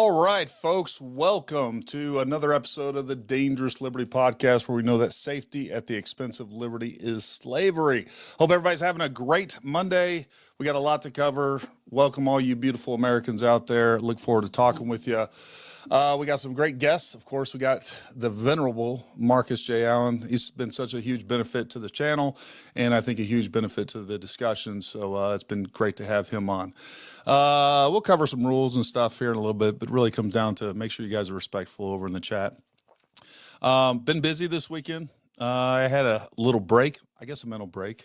All right, folks, welcome to another episode of the Dangerous Liberty Podcast, where we know that safety at the expense of liberty is slavery. Hope everybody's having a great Monday. We got a lot to cover. Welcome all you beautiful Americans out there. Look forward to talking with you. We got some great guests. Of course, we got the venerable Marcus J. Allen. He's been such a huge benefit to the channel, and I think a huge benefit to the discussion. So it's been great to have him on. We'll cover some rules and stuff here in a little bit, but really comes down to make sure you guys are respectful over in the chat. Been busy this weekend. I had a little break, I guess a mental break.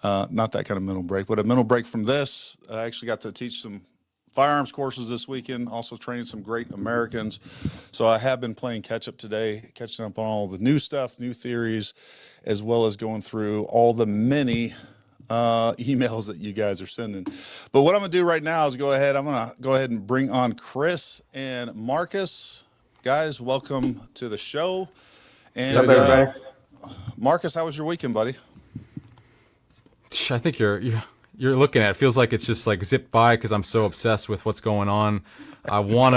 Not that kind of mental break, but a mental break from this. I actually got to teach some firearms courses this weekend, also training some great Americans. So I have been playing catch up today, catching up on all the new stuff, new theories, as well as going through all the many emails that you guys are sending. But what I'm gonna do right now is I'm gonna go ahead and bring on Chris and Marcus. Guys, welcome to the show. And What's up, everybody? Marcus, how was your weekend, buddy? I think you're looking at it. Feels like it's just like zipped by because I'm so obsessed with what's going on. I want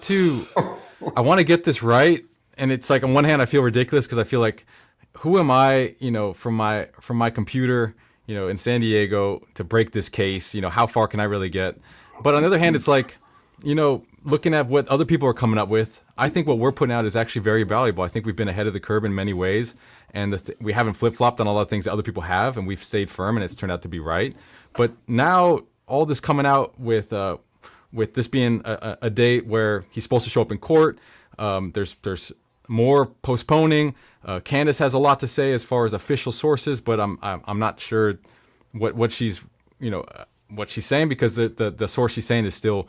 to get this right, and it's like on one hand I feel ridiculous because I feel like who am I, from my computer, in San Diego to break this case? How far can I really get? But on the other hand, it's like, looking at what other people are coming up with, I think what we're putting out is actually very valuable. I think we've been ahead of the curve in many ways, and we haven't flip-flopped on a lot of things that other people have, and we've stayed firm, and it's turned out to be right. But now all this coming out with this being a date where he's supposed to show up in court, there's more postponing. Candace has a lot to say as far as official sources, but I'm not sure what she's what she's saying, because the source she's saying is still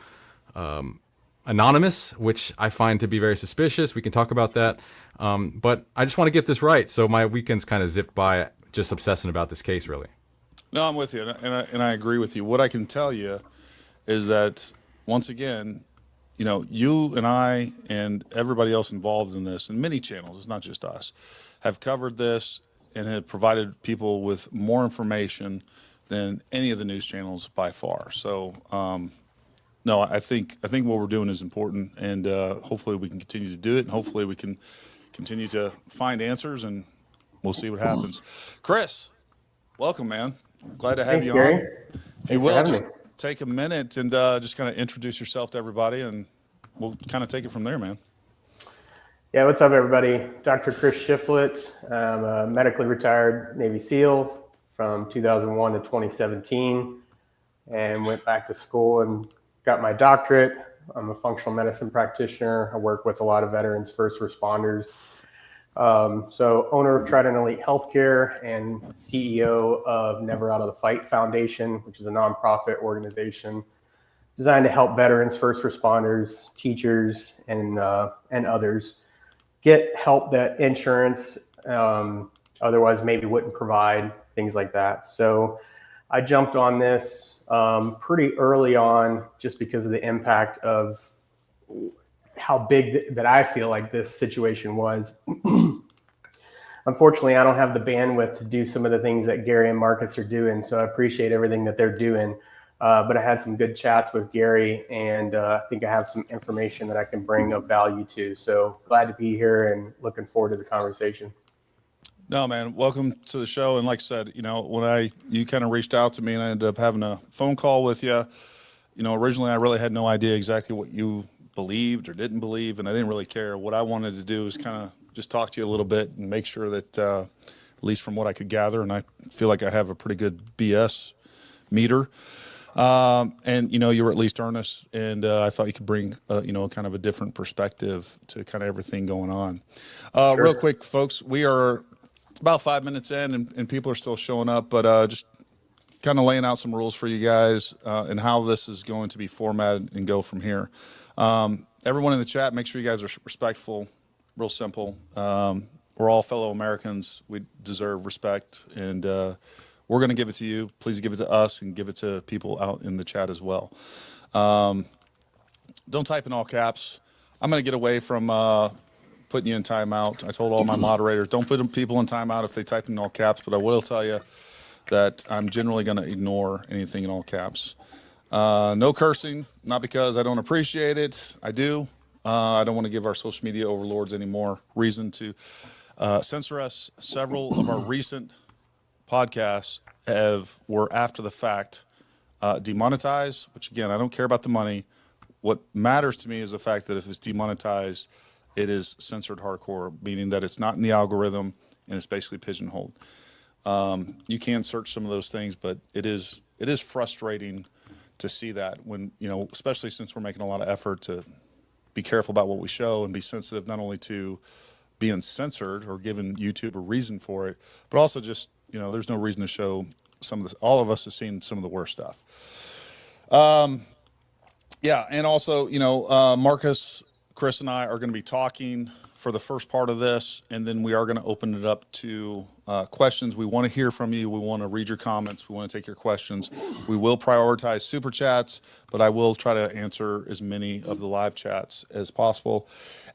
anonymous, which I find to be very suspicious. We can talk about that. But I just want to get this right. So my weekend's kind of zipped by just obsessing about this case, really. No, I'm with you, and I agree with you. What I can tell you is that, once again, you and I and everybody else involved in this, and many channels, it's not just us, have covered this and have provided people with more information than any of the news channels by far. So, no, I think what we're doing is important, and hopefully we can continue to do it, and hopefully we can continue to find answers, and we'll see what happens. Chris, welcome, man. Glad to have you Gary. on. If you will, just take a minute and just kind of introduce yourself to everybody, and we'll kind of take it from there, man. Yeah, what's up, everybody? Dr. Chris Shiflett. I'm a medically retired Navy SEAL from 2001 to 2017, and went back to school and got my doctorate. I'm a functional medicine practitioner. I work with a lot of veterans, first responders. So owner of Trident Elite Healthcare and CEO of Never Out of the Fight Foundation, which is a nonprofit organization designed to help veterans, first responders, teachers, and others get help that insurance otherwise maybe wouldn't provide, things like that. So I jumped on this pretty early on just because of the impact of how big that I feel like this situation was. Unfortunately, I don't have the bandwidth to do some of the things that Gary and Marcus are doing, so I appreciate everything that they're doing. But I had some good chats with Gary, and I think I have some information that I can bring of value to. So glad to be here and looking forward to the conversation. No, man, welcome to the show. And like I said, when you kind of reached out to me and I ended up having a phone call with you, originally I really had no idea exactly what you believed or didn't believe, and I didn't really care. What I wanted to do is kind of just talk to you a little bit and make sure that, at least from what I could gather, and I feel like I have a pretty good BS meter. And you were at least earnest, and I thought you could bring kind of a different perspective to kind of everything going on. Sure. Real quick, folks, we are about 5 minutes in, and people are still showing up, but just kind of laying out some rules for you guys and how this is going to be formatted and go from here. Everyone in the chat, make sure you guys are respectful. Real simple. We're all fellow Americans. We deserve respect, and we're going to give it to you. Please give it to us and give it to people out in the chat as well. Don't type in all caps. I'm going to get away from putting you in timeout. I told all my moderators, don't put people in timeout if they type in all caps, but I will tell you that I'm generally going to ignore anything in all caps. No cursing, not because I don't appreciate it. I do. I don't want to give our social media overlords any more reason to censor us. Several of our recent podcasts were after the fact demonetized, which again, I don't care about the money. What matters to me is the fact that if it's demonetized, it is censored hardcore, meaning that it's not in the algorithm and it's basically pigeonholed. You can search some of those things, but it is frustrating to see that when, especially since we're making a lot of effort to be careful about what we show and be sensitive not only to being censored or giving YouTube a reason for it, but also just, there's no reason to show some of this. All of us have seen some of the worst stuff. Yeah. And also, Marcus, Chris and I are going to be talking for the first part of this, and then we are going to open it up to questions. We want to hear from you. We want to read your comments. We want to take your questions. We will prioritize super chats, but I will try to answer as many of the live chats as possible.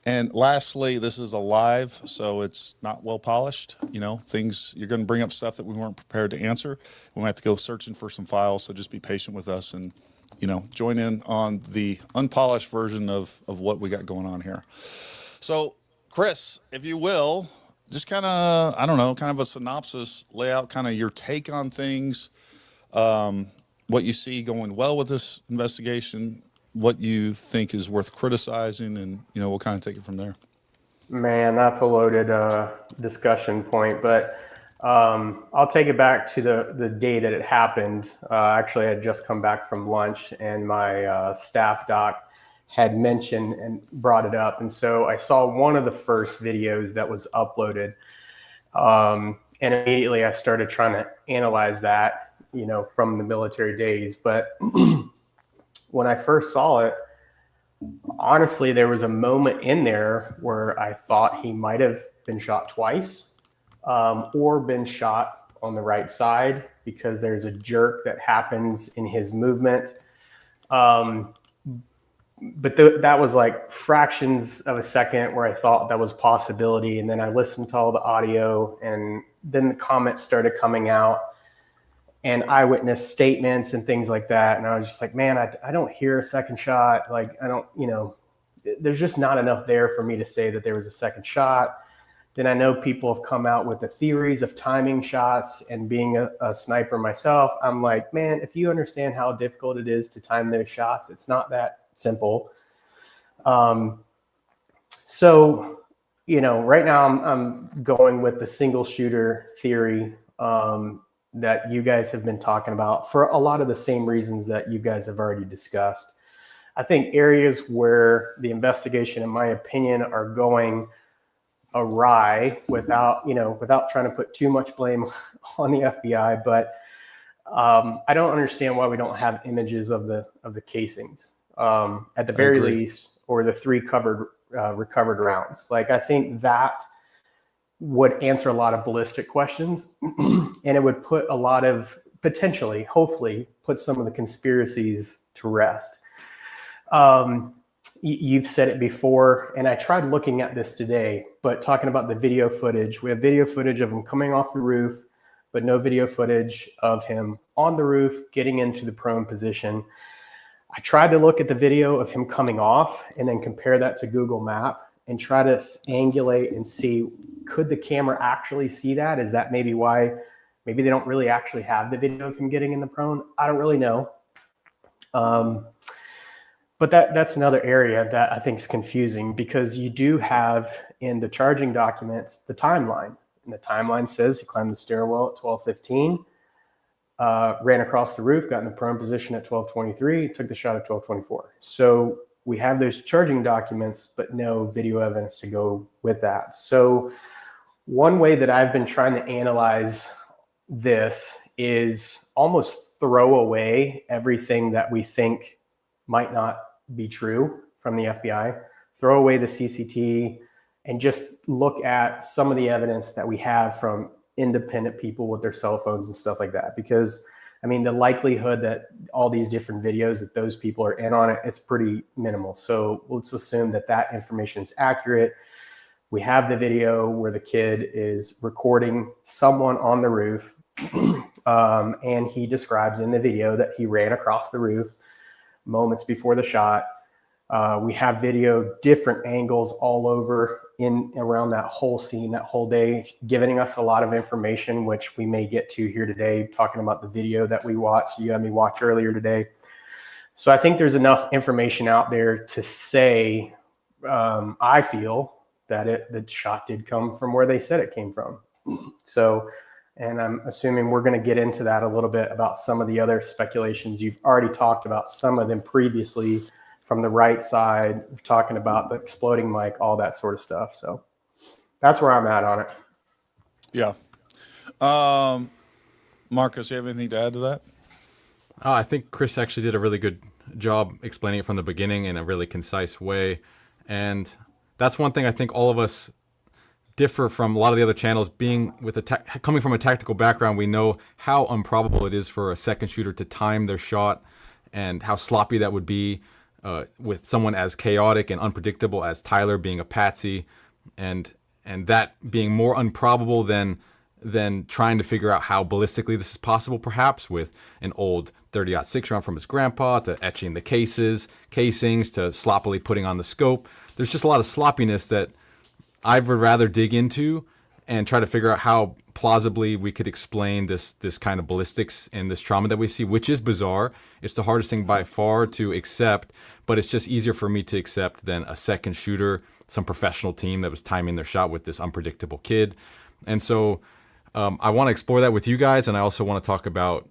And lastly, this is a live, so it's not well polished. Things, you're going to bring up stuff that we weren't prepared to answer. We might have to go searching for some files, so just be patient with us and join in on the unpolished version of what we got going on here. So, Chris, if you will, just kind of a synopsis, lay out kind of your take on things, what you see going well with this investigation, what you think is worth criticizing, and, we'll kind of take it from there. Man, that's a loaded discussion point, but I'll take it back to the day that it happened. Actually, I had just come back from lunch, and my staff doc had mentioned and brought it up. And so I saw one of the first videos that was uploaded. And immediately I started trying to analyze that, from the military days. But when I first saw it, honestly, there was a moment in there where I thought he might have been shot twice, or been shot on the right side, because there's a jerk that happens in his movement. But that was like fractions of a second where I thought that was a possibility. And then I listened to all the audio, and then the comments started coming out and eyewitness statements and things like that. And I was just like, man, I don't hear a second shot. Like, I don't, there's just not enough there for me to say that there was a second shot. Then I know people have come out with the theories of timing shots, and being a sniper myself, I'm like, man, if you understand how difficult it is to time those shots, it's not that simple. So, right now I'm going with the single shooter theory that you guys have been talking about for a lot of the same reasons that you guys have already discussed. I think areas where the investigation, in my opinion, are going awry, without trying to put too much blame on the FBI, but I don't understand why we don't have images of the casings. At the very least, or the 3 recovered rounds. Like, I think that would answer a lot of ballistic questions, and it would put a lot of, potentially, hopefully, put some of the conspiracies to rest. You've said it before, and I tried looking at this today, but talking about the video footage, we have video footage of him coming off the roof, but no video footage of him on the roof getting into the prone position. I tried to look at the video of him coming off and then compare that to Google Map and try to angulate and see, could the camera actually see that? Is that maybe why maybe they don't really actually have the video of him getting in the prone? I don't really know. But that's another area that I think is confusing, because you do have in the charging documents the timeline. And the timeline says he climbed the stairwell at 12:15. Ran across the roof, got in the prone position at 12:23, took the shot at 12:24. So we have those charging documents, but no video evidence to go with that. So one way that I've been trying to analyze this is almost throw away everything that we think might not be true from the FBI, throw away the CCT, and just look at some of the evidence that we have from independent people with their cell phones and stuff like that. Because the likelihood that all these different videos that those people are in on it, it's pretty minimal. So let's assume that information is accurate. We have the video where the kid is recording someone on the roof, and he describes in the video that he ran across the roof moments before the shot. We have video, different angles all over in around that whole scene, that whole day, giving us a lot of information, which we may get to here today, talking about the video that we watched. You had me watch earlier today. So I think there's enough information out there to say, I feel that the shot did come from where they said it came from. So, and I'm assuming we're going to get into that a little bit about some of the other speculations. You've already talked about some of them previously from the right side, talking about the exploding mic, all that sort of stuff. So that's where I'm at on it. Yeah. Marcus, you have anything to add to that? I think Chris actually did a really good job explaining it from the beginning in a really concise way. And that's one thing I think all of us differ from a lot of the other channels. Being with coming from a tactical background, we know how improbable it is for a second shooter to time their shot and how sloppy that would be with someone as chaotic and unpredictable as Tyler being a patsy, and that being more improbable than trying to figure out how ballistically this is possible, perhaps with an old 30-06 round from his grandpa, to etching the casings, to sloppily putting on the scope. There's just a lot of sloppiness that I would rather dig into and try to figure out how plausibly we could explain this kind of ballistics and this trauma that we see, which is bizarre. It's the hardest thing by far to accept, but it's just easier for me to accept than a second shooter, some professional team that was timing their shot with this unpredictable kid. And so I want to explore that with you guys, and I also want to talk about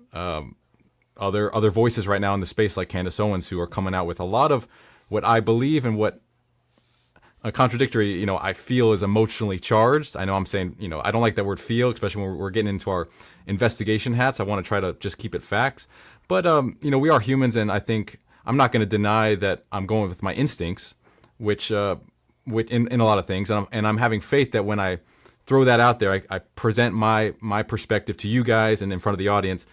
other voices right now in the space, like Candace Owens, who are coming out with a lot of what I believe and what a contradictory, I feel is emotionally charged. I know I'm saying, I don't like that word feel, especially when we're getting into our investigation hats. I want to try to just keep it facts. But, we are humans, and I think I'm not going to deny that I'm going with my instincts, which in a lot of things. And I'm having faith that when I throw that out there, I present my perspective to you guys and in front of the audience,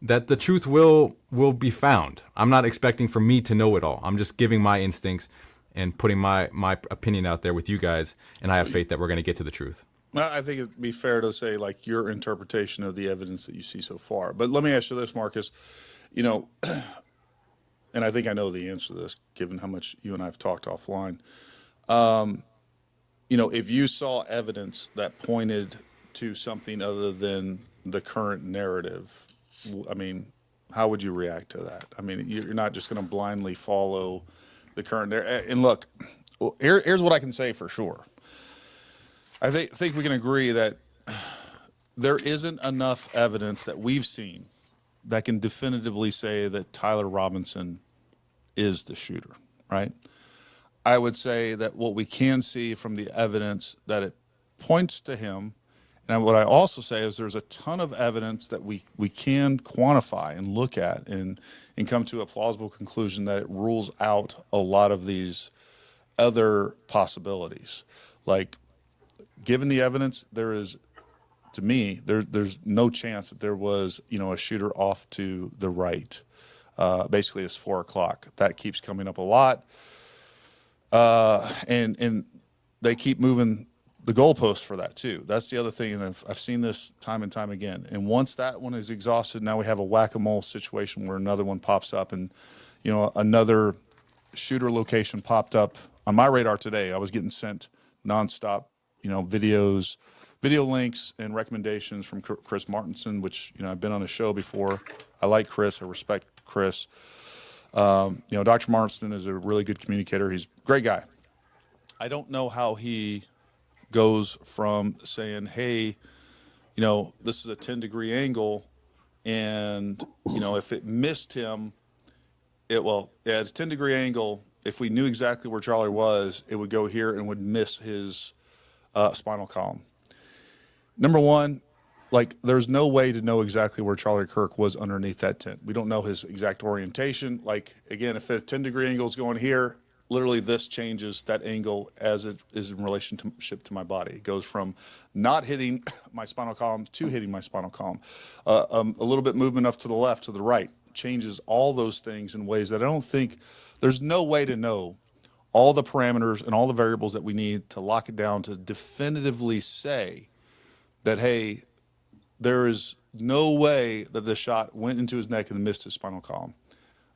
that the truth will be found. I'm not expecting for me to know it all. I'm just giving my instincts and putting my opinion out there with you guys, and I have faith that we're going to get to the truth. Well, I think it'd be fair to say, like, your interpretation of the evidence that you see so far. But let me ask you this, Marcus. And I think I know the answer to this, given how much you and I have talked offline. If you saw evidence that pointed to something other than the current narrative, how would you react to that? You're not just going to blindly follow the current narrative. And look, here's what I can say for sure. I think we can agree that there isn't enough evidence that we've seen that can definitively say that Tyler Robinson is the shooter, right? I would say that what we can see from the evidence that it points to him, and what I also say is there's a ton of evidence that we can quantify and look at and come to a plausible conclusion that it rules out a lot of these other possibilities. Like, given the evidence, there is, to me, there's no chance that there was, a shooter off to the right. Basically, it's 4 o'clock. That keeps coming up a lot. And they keep moving the goalpost for that too. That's the other thing, and I've seen this time and time again. And once that one is exhausted, now we have a whack-a-mole situation where another one pops up, and another shooter location popped up on my radar today. I was getting sent nonstop, videos, video links, and recommendations from Chris Martinson, which I've been on his show before. I like Chris. I respect Chris. Dr. Martinson is a really good communicator. He's a great guy. I don't know how he goes from saying, hey, this is a 10-degree angle, and, if it missed him, at a 10-degree angle, if we knew exactly where Charlie was, it would go here and would miss his spinal column. Number one, there's no way to know exactly where Charlie Kirk was underneath that tent. We don't know his exact orientation. Again, if a 10-degree angle is going here, literally this changes that angle as it is in relationship to my body. It goes from not hitting my spinal column to hitting my spinal column. A little bit movement off to the left, to the right, changes all those things in ways that I don't think, there's no way to know all the parameters and all the variables that we need to lock it down to definitively say that, hey, there is no way that the shot went into his neck and missed his spinal column.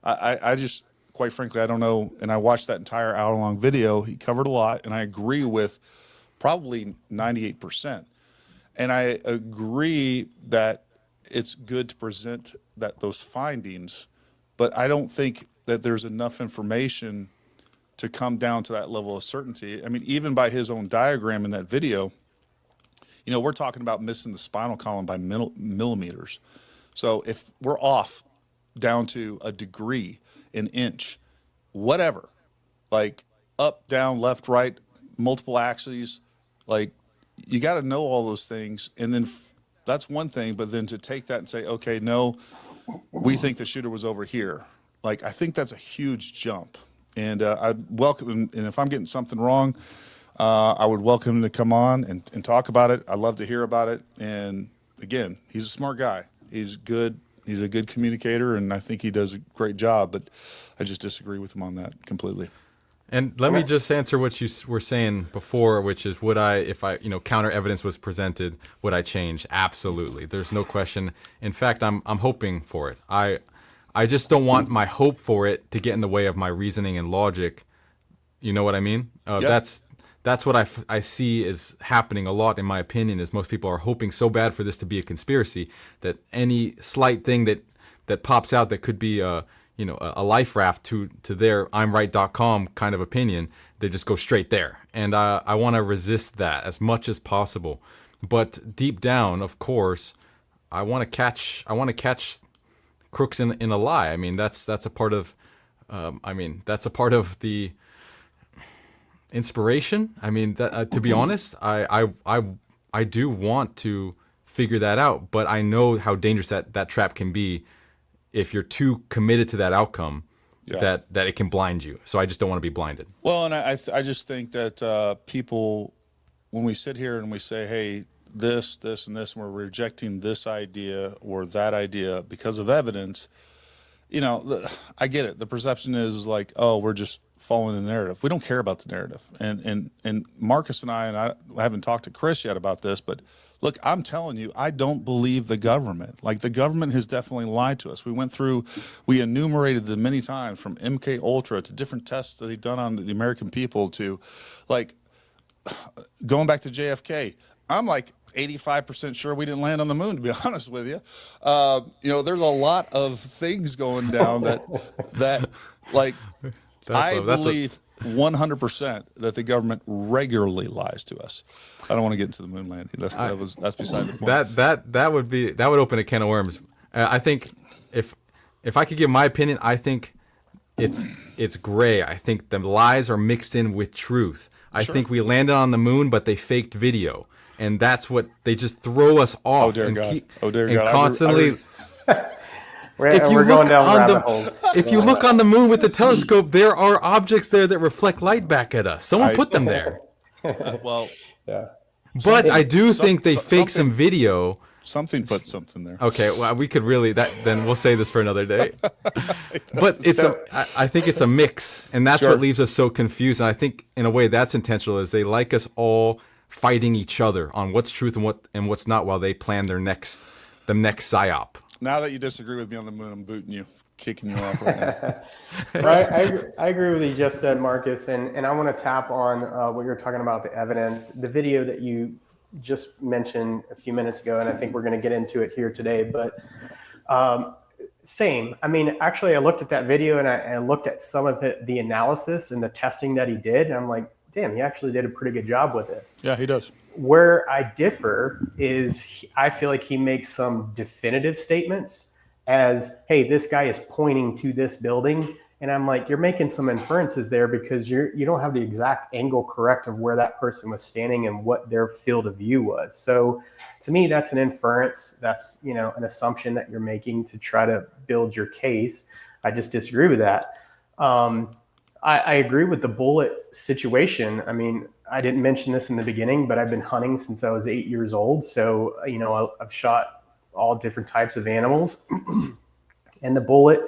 I just, quite frankly, I don't know. And I watched that entire hour-long video. He covered a lot, and I agree with probably 98%. And I agree that it's good to present those findings, but I don't think that there's enough information to come down to that level of certainty. I mean, even by his own diagram in that video, you know, we're talking about missing the spinal column by millimeters. So if we're off down to a degree, an inch, whatever, like up, down, left, right, multiple axes, like you got to know all those things. And then that's one thing, but then to take that and say, okay, no, we think the shooter was over here. Like, I think that's a huge jump. And I'd welcome, and if I'm getting something wrong, I would welcome him to come on and talk about it. I'd love to hear about it. And again, he's a smart guy. He's good. He's a good communicator, and I think he does a great job. But I just disagree with him on that completely. And let me just answer what you were saying before, which is, would I, if I, counter evidence was presented, would I change? Absolutely. There's no question. In fact, I'm hoping for it. I just don't want my hope for it to get in the way of my reasoning and logic. You know what I mean? Yeah. That's what I see is happening a lot, in my opinion, is most people are hoping so bad for this to be a conspiracy that any slight thing that pops out that could be a life raft to their I'mRight.com kind of opinion, they just go straight there. And I want to resist that as much as possible. But deep down, of course, I want to catch crooks in a lie. I mean, that's a part of that's a part of the inspiration. I mean, to be honest, I do want to figure that out, but I know how dangerous that trap can be if you're too committed to that outcome. Yeah. That it can blind you. So I just don't want to be blinded. Well, and I just think that people, when we sit here and we say, hey, this, and this, and we're rejecting this idea or that idea because of evidence, I get it. The perception is like, oh, we're just following the narrative. We don't care about the narrative. And Marcus and I haven't talked to Chris yet about this, but look, I'm telling you, I don't believe the government. Like, the government has definitely lied to us. We enumerated them many times, from MK Ultra to different tests that they've done on the American people to, like, going back to JFK. I'm like 85% sure we didn't land on the moon, to be honest with you. There's a lot of things going down that like, I believe 100% that the government regularly lies to us. I don't want to get into the moon landing. That's beside the point. That would open a can of worms. I think if I could give my opinion, I think it's gray. I think the lies are mixed in with truth. I think we landed on the moon, but they faked video. And that's what they just throw us off. Oh, dear God. Constantly. We're going down rabbit holes. If you look on the moon with the telescope, there are objects there that reflect light back at us. Someone put them there. Well, yeah. But I do think they fake some video. Something put something there. Okay, well, we could really then we'll say this for another day. But I think it's a mix, and that's what leaves us so confused. And I think in a way that's intentional, is they like us all fighting each other on what's truth and what's not, while they plan the next psyop. Now that you disagree with me on the moon, I'm booting you, kicking you off right now. I agree with what you just said, Marcus, and I want to tap on what you're talking about, the evidence, the video that you just mentioned a few minutes ago, and I think we're going to get into it here today. But same. I mean, actually, I looked at that video and I looked at some of the analysis and the testing that he did, and I'm like, damn, he actually did a pretty good job with this. Yeah, he does. Where I differ is I feel like he makes some definitive statements as, hey, this guy is pointing to this building. And I'm like, you're making some inferences there because you don't have the exact angle correct of where that person was standing and what their field of view was. So to me, that's an inference. That's, an assumption that you're making to try to build your case. I just disagree with that. I agree with the bullet situation. I mean, I didn't mention this in the beginning, but I've been hunting since I was 8 years old. So, I've shot all different types of animals. And the bullet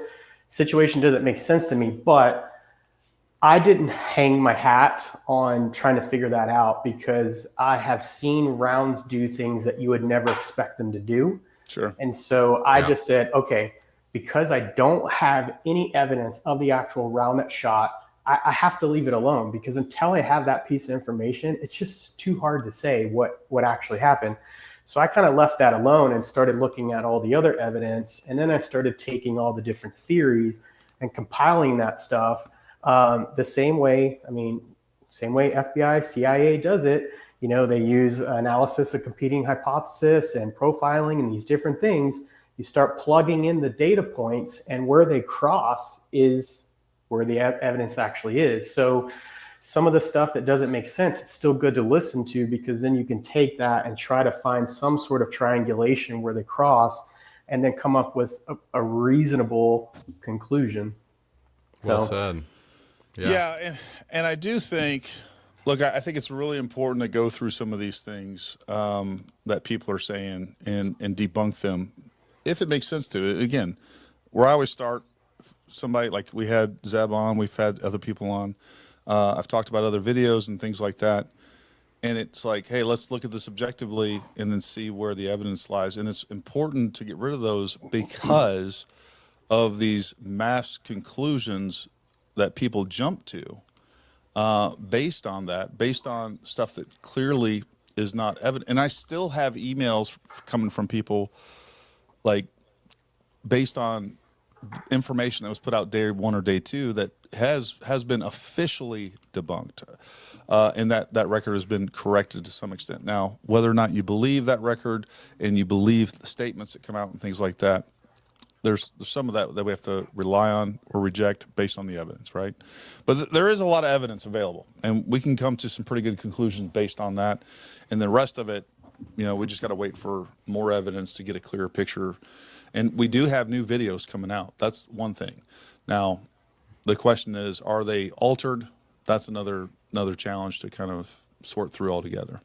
situation doesn't make sense to me, but I didn't hang my hat on trying to figure that out because I have seen rounds do things that you would never expect them to do. Sure. And so I just said, okay, because I don't have any evidence of the actual round that shot, I have to leave it alone, because until I have that piece of information, it's just too hard to say what actually happened. So I kind of left that alone and started looking at all the other evidence. And then I started taking all the different theories and compiling that stuff the same way FBI, CIA does it. You know, they use analysis of competing hypothesis and profiling and these different things. You start plugging in the data points, and where they cross is where the evidence actually is. So some of the stuff that doesn't make sense, it's still good to listen to, because then you can take that and try to find some sort of triangulation where they cross, and then come up with a reasonable conclusion. Well said. Yeah, and I do think, look, I think it's really important to go through some of these things that people are saying and debunk them, if it makes sense to it. Again, where I always start, somebody like we had Zeb on, we've had other people on. I've talked about other videos and things like that. And it's like, hey, let's look at this objectively and then see where the evidence lies. And it's important to get rid of those because of these mass conclusions that people jump to based on that, based on stuff that clearly is not evident. And I still have emails coming from people like based on information that was put out day 1 or day 2 that has been officially debunked, and that record has been corrected to some extent. Now, whether or not you believe that record and you believe the statements that come out and things like that, there's some of that we have to rely on or reject based on the evidence, right? But there is a lot of evidence available, and we can come to some pretty good conclusions based on that. And the rest of it, you know, we just got to wait for more evidence to get a clearer picture. And we do have new videos coming out. That's one thing. Now, the question is, are they altered? That's another challenge to kind of sort through altogether.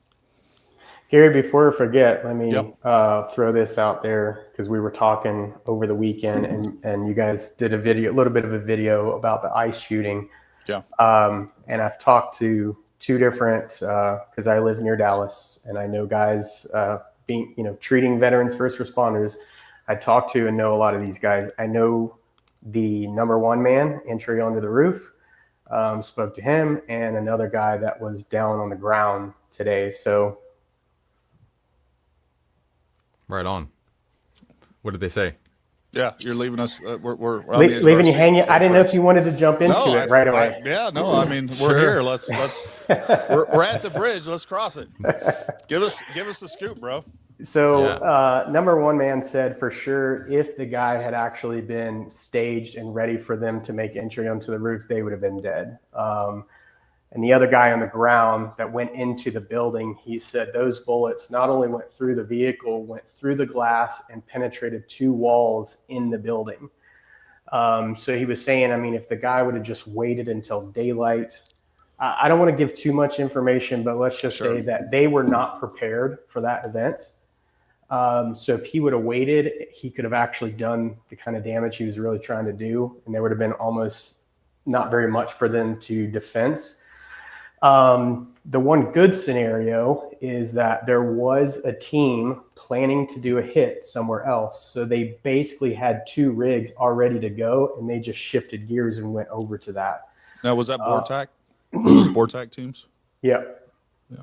Gary, before I forget, let me throw this out there, because we were talking over the weekend, and you guys did a little bit of a video about the ICE shooting. Yeah. And I've talked to 2 different, because I live near Dallas, and I know guys treating veterans, first responders. I talked to and know a lot of these guys. I know the number 1 man, entry onto the roof, spoke to him, and another guy that was down on the ground today. So. Right on. What did they say? Yeah, you're leaving us. We're on leaving you hanging. I didn't know if you wanted to jump into it right away. I mean, we're here. Let's. We're at the bridge. Let's cross it. Give us the scoop, bro. So number 1 man said for sure, if the guy had actually been staged and ready for them to make entry onto the roof, they would have been dead. And the other guy on the ground that went into the building, he said those bullets not only went through the vehicle, went through the glass and penetrated 2 walls in the building. So he was saying, I mean, if the guy would have just waited until daylight, I don't want to give too much information, but let's just say that they were not prepared for that event. So if he would have waited, he could have actually done the kind of damage he was really trying to do, and there would have been almost not very much for them to defense. The one good scenario is that there was a team planning to do a hit somewhere else. So they basically had 2 rigs all ready to go, and they just shifted gears and went over to that. Now, was that BORTAC? Those BORTAC teams? Yeah. Yeah.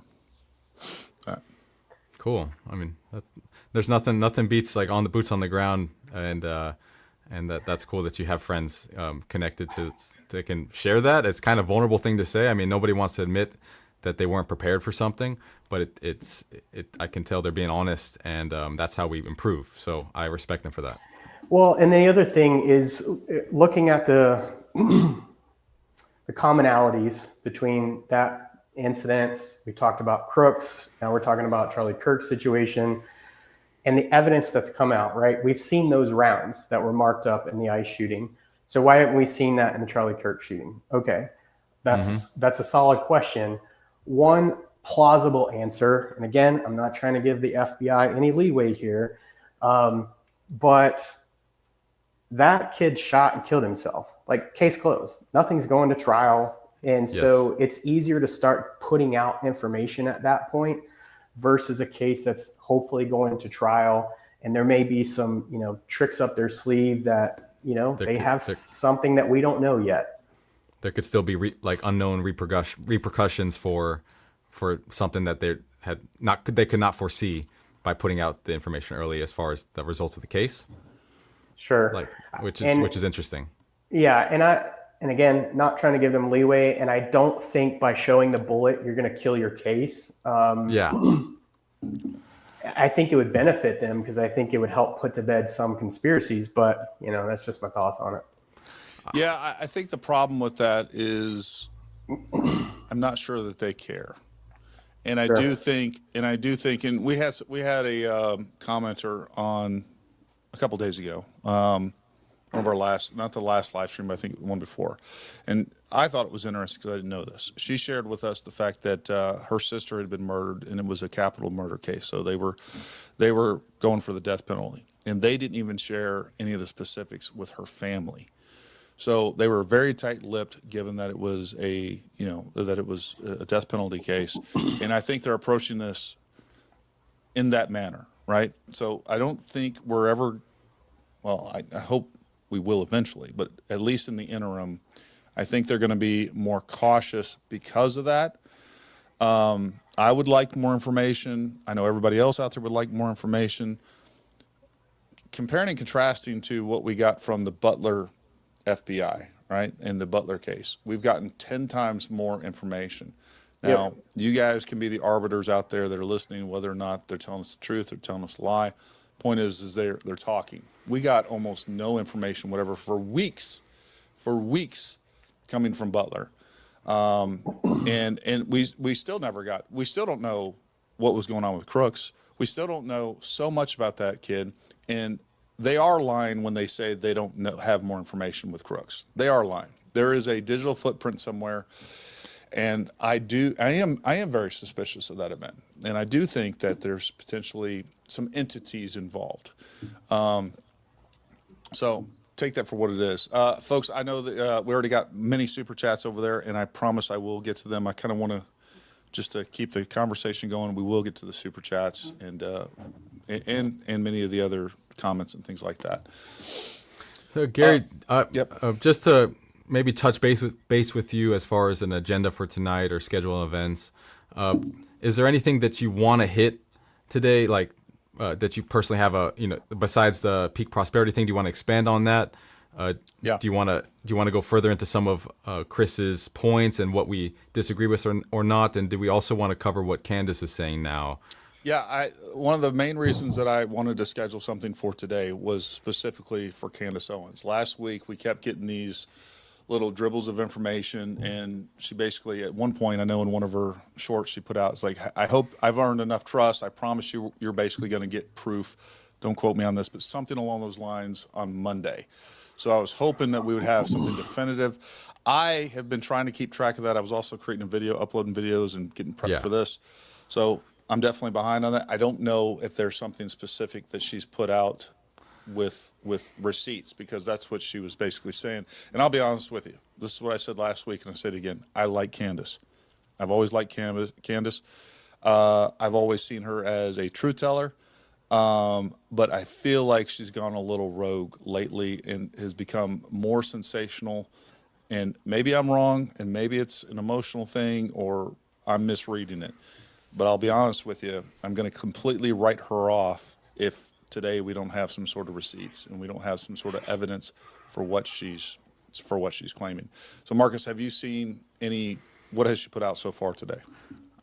All right. Cool. I mean, there's nothing beats like on the boots on the ground, and that's cool that you have friends connected to can share that. It's kind of a vulnerable thing to say. I mean, nobody wants to admit that they weren't prepared for something, but I can tell they're being honest, and that's how we improve. So I respect them for that. Well, and the other thing is looking at the commonalities between that incidents. We talked about Crooks. Now we're talking about Charlie Kirk's situation. And the evidence that's come out, right? We've seen those rounds that were marked up in the ICE shooting. So why haven't we seen that in the Charlie Kirk shooting? Okay, that's a solid question. One plausible answer, and again, I'm not trying to give the FBI any leeway here, but that kid shot and killed himself. Like, case closed. Nothing's going to trial. And so it's easier to start putting out information at that point versus a case that's hopefully going to trial and there may be some, tricks up their sleeve that, they have something that we don't know yet. There could still be unknown repercussions for something that they could not foresee by putting out the information early as far as the results of the case. Sure. Which is interesting. Yeah, and again, not trying to give them leeway, and I don't think by showing the bullet you're going to kill your case. I think it would benefit them because I think it would help put to bed some conspiracies, but that's just my thoughts on it. Yeah, I think the problem with that is I'm not sure that they care. And I do think, and we had a commenter on a couple days ago, one of our not the last live stream, but I think the one before. And I thought it was interesting because I didn't know this. She shared with us the fact that her sister had been murdered, and it was a capital murder case. So they were going for the death penalty, and they didn't even share any of the specifics with her family. So they were very tight-lipped, given that it was a death penalty case, and I think they're approaching this in that manner, right? So I don't think we're ever. Well, I hope we will eventually, but at least in the interim, I think they're going to be more cautious because of that. I would like more information. I know everybody else out there would like more information. Comparing and contrasting to what we got from the Butler FBI, right, in the Butler case, we've gotten 10 times more information. Now, you guys can be the arbiters out there that are listening, whether or not they're telling us the truth or telling us a lie. Point is they're talking. We got almost no information, whatever, for weeks coming from Butler. And we still don't know what was going on with Crooks. We still don't know so much about that kid. And they are lying when they say they don't have more information with Crooks. They are lying. There is a digital footprint somewhere. And I am very suspicious of that event. And I do think that there's potentially some entities involved. So take that for what it is. Folks, I know that we already got many super chats over there, and I promise I will get to them. I kind of want to just to keep the conversation going. We will get to the super chats and many of the other comments and things like that. So Gary, just to maybe touch base with you as far as an agenda for tonight or schedule events. Is there anything that you want to hit today, like that you personally have besides the peak prosperity thing? Do you want to expand on that? Do you want to go further into some of Chris's points and what we disagree with or not? And do we also want to cover what Candace is saying now? Yeah, one of the main reasons that I wanted to schedule something for today was specifically for Candace Owens. Last week, we kept getting these little dribbles of information, and she basically, at one point, I know in one of her shorts she put out, it's like, I hope I've earned enough trust. I promise you're basically going to get proof. Don't quote me on this, but something along those lines on Monday. So I was hoping that we would have something definitive. I have been trying to keep track of that. I was also creating a video, uploading videos, and getting prepped for this. So I'm definitely behind on that. I don't know if there's something specific that she's put out with receipts, because that's what she was basically saying. And I'll be honest with you. This is what I said last week, and I said it again. I like Candace. I've always liked Candace. I've always seen her as a truth teller. But I feel like she's gone a little rogue lately and has become more sensational. And maybe I'm wrong, and maybe it's an emotional thing, or I'm misreading it. But I'll be honest with you, I'm going to completely write her off if today we don't have some sort of receipts and we don't have some sort of evidence for what she's claiming. So, Marcus, have you seen what has she put out so far today?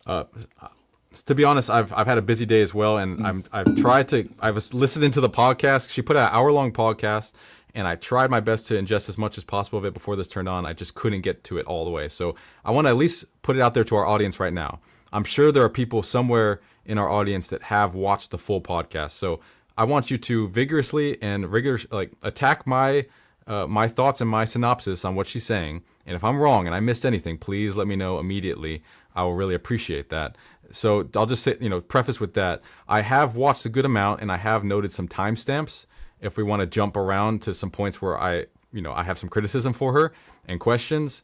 To be honest, I've had a busy day as well, and I was listening to the podcast. She put out an hour-long podcast, and I tried my best to ingest as much as possible of it before this turned on. I just couldn't get to it all the way. So I want to at least put it out there to our audience right now. I'm sure there are people somewhere in our audience that have watched the full podcast. So I want you to vigorously and rigorously attack my thoughts and my synopsis on what she's saying. And if I'm wrong and I missed anything, please let me know immediately. I will really appreciate that. So I'll just say, preface with that. I have watched a good amount, and I have noted some timestamps if we want to jump around to some points where I have some criticism for her and questions.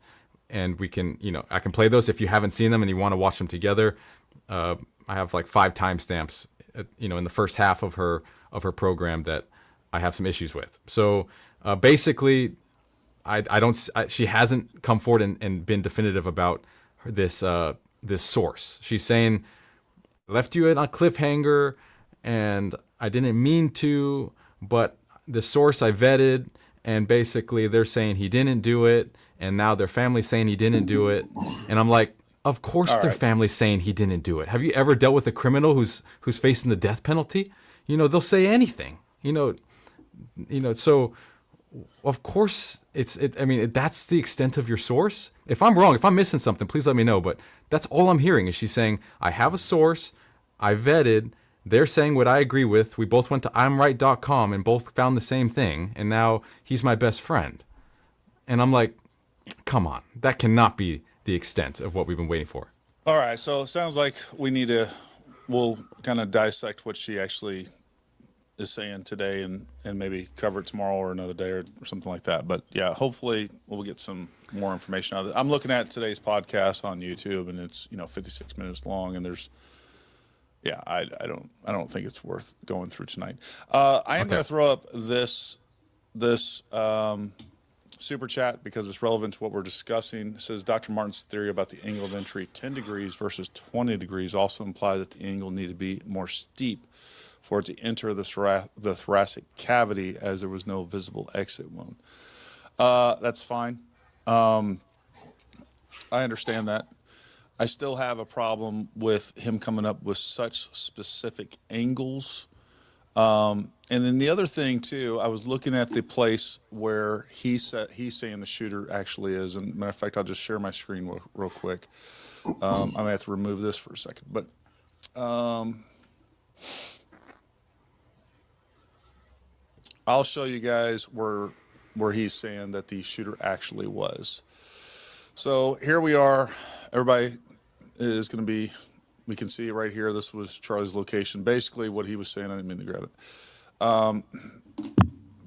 And we can, I can play those if you haven't seen them and you want to watch them together. I have 5 timestamps, in the first half of her of her program that I have some issues with. So basically, she hasn't come forward and been definitive about this source. She's saying, left you on a cliffhanger, and I didn't mean to, but the source I vetted, and basically they're saying he didn't do it, and now their family's saying he didn't do it. And I'm like, of course their family's saying he didn't do it. Have you ever dealt with a criminal who's facing the death penalty? They'll say anything. So of course that's the extent of your source. If I'm wrong, if I'm missing something, please let me know. But that's all I'm hearing is she's saying, I have a source, I vetted, they're saying what I agree with. We both went to imright.com and both found the same thing, and now he's my best friend. And I'm like, come on, that cannot be the extent of what we've been waiting for. All right, so it sounds like we'll kind of dissect what she actually is saying today and maybe cover it tomorrow or another day or something like that. But yeah, hopefully we'll get some more information out of it. I'm looking at today's podcast on YouTube, and it's 56 minutes long, and there's I don't think it's worth going through tonight. I am going to throw up this super chat because it's relevant to what we're discussing. It says Dr. Martin's theory about the angle of entry 10 degrees versus 20 degrees also implies that the angle need to be more steep for it to enter the thoracic cavity, as there was no visible exit wound. That's fine. I understand that. I still have a problem with him coming up with such specific angles. And then the other thing too, I was looking at the place where he's saying the shooter actually is. And matter of fact, I'll just share my screen real quick. I may have to remove this for a second, but I'll show you guys where he's saying that the shooter actually was. So here we are. Everybody is going to be, we can see right here, this was Charlie's location. Basically what he was saying, I didn't mean to grab it.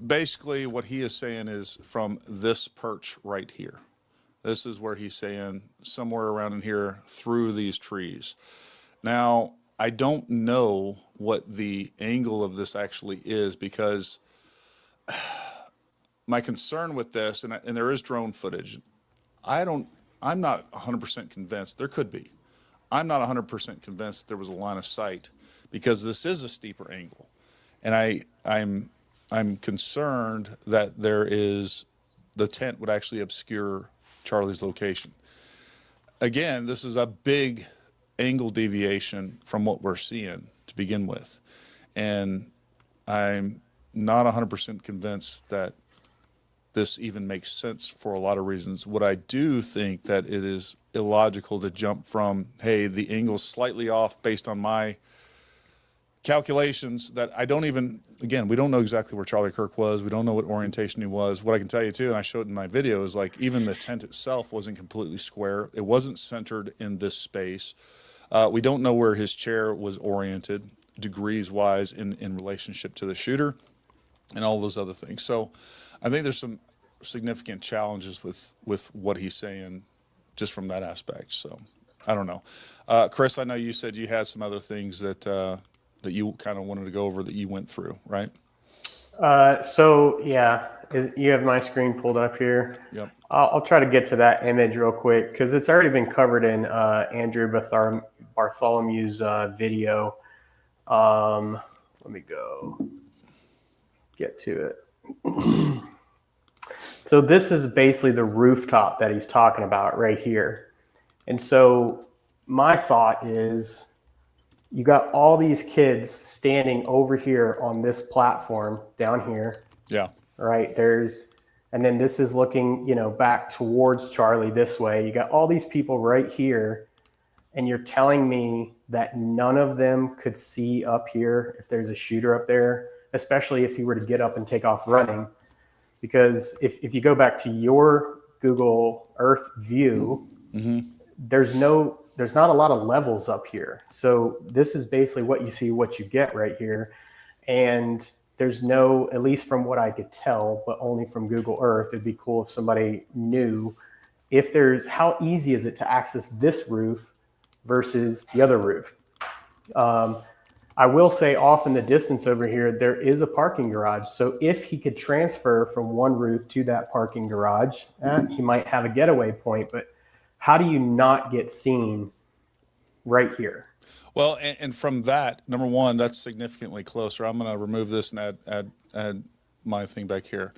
Basically what he is saying is from this perch right here. This is where he's saying somewhere around in here through these trees. Now, I don't know what the angle of this actually is, because my concern with this, and there is drone footage, I'm not 100% convinced. There could be. I'm not 100% convinced that there was a line of sight, because this is a steeper angle. And I'm concerned that the tent would actually obscure Charlie's location. Again, this is a big angle deviation from what we're seeing to begin with. And I'm not 100% convinced that this even makes sense for a lot of reasons. What I do think that it is illogical to jump from, hey, the angle's slightly off based on my calculations, that I don't even, again, we don't know exactly where Charlie Kirk was. We don't know what orientation he was. What I can tell you too, and I showed in my video, is like even the tent itself wasn't completely square. It wasn't centered in this space. We don't know where his chair was oriented degrees wise in relationship to the shooter and all those other things. So I think there's some significant challenges with what he's saying just from that aspect. So I don't know. Chris, I know you said you had some other things that you kind of wanted to go over that you went through, right? So yeah, you have my screen pulled up here. Yep. I'll try to get to that image real quick, because it's already been covered in Andrew Bartholomew's video. Let me go get to it. So this is basically the rooftop that he's talking about right here. And so my thought is, you got all these kids standing over here on this platform down here. Yeah. Right. And then this is looking, back towards Charlie this way. You got all these people right here, and you're telling me that none of them could see up here if there's a shooter up there, especially if he were to get up and take off running. Because if you go back to your Google Earth view, there's not a lot of levels up here. So this is basically what you see, what you get right here. And there's no, at least from what I could tell, but only from Google Earth, it'd be cool if somebody knew how easy is it to access this roof versus the other roof. I I will say off in the distance over here, there is a parking garage. So if he could transfer from one roof to that parking garage, he might have a getaway point. But how do you not get seen right here? Well, and from that, number one, that's significantly closer. I'm going to remove this and add my thing back here.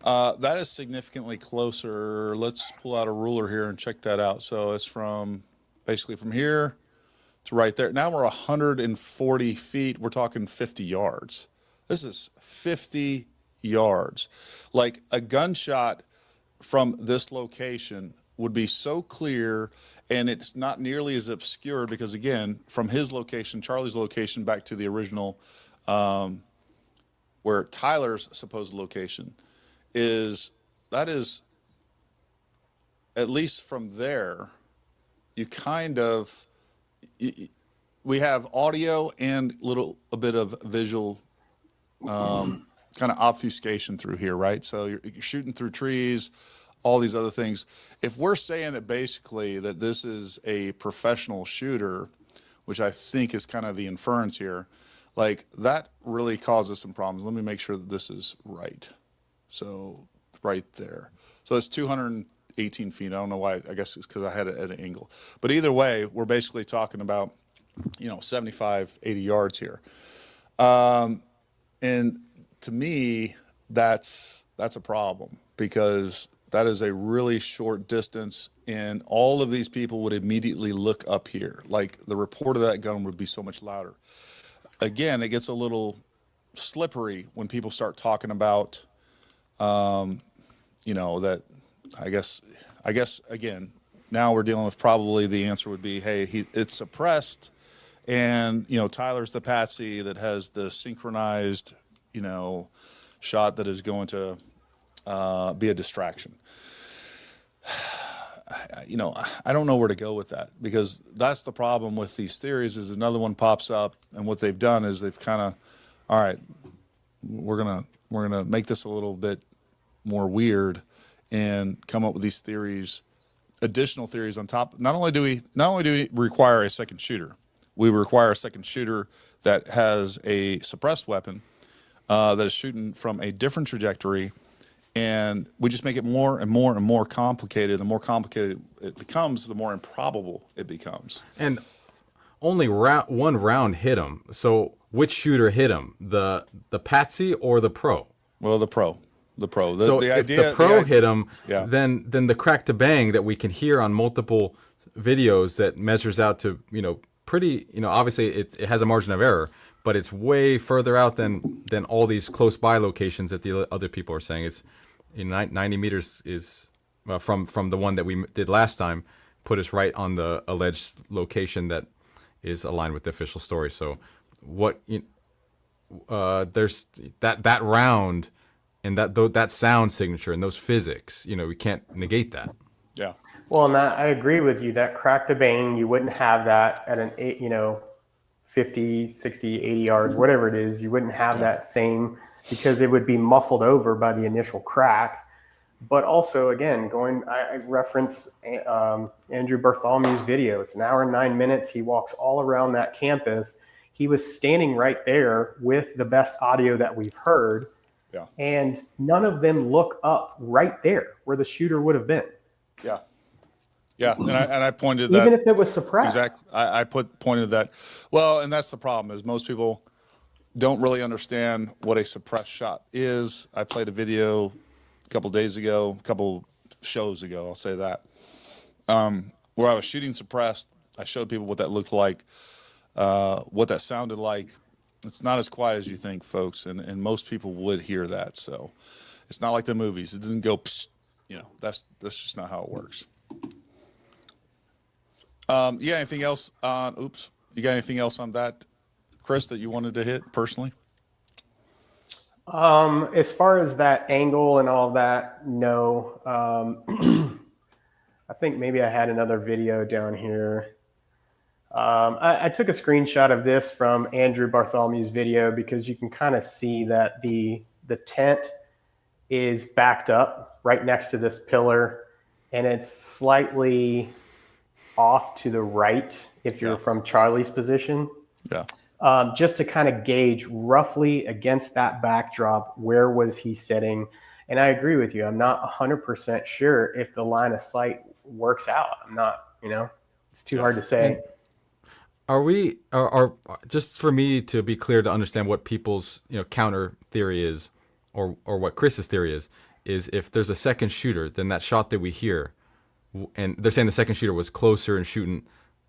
That is significantly closer. Let's pull out a ruler here and check that out. So it's basically from here to right there. Now we're 140 feet. We're talking 50 yards. This is 50 yards. Like a gunshot from this location would be so clear, and it's not nearly as obscure because, again, from his location, Charlie's location, back to the original, where Tyler's supposed location is, that is, at least from there, you kind of, we have audio and a bit of visual kind of obfuscation through here, right? So you're shooting through trees, all these other things. If we're saying that basically that this is a professional shooter, which I think is kind of the inference here, like that really causes some problems. Let me make sure that this is right. So right there. So it's 218 feet. I don't know why. I guess it's because I had it at an angle. But either way, we're basically talking about, 75, 80 yards here. And to me, that's a problem because that is a really short distance, and all of these people would immediately look up here. Like the report of that gun would be so much louder. Again, it gets a little slippery when people start talking about, that I guess again, now we're dealing with probably the answer would be, hey, it's suppressed, and Tyler's the patsy that has the synchronized, shot that is going to be a distraction. I don't know where to go with that, because that's the problem with these theories is another one pops up, and what they've done is they've kind of, all right, we're gonna make this a little bit more weird and come up with these theories, additional theories on top. Not only do we require a second shooter, we require a second shooter that has a suppressed weapon that is shooting from a different trajectory. And we just make it more and more and more complicated. The more complicated it becomes, the more improbable it becomes. And only one round hit him. So which shooter hit him? The patsy or the pro? Well, the pro. So if the pro hit him, yeah, then the crack to bang that we can hear on multiple videos that measures out to pretty, obviously it has a margin of error, but it's way further out than all these close by locations that the other people are saying. It's 90 meters is from the one that we did last time, put us right on the alleged location that is aligned with the official story. So there's that round and that sound signature and those physics, we can't negate that. Yeah. Well, and I agree with you. That crack to bang, you wouldn't have that at an 50, 60, 80 yards, whatever it is. You wouldn't have that same, because it would be muffled over by the initial crack. But also, again, I reference Andrew Bartholomew's video. It's an hour and 9 minutes. He walks all around that campus. He was standing right there with the best audio that we've heard. Yeah. And none of them look up right there where the shooter would have been. Yeah. Yeah, and I pointed that. Even if it was suppressed. Exactly. I pointed that. Well, and that's the problem is most people don't really understand what a suppressed shot is. I played a video a couple shows ago, I'll say that, where I was shooting suppressed. I showed people what that looked like, what that sounded like. It's not as quiet as you think, folks, and most people would hear that. So it's not like the movies. It doesn't go, psst, that's just not how it works. You got anything else on, you got anything else on that, Chris, that you wanted to hit personally? As far as that angle and all that, no. I think maybe I had another video down here. I took a screenshot of this from Andrew Bartholomew's video because you can kind of see that the tent is backed up right next to this pillar, and it's slightly off to the right if you're from Charlie's position. Yeah. just to kind of gauge roughly against that backdrop, where was he sitting? And I agree with you. I'm not 100% sure if the line of sight works out. I'm not, it's too hard to say. And are just for me to be clear to understand what people's counter theory is, or what Chris's theory is if there's a second shooter, then that shot that we hear, and they're saying the second shooter was closer and shooting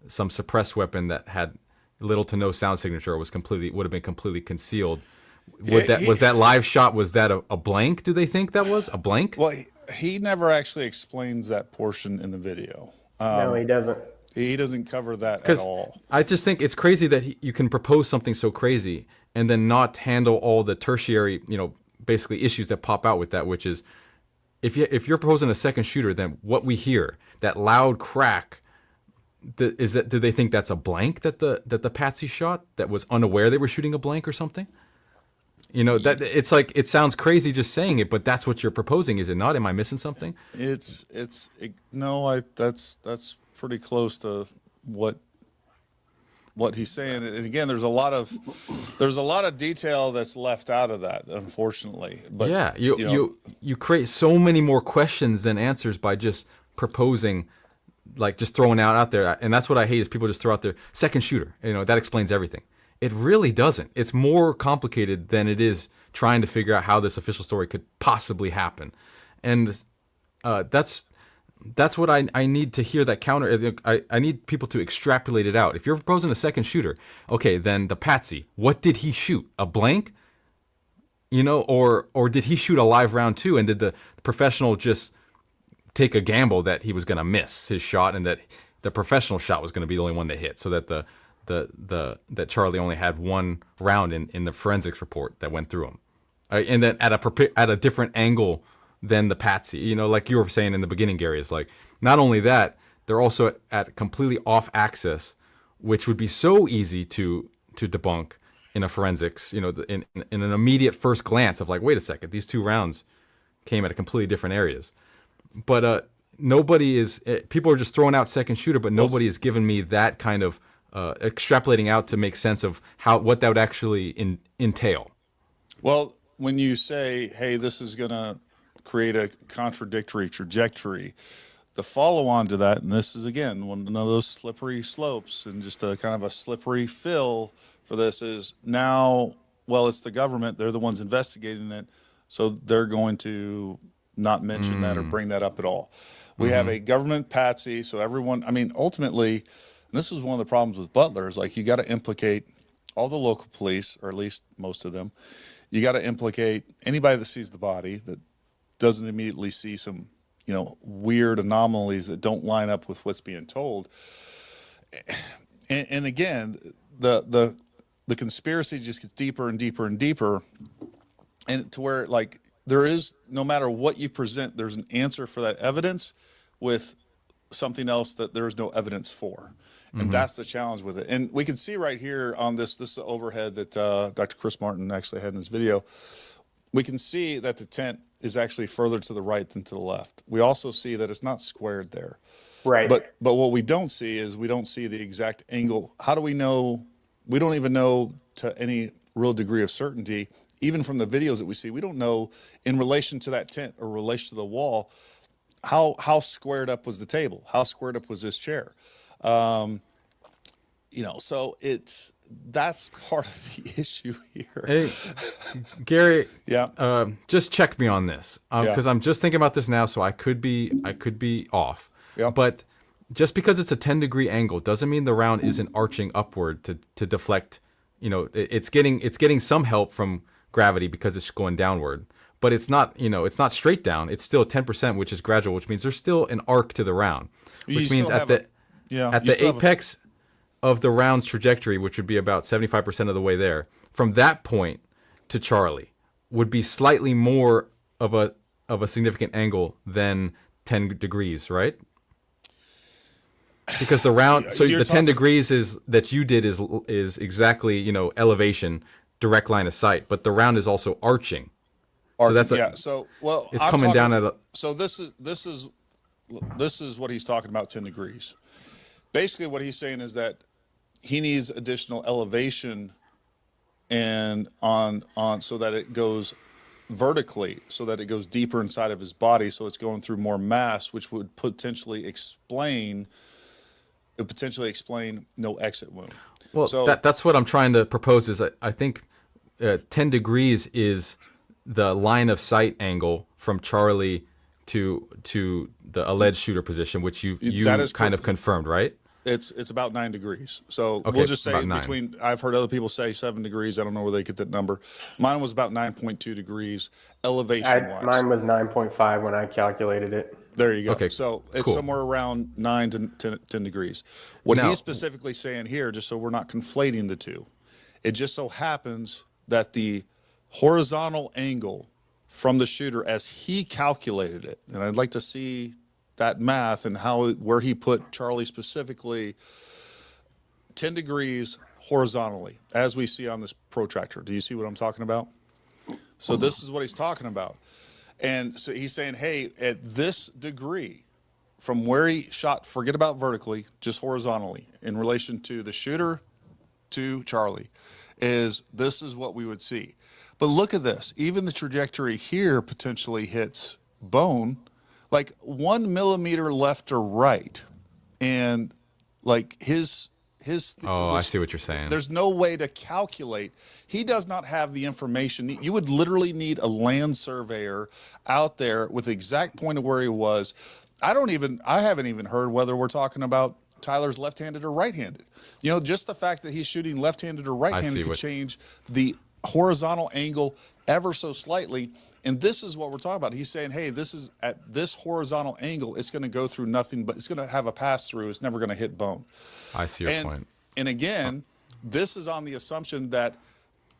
some suppressed weapon that had little to no sound signature, or would have been completely concealed. Was that live shot? Was that a blank? Do they think that was a blank? Well, he never actually explains that portion in the video. No, he doesn't. He doesn't cover that at all. I just think it's crazy that you can propose something so crazy and then not handle all the tertiary, basically issues that pop out with that, which is if you're proposing a second shooter, then what we hear, that loud crack, do they think that's a blank that the patsy shot, that was unaware they were shooting a blank or something? That it's like, it sounds crazy just saying it, but that's what you're proposing, is it not? Am I missing something? That's pretty close to what he's saying. And again, there's a lot of detail that's left out of that, unfortunately. But yeah, you create so many more questions than answers by just proposing, like just throwing out there. And that's what I hate, is people just throw out their second shooter. That explains everything. It really doesn't. It's more complicated than it is trying to figure out how this official story could possibly happen. And that's what I need to hear, that counter. I need people to extrapolate it out. If you're proposing a second shooter, okay, then the patsy, what did he shoot? A blank? Or did he shoot a live round too? And did the professional just take a gamble that he was going to miss his shot, and that the professional shot was going to be the only one that hit, so that that Charlie only had one round in the forensics report that went through him, and then at a different angle than the patsy. Like you were saying in the beginning, Gary, is like, not only that, they're also at completely off axis, which would be so easy to debunk in a forensics. In an immediate first glance of like, wait a second, these two rounds came at a completely different areas. But people are just throwing out second shooter, but nobody has given me that kind of extrapolating out to make sense of what that would actually entail. Well, when you say, hey, this is going to create a contradictory trajectory, the follow-on to that, and this is, again, one of those slippery slopes and just a kind of a slippery fill for this, is now, well, it's the government. They're the ones investigating it, so they're going to not mention that or bring that up at all. We have a government patsy, so everyone, ultimately, and this is one of the problems with Butler, is like, you got to implicate all the local police, or at least most of them. You got to implicate anybody that sees the body that doesn't immediately see some, weird anomalies that don't line up with what's being told. And again, the conspiracy just gets deeper and deeper and deeper, and to where, like, there is, no matter what you present, there's an answer for that evidence with something else that there's no evidence for. And that's the challenge with it. And we can see right here on this is the overhead that Dr. Chris Martin actually had in his video. We can see that the tent is actually further to the right than to the left. We also see that it's not squared there. Right. But what we don't see is, we don't see the exact angle. How do we know? We don't even know to any real degree of certainty, even from the videos that we see, we don't know in relation to that tent or relation to the wall, how squared up was the table? How squared up was this chair? So that's part of the issue here. Hey, Gary, yeah. Just check me on this, because I'm just thinking about this now, so I could be off. Yeah. But just because it's a 10-degree angle doesn't mean the round isn't arching upward to deflect. It's getting some help from gravity because it's going downward, but it's not straight down. It's still 10%, which is gradual, which means there's still an arc to the round, which means at the apex of the round's trajectory, which would be about 75% of the way there, from that point to Charlie would be slightly more of a significant angle than 10 degrees, right? Because the round, so the 10 degrees is that you did is exactly, elevation, direct line of sight, but the round is also arching. So that's it's coming down at a. So this is what he's talking about, 10 degrees. Basically, what he's saying is that he needs additional elevation and on so that it goes vertically, so that it goes deeper inside of his body, so it's going through more mass, which would potentially explain no exit wound. Well, So that's what I'm trying to propose. Is I think 10 degrees is the line of sight angle from Charlie to the alleged shooter position, which you that is kind of confirmed, right? it's about 9 degrees. So Okay, we'll just say about 9. between, I've heard other people say 7 degrees. I don't know where they get that number. Mine was about 9.2 degrees elevation wise. Mine was 9.5 when I calculated it. There you go. Okay, So it's cool. somewhere around 9 to 10 degrees. What Now- he's specifically saying here, just so we're not conflating the two, it just so happens that the horizontal angle from the shooter as he calculated it, and I'd like to see that math and where he put Charlie specifically, 10 degrees horizontally, as we see on this protractor. Do you see what I'm talking about? So this is what he's talking about. And so he's saying, hey, at this degree, from where he shot, forget about vertically, just horizontally, in relation to the shooter to Charlie, this is what we would see. But look at this. Even the trajectory here potentially hits bone, like 1 millimeter left or right. And like his Oh, I see what you're saying. there's no way to calculate. He does not have the information. You would literally need a land surveyor out there with the exact point of where he was. I haven't even heard whether we're talking about Tyler's left-handed or right-handed. You know, just the fact that he's shooting left-handed or right-handed could change the horizontal angle ever so slightly. And this is what we're talking about. He's saying, hey, this is at this horizontal angle, it's going to go through nothing, but it's going to have a pass through. It's never going to hit bone. I see your point. And again, this is on the assumption that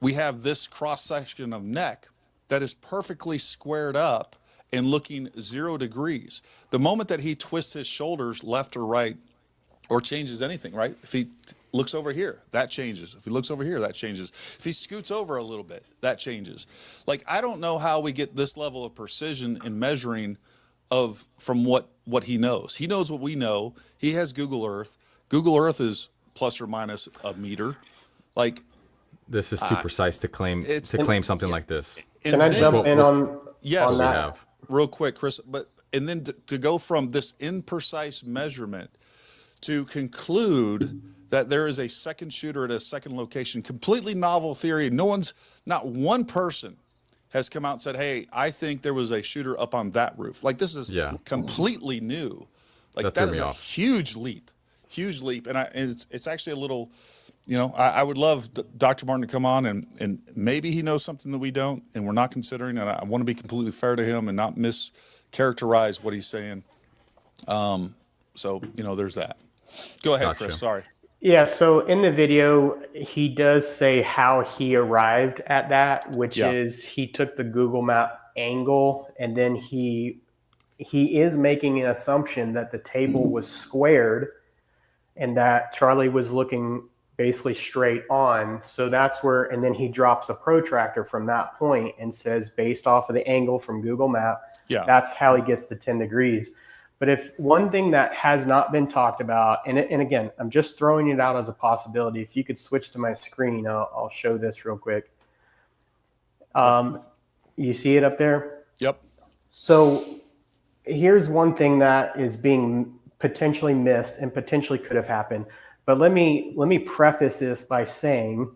we have this cross section of neck that is perfectly squared up and looking 0 degrees. The moment that he twists his shoulders left or right or changes anything, right? If he looks over here, that changes. If he looks over here, that changes. If he scoots over a little bit, that changes. Like, I don't know how we get this level of precision in measuring from what he knows. He knows what we know. He has Google Earth. Google Earth is plus or minus a meter. Like, This is too precise to claim something like this. Can I jump in on Yes, that? real quick, Chris. And then to go from this imprecise measurement to conclude that there is a second shooter at a second location, completely novel theory. Not one person has come out and said, hey, I think there was a shooter up on that roof. Like, this is completely new. Like, that is a huge leap. And it's actually a little, I would love Dr. Martin to come on and maybe he knows something that we don't and we're not considering, and I want to be completely fair to him and not mischaracterize what he's saying. So, there's that. Go ahead, Gotcha. Chris. Sorry. Yeah, so in the video, he does say how he arrived at that, which is he took the Google Map angle, and then he is making an assumption that the table was squared and that Charlie was looking basically straight on. So that's where, and then he drops a protractor from that point and says, based off of the angle from Google Map, that's how he gets the 10 degrees. But if one thing that has not been talked about, and again, I'm just throwing it out as a possibility. If you could switch to my screen, I'll show this real quick. You see it up there? Yep. So here's one thing that is being potentially missed and potentially could have happened. But let me preface this by saying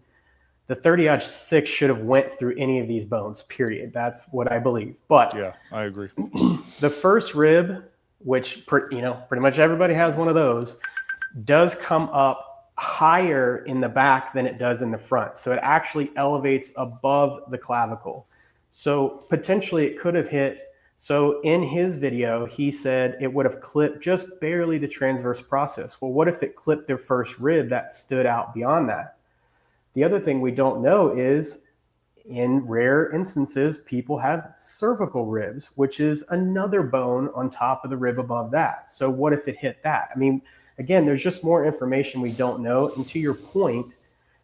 the 30-06 should have went through any of these bones, period. That's what I believe. But yeah, I agree. The first rib, which pretty much everybody has one of those, does come up higher in the back than it does in the front. So it actually elevates above the clavicle. So potentially it could have hit. So in his video, he said it would have clipped just barely the transverse process. Well, what if it clipped their first rib that stood out beyond that? The other thing we don't know is, in rare instances, people have cervical ribs, which is another bone on top of the rib above that. So what if it hit that? I mean, again, there's just more information we don't know. And to your point,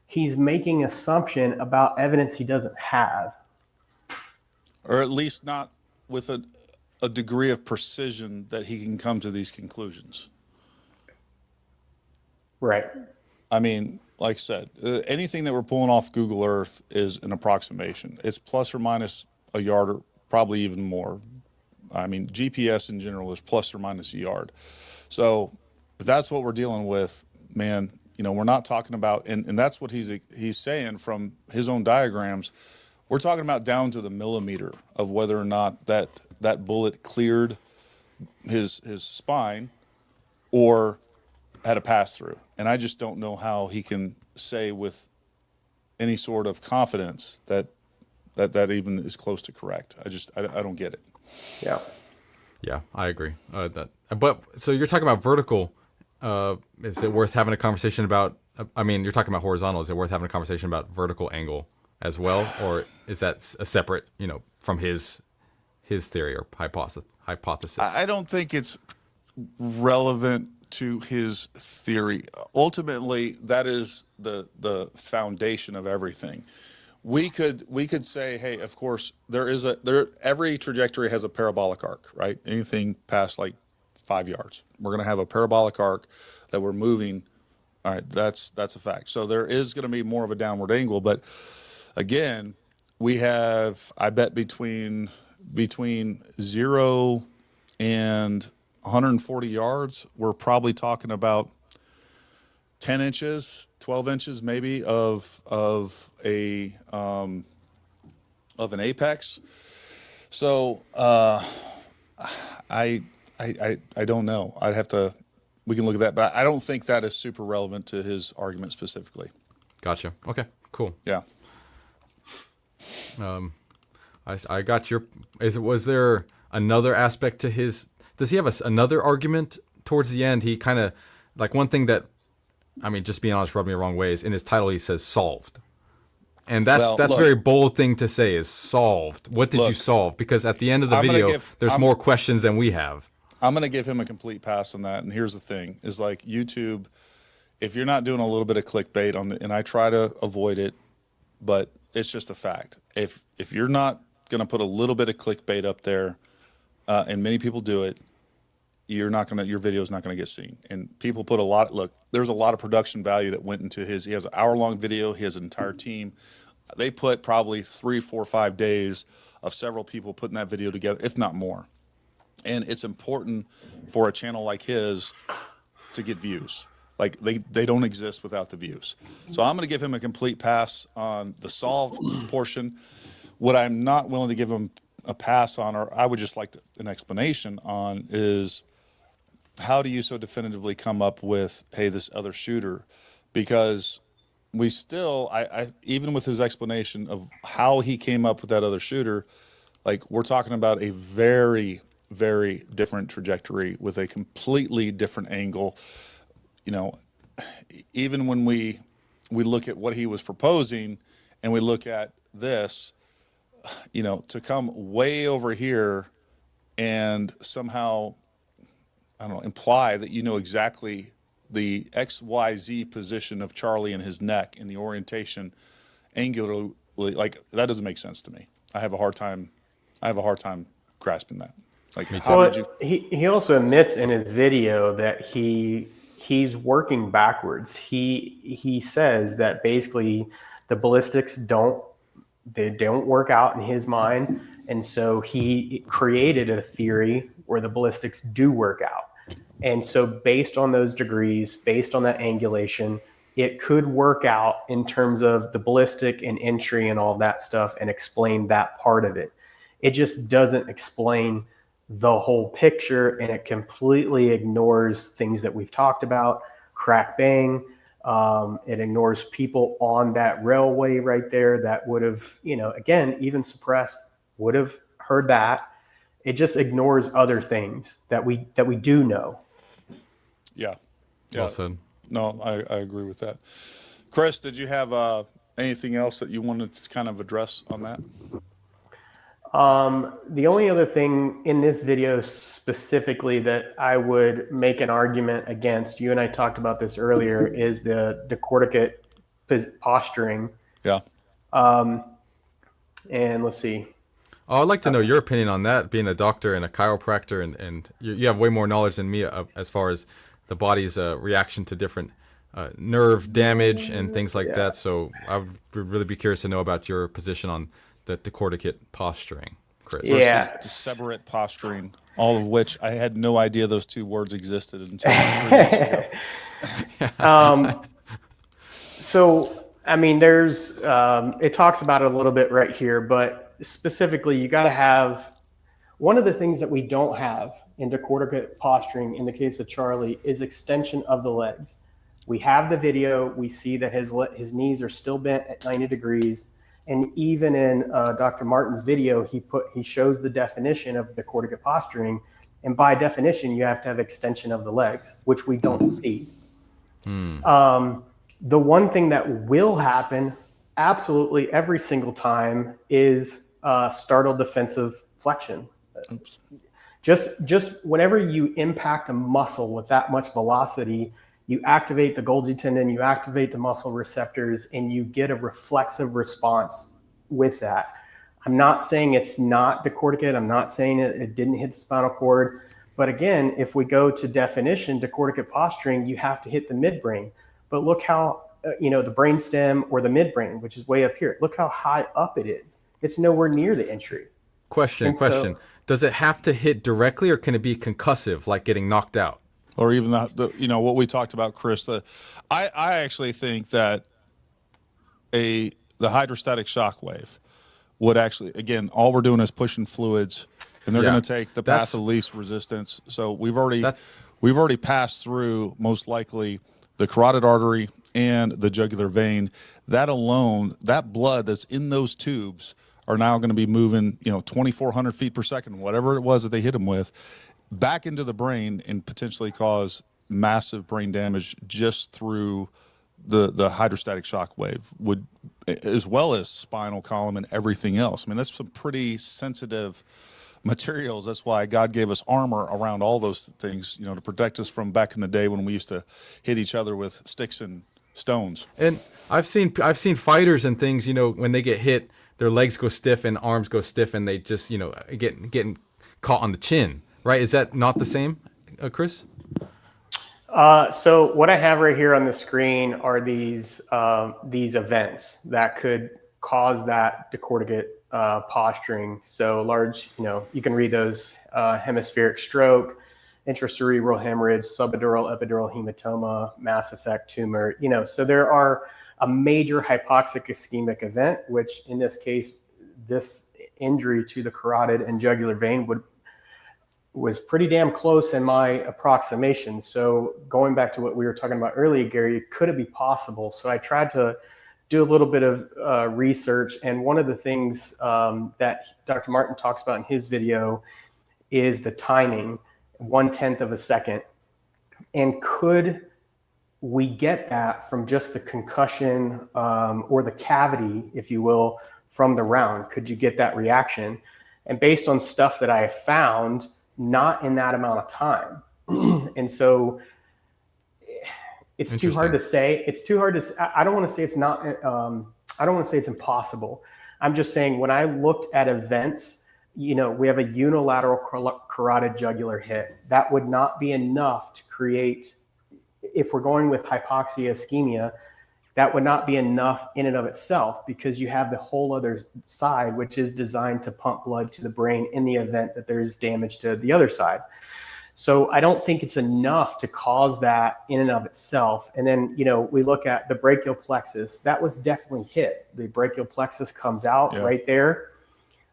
he's making assumption about evidence he doesn't have. Or at least not with a degree of precision that he can come to these conclusions. Right. I mean, like I said, anything that we're pulling off Google Earth is an approximation. It's plus or minus a yard, or probably even more. I mean, GPS in general is plus or minus a yard. So if that's what we're dealing with, man, we're not talking about, and that's what he's saying from his own diagrams. We're talking about down to the millimeter of whether or not that bullet cleared his spine or had a pass through. And I just don't know how he can say with any sort of confidence that even is close to correct. I don't get it. Yeah. Yeah, I agree. But so you're talking about vertical. Is it worth having a conversation about? I mean, you're talking about horizontal. Is it worth having a conversation about vertical angle as well, or is that a separate, from his theory or hypothesis? I don't think it's relevant to his theory. Ultimately, that is the foundation of everything. We could say, hey, of course, every trajectory has a parabolic arc, right? Anything past like 5 yards, we're going to have a parabolic arc that we're moving. All right, that's a fact. So there is going to be more of a downward angle, but again, we have, I bet between 0 and 140 yards, we're probably talking about 10 inches, 12 inches maybe of an apex. So I don't know. We can look at that, but I don't think that is super relevant to his argument specifically. Gotcha. Okay, cool. Yeah. I got your. Was there another aspect to his? Does he have another argument towards the end? He kind of, like, one thing that, I mean, just being honest, rubbed me the wrong way, is in his title he says solved. And that's a very bold thing to say, is solved. What did you solve? Because at the end of the video, there's more questions than we have. I'm going to give him a complete pass on that. And here's the thing, is like YouTube, if you're not doing a little bit of clickbait and I try to avoid it, but it's just a fact. If you're not going to put a little bit of clickbait up there, and many people do it, your video is not going to get seen. And people put there's a lot of production value that went into he has an hour-long video, he has an entire team. They put probably 3, 4, 5 days of several people putting that video together, if not more. And it's important for a channel like his to get views. Like, they don't exist without the views. So I'm going to give him a complete pass on the solved portion. What I'm not willing to give him a pass on, or I would just like an explanation on, is how do you so definitively come up with, hey, this other shooter? Because we still, I even with his explanation of how he came up with that other shooter, like, we're talking about a very, very different trajectory with a completely different angle. Even when we look at what he was proposing and we look at this, to come way over here and somehow, I don't know, imply that exactly the XYZ position of Charlie and his neck and the orientation angularly, like, that doesn't make sense to me. I have a hard time grasping that. Like, he also admits in his video that he's working backwards. He says that basically the ballistics don't work out in his mind, and so he created a theory where the ballistics do work out. And so based on those degrees, based on that angulation, it could work out in terms of the ballistic and entry and all that stuff, and explain that part of it. It just doesn't explain the whole picture, and it completely ignores things that we've talked about, crack bang. It ignores people on that railway right there that would have, again, even suppressed, would have heard that. It just ignores other things that we do know. Yeah. Well said. No, I agree with that. Chris, did you have anything else that you wanted to kind of address on that? The only other thing in this video specifically that I would make an argument against, you and I talked about this earlier, is the decorticate posturing. Yeah. And let's see. Oh, I'd like to know your opinion on that, being a doctor and a chiropractor, and you have way more knowledge than me as far as the body's reaction to different nerve damage and things like that. So I would really be curious to know about your position on the decorticate posturing, Chris. Versus decelerate posturing, all of which I had no idea those two words existed until 3 weeks ago. So, I mean, there's, it talks about it a little bit right here, but specifically, you got to have, one of the things that we don't have in decorticate posturing in the case of Charlie is extension of the legs. We have the video, we see that his knees are still bent at 90 degrees. And even in Dr. Martin's video, he shows the definition of decorticate posturing. And by definition, you have to have extension of the legs, which we don't see. The one thing that will happen absolutely every single time is startled defensive flexion. Just whenever you impact a muscle with that much velocity, you activate the Golgi tendon, you activate the muscle receptors, and you get a reflexive response with that. I'm not saying it's not decorticate. I'm not saying it didn't hit the spinal cord. But again, if we go to definition, decorticate posturing, you have to hit the midbrain. But look how, the brainstem or the midbrain, which is way up here, look how high up it is. It's nowhere near the entry. Question. Does it have to hit directly, or can it be concussive, like getting knocked out? Or even what we talked about, Chris. I actually think that the hydrostatic shock wave would actually, again, all we're doing is pushing fluids, and they're going to take the path of least resistance. So we've already passed through, most likely, the carotid artery and the jugular vein. That alone, that blood that's in those tubes are now going to be moving, 2,400 feet per second, whatever it was that they hit them with, back into the brain and potentially cause massive brain damage just through the hydrostatic shock wave, as well as spinal column and everything else. I mean, that's some pretty sensitive materials. That's why God gave us armor around all those things, to protect us from back in the day when we used to hit each other with sticks and stones. And I've seen fighters and things, when they get hit, their legs go stiff and arms go stiff, and they just, getting caught on the chin. Right? Is that not the same, Chris? So what I have right here on the screen are these events that could cause that decorticate posturing. So large, you can read those: hemispheric stroke, intracerebral hemorrhage, subedural epidural hematoma, mass effect tumor. So there are a major hypoxic ischemic event, which in this case, this injury to the carotid and jugular vein was pretty damn close in my approximation. So going back to what we were talking about earlier, Gary, could it be possible? So I tried to do a little bit of research. And one of the things that Dr. Martin talks about in his video is the timing, 1/10 of a second. And could we get that from just the concussion or the cavity, if you will, from the round? Could you get that reaction? And based on stuff that I have found, not in that amount of time. And so it's too hard to say. I don't want to say it's not, I don't want to say it's impossible. I'm just saying, when I looked at events, we have a unilateral carotid jugular hit. That would not be enough to create, if we're going with hypoxia ischemia, that would not be enough in and of itself, because you have the whole other side, which is designed to pump blood to the brain in the event that there's damage to the other side. So I don't think it's enough to cause that in and of itself. And then, we look at the brachial plexus. That was definitely hit. The brachial plexus comes out right there.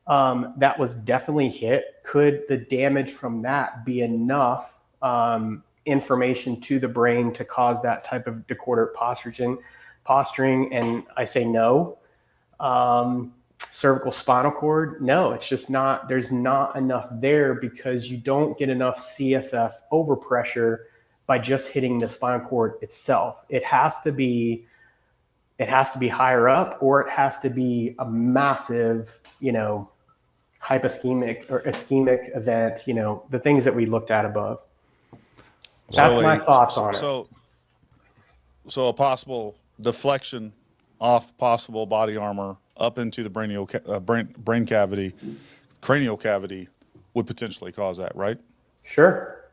That was definitely hit. Could the damage from that be enough information to the brain to cause that type of decorticate posturing? And I say no. Cervical spinal cord, no, it's just not, there's not enough there, because you don't get enough CSF overpressure by just hitting the spinal cord itself. It has to be higher up, or it has to be a massive, hyposchemic or ischemic event, the things that we looked at above. That's my thoughts on it. So a possible deflection off possible body armor up into the brain cavity, cranial cavity, would potentially cause that, right? Sure.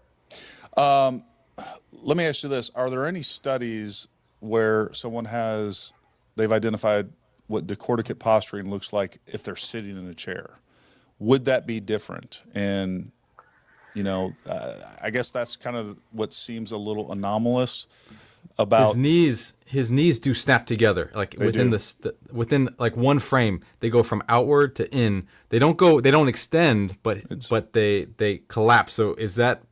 Let me ask you this. Are there any studies where they've identified what decorticate posturing looks like if they're sitting in a chair. Would that be different? And, I guess that's kind of what seems a little anomalous about his knees do snap together, like within like one frame. They go from outward to in. They don't extend, but they collapse. So is that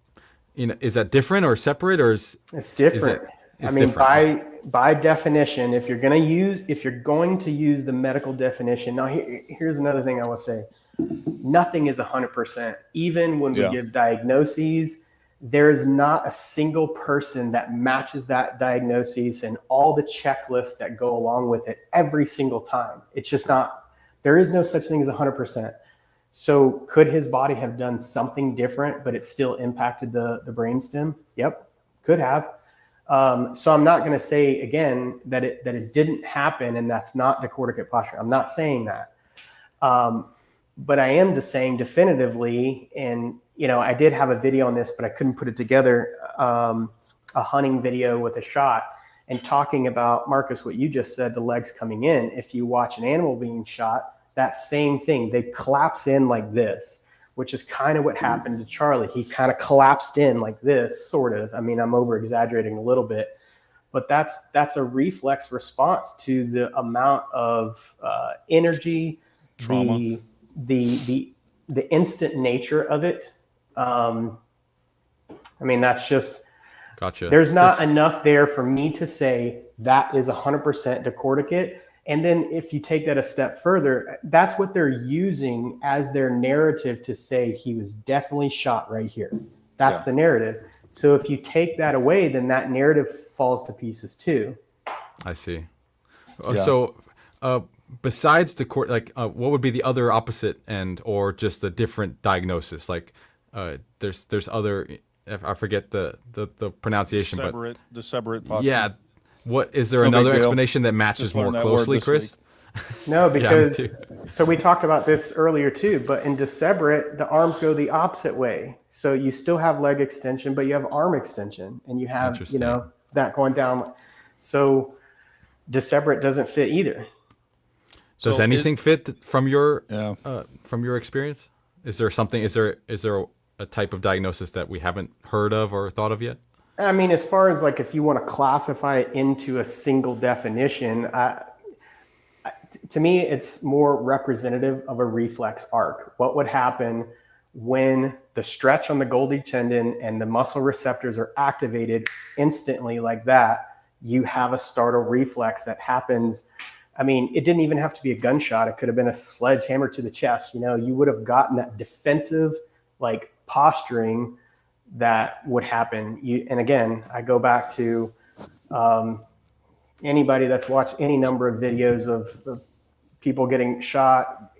different or separate, or it's different? Different. By definition, if you're going to use the medical definition. Now here's another thing I will say. Nothing is 100%. Even when we give diagnoses, there is not a single person that matches that diagnosis and all the checklists that go along with it every single time. It's just not, there is no such thing as 100%. So could his body have done something different, but it still impacted the brainstem? Yep, could have. So I'm not going to say again that it didn't happen and that's not decorticate posture. I'm not saying that. But I am just saying definitively, and I did have a video on this, but I couldn't put it together, a hunting video with a shot and talking about, Marcus, what you just said, the legs coming in. If you watch an animal being shot, that same thing, they collapse in like this, which is kind of what happened to Charlie. He kind of collapsed in like this, sort of. I mean, I'm over exaggerating a little bit, but that's a reflex response to the amount of energy, trauma, the instant nature of it. I mean, that's just, gotcha. There's not enough there for me to say that is 100% decorticate. And then if you take that a step further, that's what they're using as their narrative to say he was definitely shot right here. That's the narrative. So if you take that away, then that narrative falls to pieces too. I see. So besides what would be the other opposite end, or just a different diagnosis? Like there's other, I forget the pronunciation, the separate posture. Yeah. What is there another explanation that matches more closely, Chris? No, because so we talked about this earlier too, but in deceberate, the arms go the opposite way. So you still have leg extension, but you have arm extension, and you have that going down. So deceberate doesn't fit either. Does anything fit from your experience? Is there something? Is there a type of diagnosis that we haven't heard of or thought of yet? I mean, as far as like if you want to classify it into a single definition, to me, it's more representative of a reflex arc. What would happen when the stretch on the Golgi tendon and the muscle receptors are activated instantly like that? You have a startle reflex that happens. I mean, it didn't even have to be a gunshot. It could have been a sledgehammer to the chest. You would have gotten that defensive like posturing that would happen. And again, I go back to anybody that's watched any number of videos of people getting shot,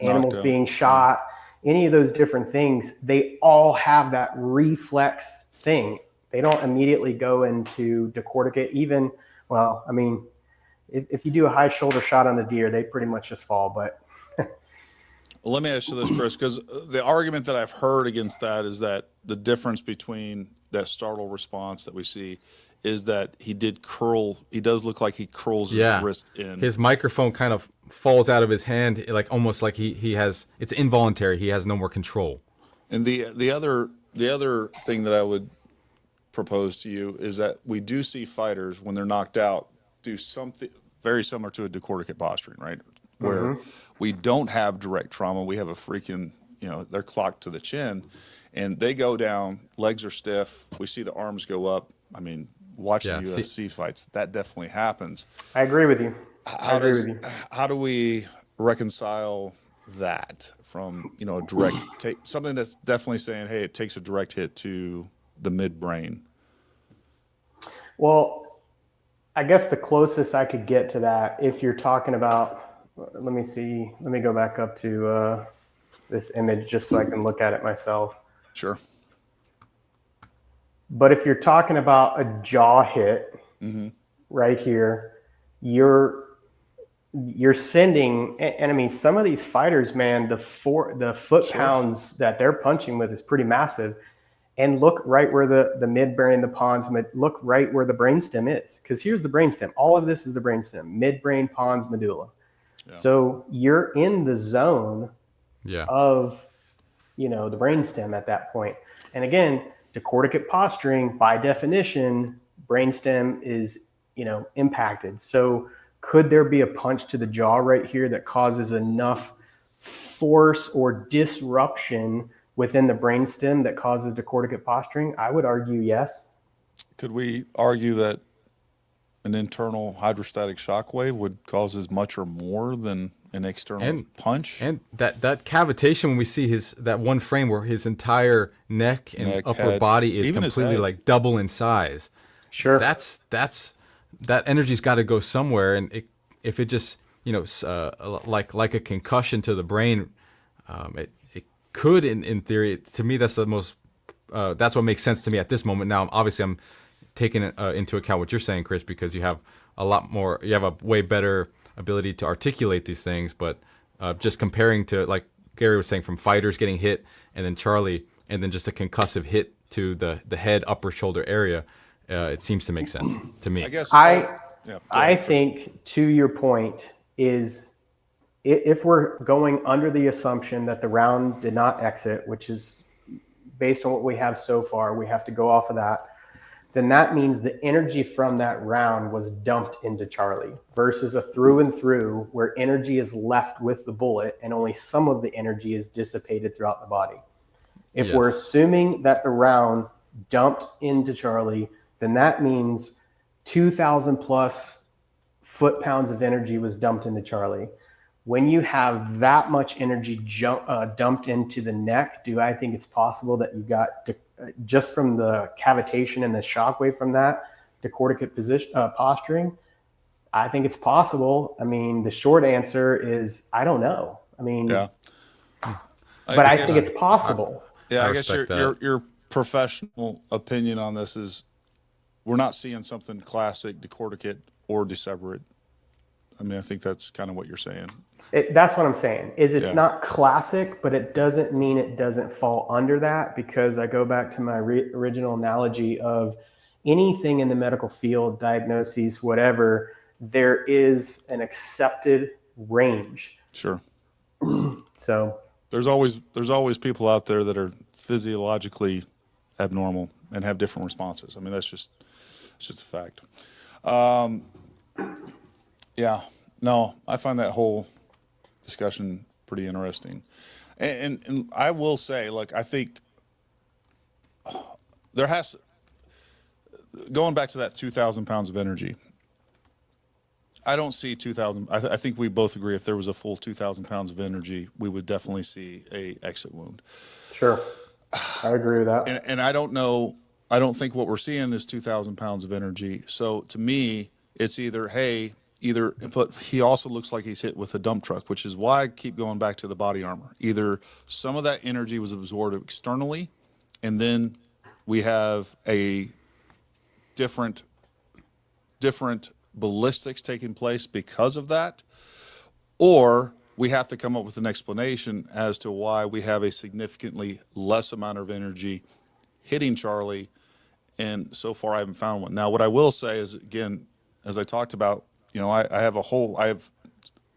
animals being shot, any of those different things, they all have that reflex thing. They don't immediately go into decorticate even. Well, I mean, if you do a high shoulder shot on the deer, they pretty much just fall. But well, let me ask you this, Chris, because the argument that I've heard against that is that the difference between that startle response that we see is that he does look like he curls his wrist in. His microphone kind of falls out of his hand, like almost like he has, it's involuntary. He has no more control. And the other thing that I would propose to you is that we do see fighters when they're knocked out do something very similar to a decorticate posturing, right? Where we don't have direct trauma. We have a freaking, they're clocked to the chin and they go down, legs are stiff. We see the arms go up. I mean, watching UFC fights, that definitely happens. I agree with you. How do we reconcile that from, a direct take, something that's definitely saying, hey, it takes a direct hit to the midbrain? Well, I guess the closest I could get to that, if you're talking about, let me see, let me go back up to this image just so I can look at it myself. Sure. But if you're talking about a jaw hit right here, you're sending, and I mean, some of these fighters, man, the foot pounds that they're punching with is pretty massive. and look right where the midbrain, the pons, look right where the brainstem is. Because here's the brainstem. All of this is the brainstem, midbrain, pons, medulla. Yeah. So you're in the zone of, the brainstem at that point. And again, decorticate posturing, by definition, brainstem is, impacted. So could there be a punch to the jaw right here that causes enough force or disruption within the brainstem that causes decorticate posturing? I would argue yes. Could we argue that an internal hydrostatic shock wave would cause as much or more than an external punch? And that cavitation, when we see that one frame where his entire neck and upper head, body is completely like double in size. Sure. That energy's got to go somewhere, and if it just like a concussion to the brain, it could in theory. To me, that's the most. That's what makes sense to me at this moment. Now, obviously, I'm taking into account what you're saying, Chris, because you have a lot more. You have a way better ability to articulate these things. But just comparing to, like Gary was saying, from fighters getting hit, and then Charlie, and then just a concussive hit to the head, upper shoulder area. It seems to make sense to me. I guess I think, to your point, is if we're going under the assumption that the round did not exit, which is based on what we have so far, we have to go off of that, then that means the energy from that round was dumped into Charlie versus a through and through where energy is left with the bullet and only some of the energy is dissipated throughout the body. If we're assuming that the round dumped into Charlie, then that means 2,000 plus foot-pounds of energy was dumped into Charlie. When you have that much energy dumped into the neck, do I think it's possible that you got, just from the cavitation and the shockwave from that, decorticate posturing? I think it's possible. I mean, the short answer is I don't know. I mean, but I think it's possible. I guess your professional opinion on this is we're not seeing something classic decorticate or decelerate. I mean, I think that's kind of what you're saying. That's what I'm saying. It's not classic, but it doesn't mean it doesn't fall under that, because I go back to my original analogy of anything in the medical field, diagnoses, whatever, there is an accepted range. Sure. So there's always people out there that are physiologically abnormal and have different responses. I mean, it's just a fact. No, I find that whole discussion pretty interesting. And I will say, like, I think there has, going back to that 2,000 pounds of energy, I don't see 2,000. I think we both agree if there was a full 2,000 pounds of energy, we would definitely see a exit wound. Sure. I agree with that. And I don't know, I don't think what we're seeing is 2,000 pounds of energy. So to me, it's but he also looks like he's hit with a dump truck, which is why I keep going back to the body armor. Either some of that energy was absorbed externally, and then we have a different ballistics taking place because of that, or we have to come up with an explanation as to why we have a significantly less amount of energy hitting Charlie, and so far I haven't found one. Now, what I will say is, again, as I talked about, I have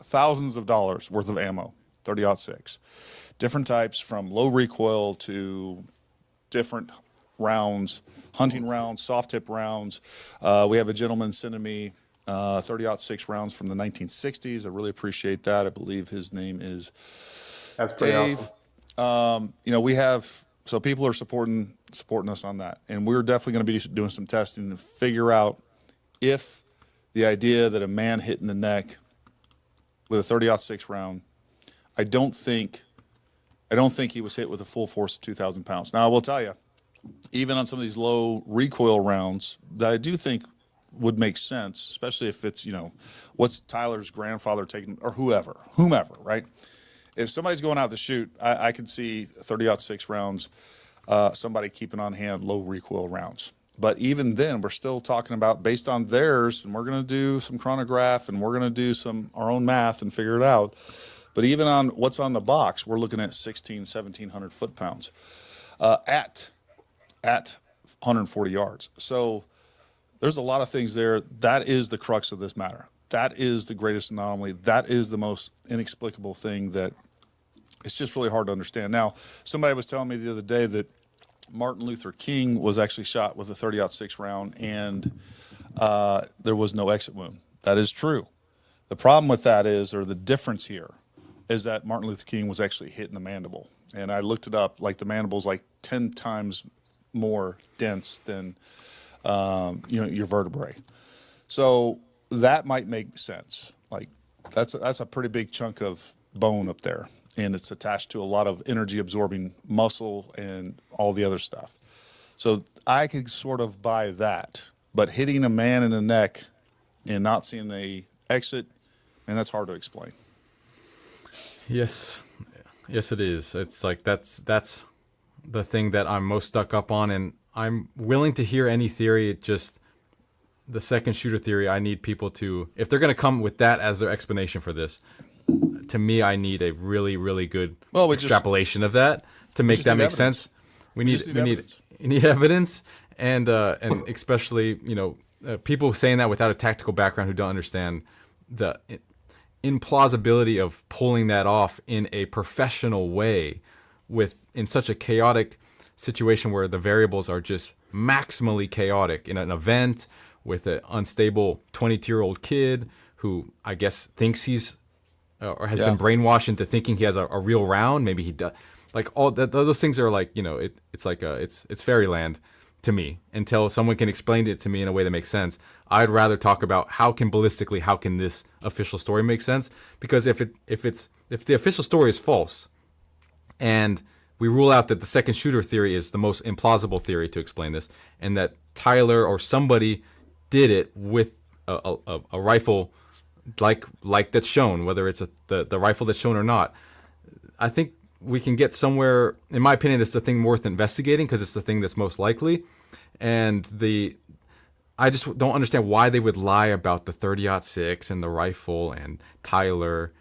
thousands of dollars worth of ammo, 30-06, different types from low recoil to different rounds, hunting rounds, soft tip rounds. We have a gentleman sending me 30-06 rounds from the 1960s. I really appreciate that. I believe his name is Dave. Awesome. We have, so people are supporting us on that, and we're definitely going to be doing some testing to figure out if the idea that a man hit in the neck with a 30-06 round, I don't think he was hit with a full force of 2,000 pounds. Now, I will tell you, even on some of these low recoil rounds that I do think would make sense, especially if it's, what's Tyler's grandfather taking, or whomever, right? If somebody's going out to shoot, I could see 30-06 rounds, somebody keeping on hand low recoil rounds. But even then, we're still talking about based on theirs, and we're going to do some chronograph, and we're going to do our own math and figure it out. But even on what's on the box, we're looking at 1,600, 1,700 foot-pounds. At at 140 yards. So there's a lot of things there. That is the crux of this matter. That is the greatest anomaly. That is the most inexplicable thing that it's just really hard to understand. Now, somebody was telling me the other day that Martin Luther King was actually shot with a 30-06 round, and there was no exit wound. That is true. The problem with that is, or the difference here, is that Martin Luther King was actually hit in the mandible. And I looked it up, like the mandible's like 10 times more dense than your vertebrae. So that might make sense. Like that's a pretty big chunk of bone up there, and it's attached to a lot of energy absorbing muscle and all the other stuff. So I could sort of buy that, but hitting a man in the neck and not seeing a exit, and that's hard to explain. Yes, it is. It's like that's the thing that I'm most stuck up on, and I'm willing to hear any theory. It just the second shooter theory. I need people to, if they're going to come with that as their explanation for this, to me, I need a really, really good extrapolation of that to make that make sense. We need evidence, and especially people saying that without a tactical background who don't understand the implausibility of pulling that off in a professional way in such a chaotic situation where the variables are just maximally chaotic in an event with an unstable 22-year-old kid who I guess thinks he's or has been brainwashed into thinking he has a real round. Maybe he does. Like all that, those things are like, it's like it's fairyland to me until someone can explain it to me in a way that makes sense. I'd rather talk about how can this official story make sense? Because if the official story is false, and we rule out that the second shooter theory is the most implausible theory to explain this, and that Tyler or somebody did it with a rifle like that's shown, whether it's the rifle that's shown or not, I think we can get somewhere. In my opinion, this is the thing worth investigating because it's the thing that's most likely. And I just don't understand why they would lie about the 30-06 and the rifle and Tyler.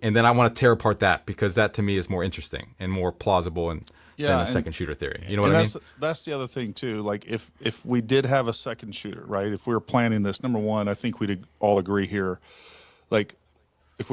And then I want to tear apart that because that to me is more interesting and more plausible than a second shooter theory. You know what I mean? That's the other thing too. Like if we did have a second shooter, right? If we were planning this, number one, I think we'd all agree here. Like if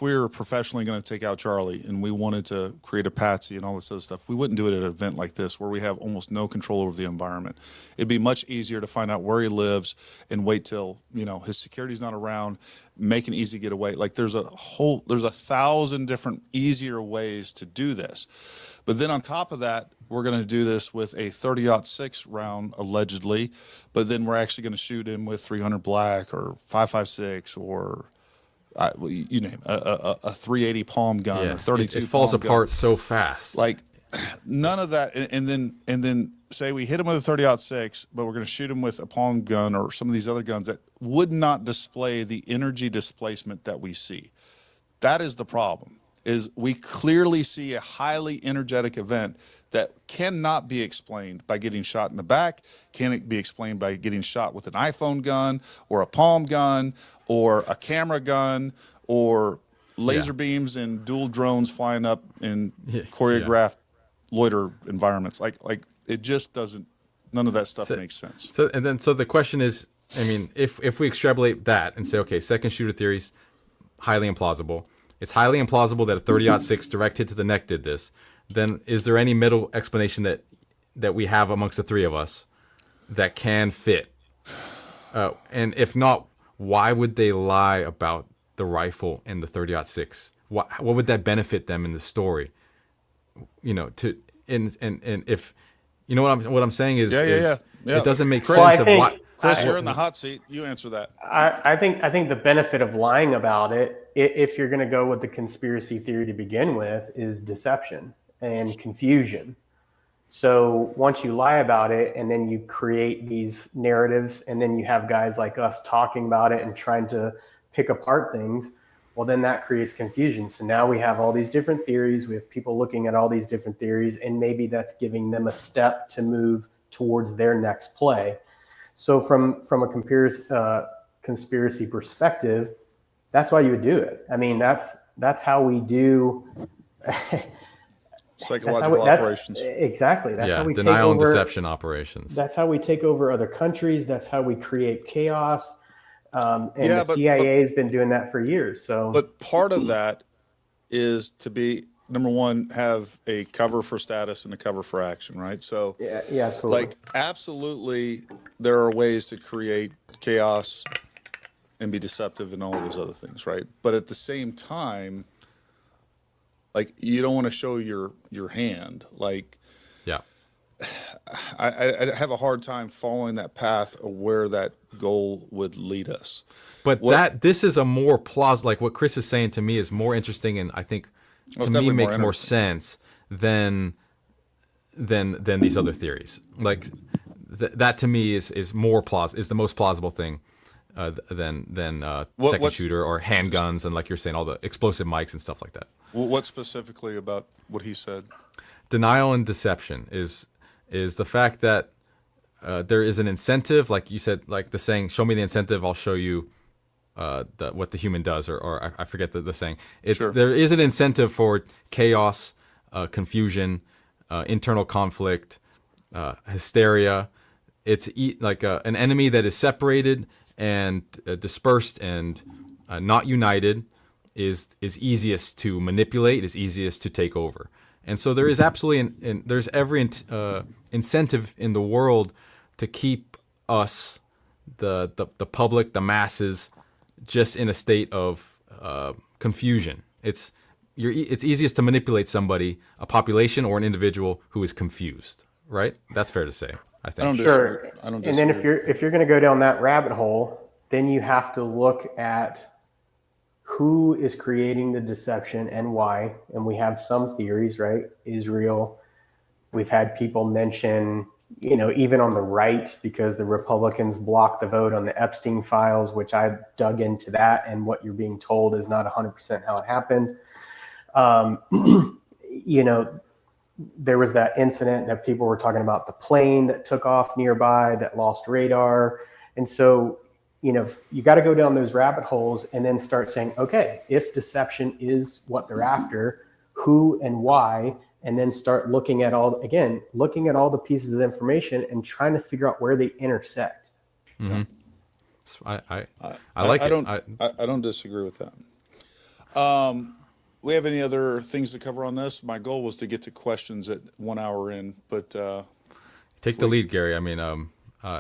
we were professionally going to take out Charlie and we wanted to create a patsy and all this other stuff, we wouldn't do it at an event like this where we have almost no control over the environment. It'd be much easier to find out where he lives and wait till, his security's not around, make an easy getaway. Like there's 1,000 different easier ways to do this. But then on top of that, we're going to do this with a 30-06 round allegedly, but then we're actually going to shoot him with 300 black or 5.56 or you name a 380 palm gun or 32. It falls apart so fast. Like none of that, and then say we hit him with a 30-06, but we're going to shoot him with a palm gun or some of these other guns that would not display the energy displacement that we see. That is the problem. Is we clearly see a highly energetic event that cannot be explained by getting shot in the back, can't be explained by getting shot with an iPhone gun or a palm gun or a camera gun or laser beams and dual drones flying up in choreographed loiter environments. Like it just doesn't, none of that stuff makes sense. So the question is, I mean, if we extrapolate that and say, okay, second shooter theories, highly implausible. It's highly implausible that a 30-06 direct hit to the neck did this. Then is there any middle explanation that we have amongst the three of us that can fit? And if not, why would they lie about the rifle and the 30-06? What would that benefit them in the story? And if you know what I'm saying is it doesn't make sense of why. Chris, you're in the hot seat. You answer that. I think the benefit of lying about it, if you're going to go with the conspiracy theory to begin with, is deception and confusion. So once you lie about it and then you create these narratives and then you have guys like us talking about it and trying to pick apart things, well, then that creates confusion. So now we have all these different theories. We have people looking at all these different theories, and maybe that's giving them a step to move towards their next play. So from a conspiracy perspective, that's why you would do it. I mean, that's how we do. psychological operations. Exactly. That's how we take denial and over deception operations. That's how we take over other countries. That's how we create chaos. And the but CIA has been doing that for years. So, but part of that is to be, number one, have a cover for status and a cover for action, right? So yeah, absolutely. like absolutely there are ways to create chaos and be deceptive and all those other things, right? But at the same time, like you don't want to show your hand. Like Yeah. I have a hard time following that path of where that goal would lead us. But this is a more plausible, like what Chris is saying to me is more interesting, and I think to me makes more sense than these other theories. Like that to me is more is the most plausible thing than second shooter or handguns and, like you're saying, all the explosive mics and stuff like that. What specifically about what he said? Denial and deception is the fact that there is an incentive, like you said, like the saying, show me the incentive, I'll show you what the human does, or I forget the saying. It's sure. There is an incentive for chaos, confusion, internal conflict, hysteria. It's like an enemy that is separated and dispersed and not united is easiest to manipulate, is easiest to take over. And so there is absolutely, there's every incentive in the world to keep us, the public, the masses, just in a state of confusion. It's easiest to manipulate somebody, a population or an individual who is confused, right? That's fair to say, I think. Sure. I don't disagree. And then if you're going to go down that rabbit hole, then you have to look at who is creating the deception and why. And we have some theories, right? Israel. We've had people mention, even on the right, because the Republicans blocked the vote on the Epstein files, which I dug into that. And what you're being told is not 100% how it happened. There was that incident that people were talking about, the plane that took off nearby that lost radar. And so, you got to go down those rabbit holes and then start saying, okay, if deception is what they're after, who and why, and then start looking at all the pieces of information and trying to figure out where they intersect. Mm-hmm. I like it. I don't disagree with that. We have any other things to cover on this? My goal was to get to questions at 1 hour in, but take the lead, Gary. I mean,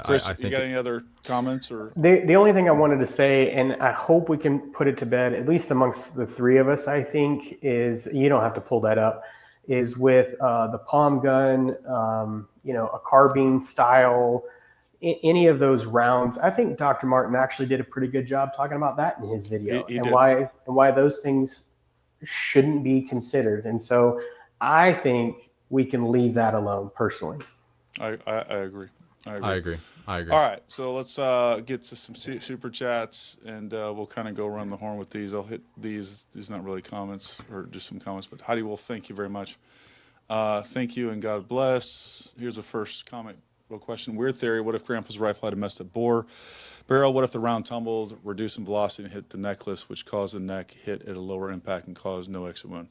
Chris, I think you got any other comments? Or the only thing I wanted to say, and I hope we can put it to bed, at least amongst the three of us, I think, is, you don't have to pull that up, is with the palm gun, a carbine style, any of those rounds. I think Dr. Martin actually did a pretty good job talking about that in his video, he and did. why those things shouldn't be considered. And so I think we can leave that alone personally. I agree. I agree. All right, so let's get to some super chats, and we'll kind of go around the horn with these. I'll hit these. These are not really comments, or just some comments, but Heidi, well, thank you very much. Thank you, and God bless. Here's the first comment. Real question. Weird theory. What if Grandpa's rifle had a messed up barrel? What if the round tumbled, reducing velocity, and hit the necklace, which caused the neck hit at a lower impact and caused no exit wound?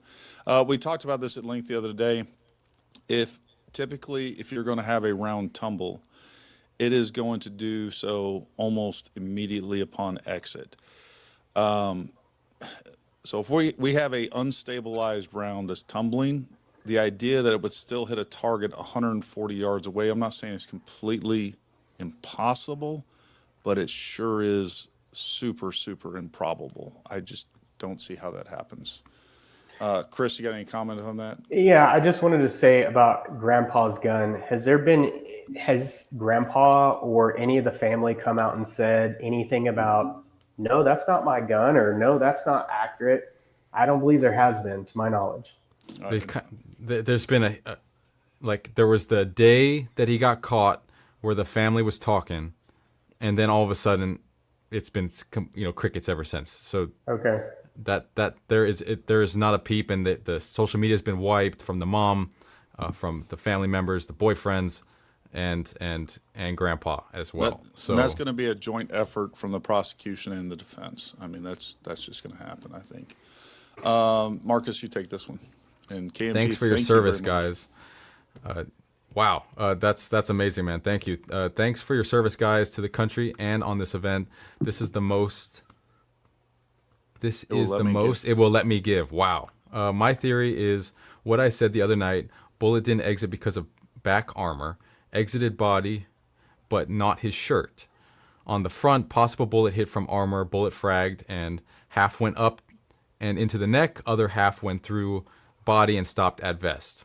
We talked about this at length the other day. If you're going to have a round tumble, it is going to do so almost immediately upon exit. So if we have a unstabilized round that's tumbling, the idea that it would still hit a target 140 yards away, I'm not saying it's completely impossible, but it sure is super, super improbable. I just don't see how that happens. Chris, you got any comment on that? Yeah, I just wanted to say about Grandpa's gun. Has Grandpa or any of the family come out and said anything about, no, that's not my gun, or no, that's not accurate? I don't believe there has been, to my knowledge. There's been there was the day that he got caught where the family was talking, and then all of a sudden it's been crickets ever since. So okay, that there is not a peep, and the social media has been wiped from the mom, from the family members, the boyfriends, and Grandpa as well. So that's going to be a joint effort from the prosecution and the defense. I mean, that's just going to happen, I think. Marcus, you take this one. And KMT, Thanks for your thank you service, very much. guys. Wow, that's amazing, man. Thank you. Thanks for your service, guys, to the country and on this event. This is the most. This is the most it will let me give. Wow. My theory is what I said the other night. Bullet didn't exit because of back armor. Exited body, but not his shirt. On the front, possible bullet hit from armor, bullet fragged, and half went up and into the neck. Other half went through body and stopped at vest.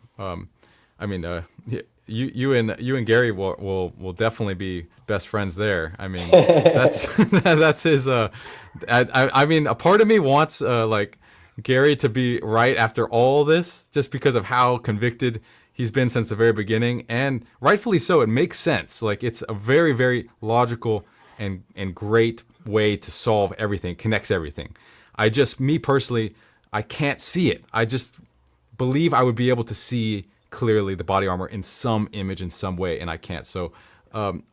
You and Gary will definitely be best friends there. I mean, that's his. I mean, a part of me wants like Gary to be right after all this, just because of how convicted he's been since the very beginning, and rightfully so. It makes sense. Like, it's a very, very logical and great way to solve everything, connects everything. Me personally, I can't see it. I just believe I would be able to see clearly the body armor in some image in some way, and I can't. So I'm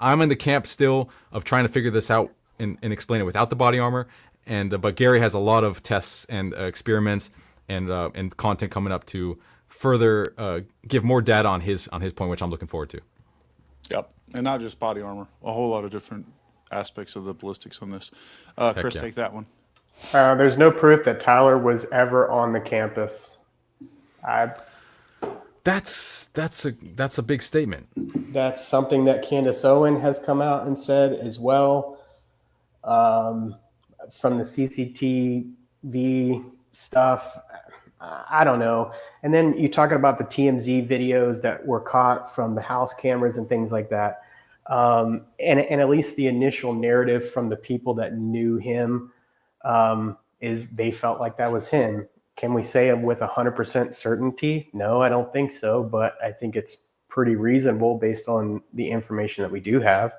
in the camp still of trying to figure this out and explain it without the body armor. And but Gary has a lot of tests and experiments and content coming up to further give more data on his point, which I'm looking forward to. Yep, and not just body armor, a whole lot of different aspects of the ballistics on this. Chris, yeah. take that one. There's no proof that Tyler was ever on the campus. That's a big statement. That's something that Candace Owen has come out and said as well. From the CCTV stuff, I don't know. And then you're talking about the TMZ videos that were caught from the house cameras and things like that. And at least the initial narrative from the people that knew him is they felt like that was him. Can we say it with 100% certainty? No, I don't think so, but I think it's pretty reasonable based on the information that we do have.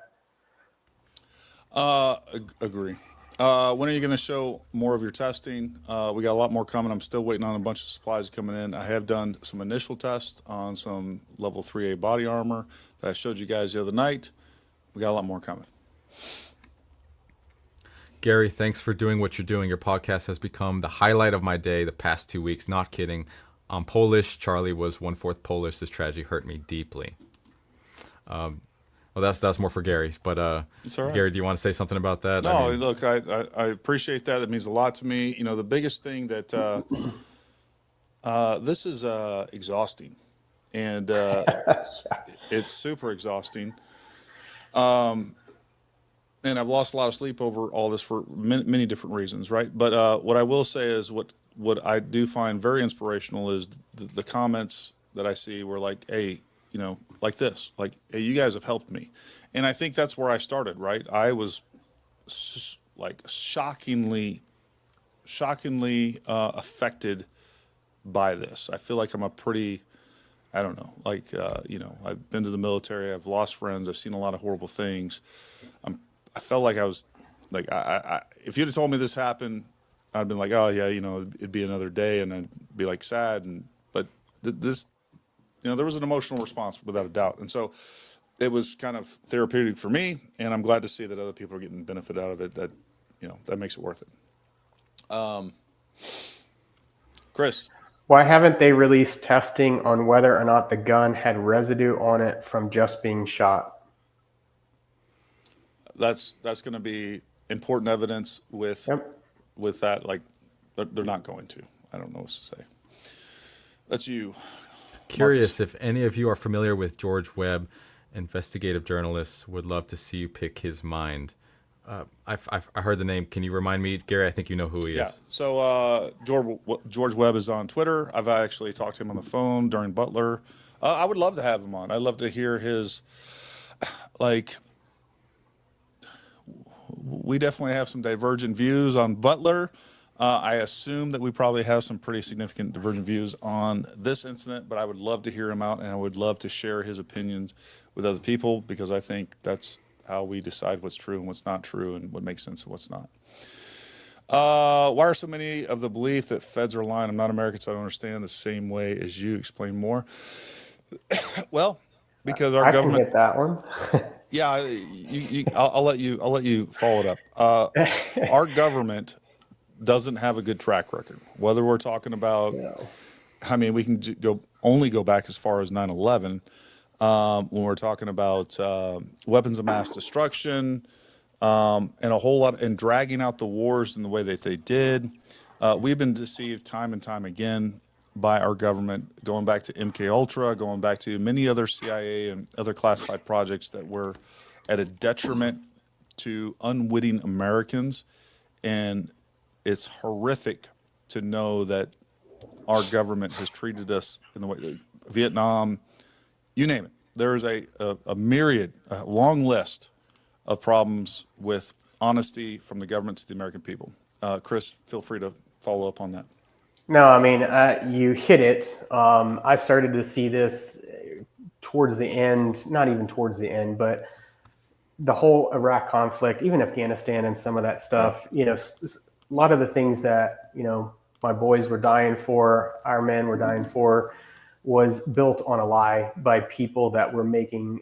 Agree. When are you going to show more of your testing? We got a lot more coming. I'm still waiting on a bunch of supplies coming in. I have done some initial tests on some level 3A body armor that I showed you guys the other night. We got a lot more coming. Gary, thanks for doing what you're doing. Your podcast has become the highlight of my day the past 2 weeks. Not kidding. I'm Polish. Charlie was 1/4 Polish. This tragedy hurt me deeply. Well, that's more for Gary. But It's all right. Gary, do you want to say something about that? No, look, I appreciate that. It means a lot to me. You know, the biggest thing that this is exhausting, and it's super exhausting. And I've lost a lot of sleep over all this for many different reasons, right? But what I will say is what I do find very inspirational is the comments that I see were like, hey, you know, like this, like, hey, you guys have helped me. And I think that's where I started, right? I was like shockingly affected by this. I feel like I'm a pretty, I don't know, like, you know, I've been to the military, I've lost friends, I've seen a lot of horrible things. I felt like I was like, if you'd have told me this happened, I'd been like, oh yeah, you know, it'd be another day, and I'd be like sad. But this, you know, there was an emotional response without a doubt. And so it was kind of therapeutic for me, and I'm glad to see that other people are getting benefit out of it. That, you know, that makes it worth it. Chris. Why haven't they released testing on whether or not the gun had residue on it from just being shot? That's going to be important evidence with that. Like, but they're not going to. I don't know what to say. That's you. Curious if any of you are familiar with George Webb, investigative journalist. Would love to see you pick his mind. I heard the name. Can you remind me, Gary? I think you know who he is. Yeah. So George Webb is on Twitter. I've actually talked to him on the phone during Butler. I would love to have him on. I'd love to hear his, like, we definitely have some divergent views on Butler. I assume that we probably have some pretty significant divergent views on this incident, but I would love to hear him out, and I would love to share his opinions with other people, because I think that's how we decide what's true and what's not true and what makes sense and what's not. Why are so many of the belief that feds are lying? I'm not American, so I don't understand the same way as you. Explain more. Well, because our government. I can hit that one. Yeah, I'll let you follow it up. Our government doesn't have a good track record. Whether we're talking about I mean, we can only go back as far as 9/11 when we're talking about weapons of mass destruction and a whole lot, and dragging out the wars in the way that they did. We've been deceived time and time again by our government, going back to MK Ultra, going back to many other CIA and other classified projects that were at a detriment to unwitting Americans. And it's horrific to know that our government has treated us in the way, Vietnam, you name it. There is a myriad, a long list of problems with honesty from the government to the American people. Chris, feel free to follow up on that. No, I mean, you hit it. I started to see this towards the end, not even towards the end, but the whole Iraq conflict, even Afghanistan and some of that stuff, you know, a lot of the things that, you know, my boys were dying for, our men were dying for, was built on a lie by people that were making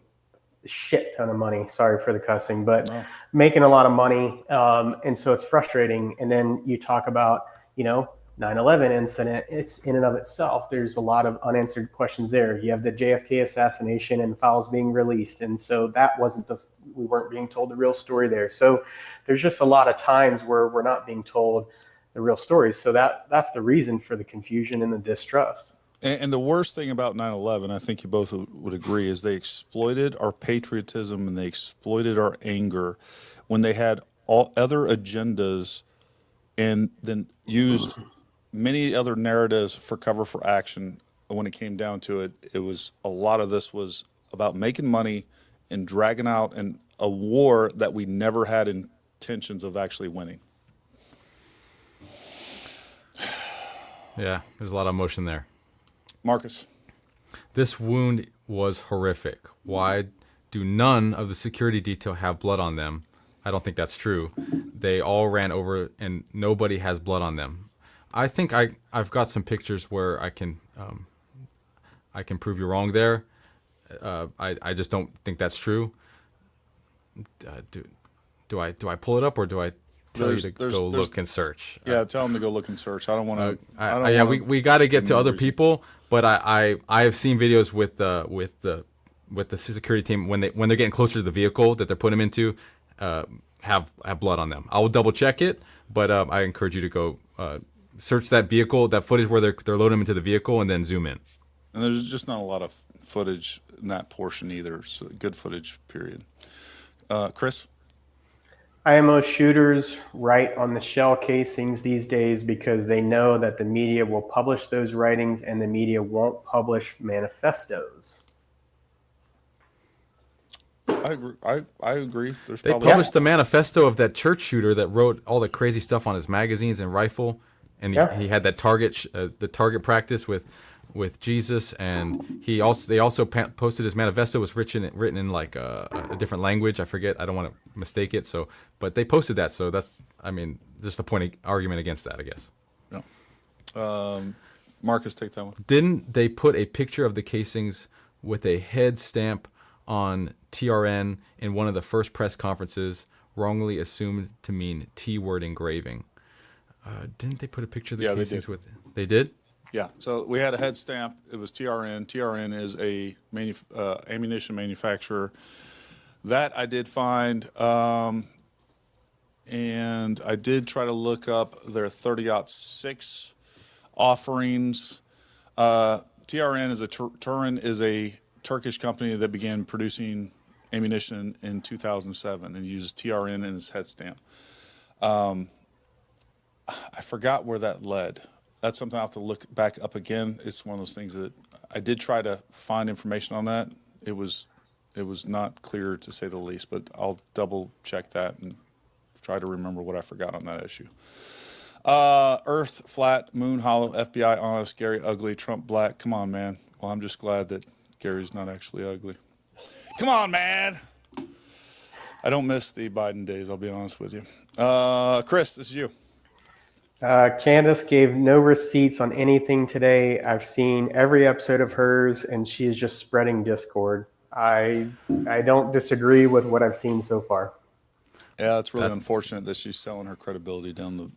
a shit ton of money. Sorry for the cussing, but making a lot of money. And so it's frustrating. And then you talk about, you know, 9/11 incident, it's in and of itself, there's a lot of unanswered questions there. You have the JFK assassination and files being released. And so that wasn't we weren't being told the real story there. So there's just a lot of times where we're not being told the real stories. So that's the reason for the confusion and the distrust. And the worst thing about 9/11, I think you both would agree, is they exploited our patriotism and they exploited our anger when they had all other agendas, and then used many other narratives for cover for action. When it came down to it, it was a lot of this was about making money and dragging out a war that we never had intentions of actually winning. Yeah, there's a lot of emotion there. Marcus. This wound was horrific. Why do none of the security detail have blood on them? I don't think that's true. They all ran over and nobody has blood on them. I think I've got some pictures where I can prove you wrong there. I just don't think that's true. Do I pull it up, or do I tell you to go look and search? Yeah, tell them to go look and search. I don't want to. We got to get to other people, but I have seen videos with the security team when they're getting closer to the vehicle that they're putting them into, have blood on them. I will double check it, but I encourage you to go search that vehicle, that footage where they're loading them into the vehicle, and then zoom in. And there's just not a lot of footage in that portion either. So good footage, period. Chris? IMO shooters write on the shell casings these days because they know that the media will publish those writings and the media won't publish manifestos. I agree. I agree. They published the manifesto of that church shooter that wrote all the crazy stuff on his magazines and rifle, and he had that target practice with Jesus, and they also posted his manifesto was written in like a different language. I forget. I don't want to mistake it. So, but they posted that. So that's, I mean, just a argument against that, I guess. Yeah. Marcus, take that one. Didn't they put a picture of the casings with a head stamp on TRN in one of the first press conferences, wrongly assumed to mean T-word engraving? Didn't they put a picture of the casings with? They did? Yeah. So we had a head stamp. It was TRN. TRN is a ammunition manufacturer. That I did find, and I did try to look up their 30-06 offerings. TRN is Turin is a Turkish company that began producing ammunition in 2007 and uses TRN in its head stamp. I forgot where that led. That's something I'll have to look back up again. It's one of those things that I did try to find information on that. It was not clear, to say the least, but I'll double check that and try to remember what I forgot on that issue. Earth flat, moon hollow, FBI honest, Gary ugly, Trump black. Come on, man. Well, I'm just glad that Gary's not actually ugly. Come on, man. I don't miss the Biden days, I'll be honest with you. Chris, this is you. Candace gave no receipts on anything today. I've seen every episode of hers, and she is just spreading discord. I don't disagree with what I've seen so far. Yeah, it's really unfortunate that she's selling her credibility down the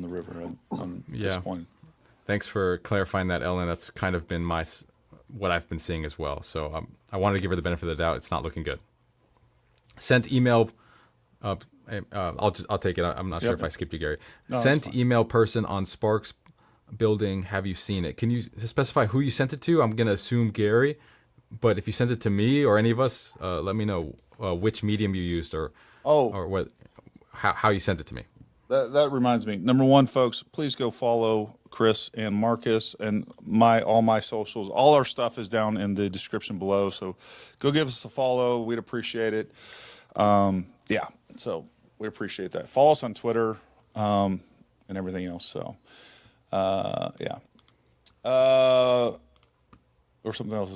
river. I'm disappointed. Thanks for clarifying that, Ellen. That's kind of been what I've been seeing as well. So I wanted to give her the benefit of the doubt. It's not looking good. Sent email. I'll take it. I'm not sure if I skipped you, Gary. No, sent email person on Sparks building. Have you seen it? Can you specify who you sent it to? I'm gonna assume Gary, but if you sent it to me or any of us, let me know which medium you used or what how you sent it to me. That reminds me. Number one, folks, please go follow Chris and Marcus and all my socials. All our stuff is down in the description below. So go give us a follow. We'd appreciate it. Yeah. So we appreciate that. Follow us on Twitter and everything else. So yeah. Or something else.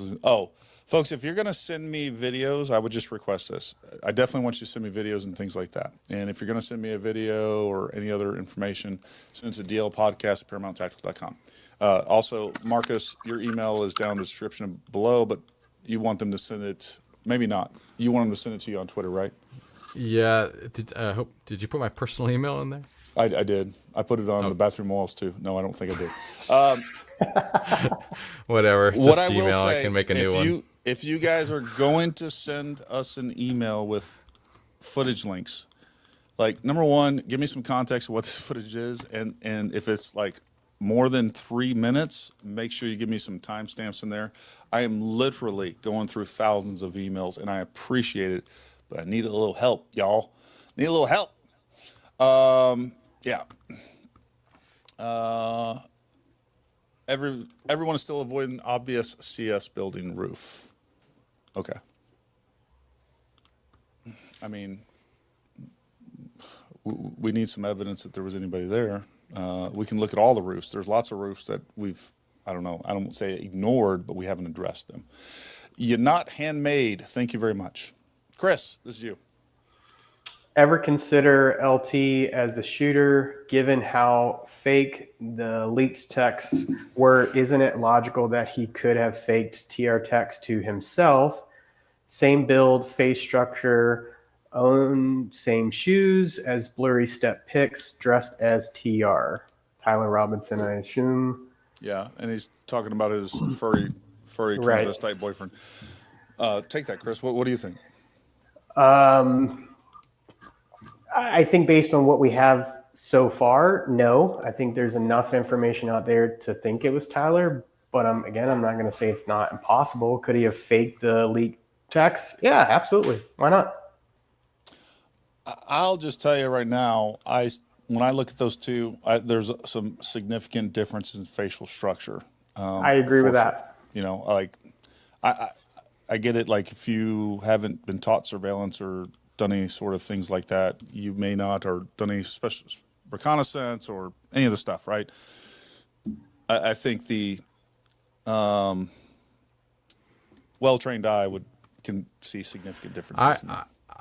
Folks, if you're going to send me videos, I would just request this. I definitely want you to send me videos and things like that. And if you're going to send me a video or any other information, send it to dlpodcast@ParamountTactical.com. Also, Marcus, your email is down in the description below, but you want them to send it, maybe not. You want them to send it to you on Twitter, right? Yeah. Did you put my personal email in there? I did. I put it on the bathroom walls too. No, I don't think I did. Whatever. Just What I Gmail. will say, I can make a new one. If you guys are going to send us an email with footage links, like number one, give me some context of what this footage is, and if it's like more than 3 minutes, make sure you give me some timestamps in there. I am literally going through thousands of emails, and I appreciate it, but I need a little help, y'all. Need a little help. Yeah. Everyone is still avoiding obvious CS building roof. Okay. I mean, we need some evidence that there was anybody there. We can look at all the roofs. There's lots of roofs that I don't say ignored, but we haven't addressed them. You're not handmade. Thank you very much. Chris, this is you. Ever consider LT as the shooter, given how fake the leaked texts were? Isn't it logical that he could have faked TR text to himself? Same build, face structure, own same shoes as blurry step pics, dressed as TR. Tyler Robinson, I assume. Yeah, and he's talking about his furry Right. transvestite boyfriend. Take that, Chris. What do you think? I think based on what we have so far, no. I think there's enough information out there to think it was Tyler, but I'm not going to say it's not impossible. Could he have faked the leaked text? Yeah, absolutely. Why not? I'll just tell you right now, when I look at those two, there's some significant differences in facial structure. I agree with that. You know, like I get it. Like if you haven't been taught surveillance or done any sort of things like that, you may not, or done any special reconnaissance or any of the stuff, right? I think the well-trained eye can see significant differences.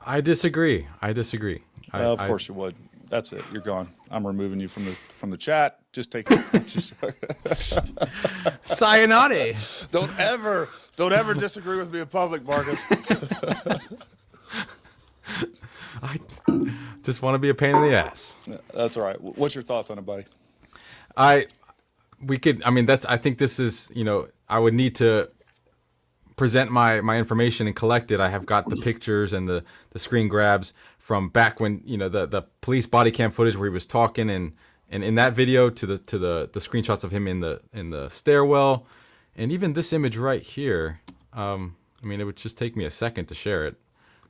I disagree. Of course you would. That's it. You're gone. I'm removing you from the chat. Just take it. Sayonara. Don't ever disagree with me in public, Marcus. I just want to be a pain in the ass. That's all right. What's your thoughts on it, buddy? I think this is, I would need to present my information and collect it. I have got the pictures and the screen grabs from back when, the police body cam footage where he was talking, and in that video to the screenshots of him in the stairwell, and even this image right here. It would just take me a second to share it.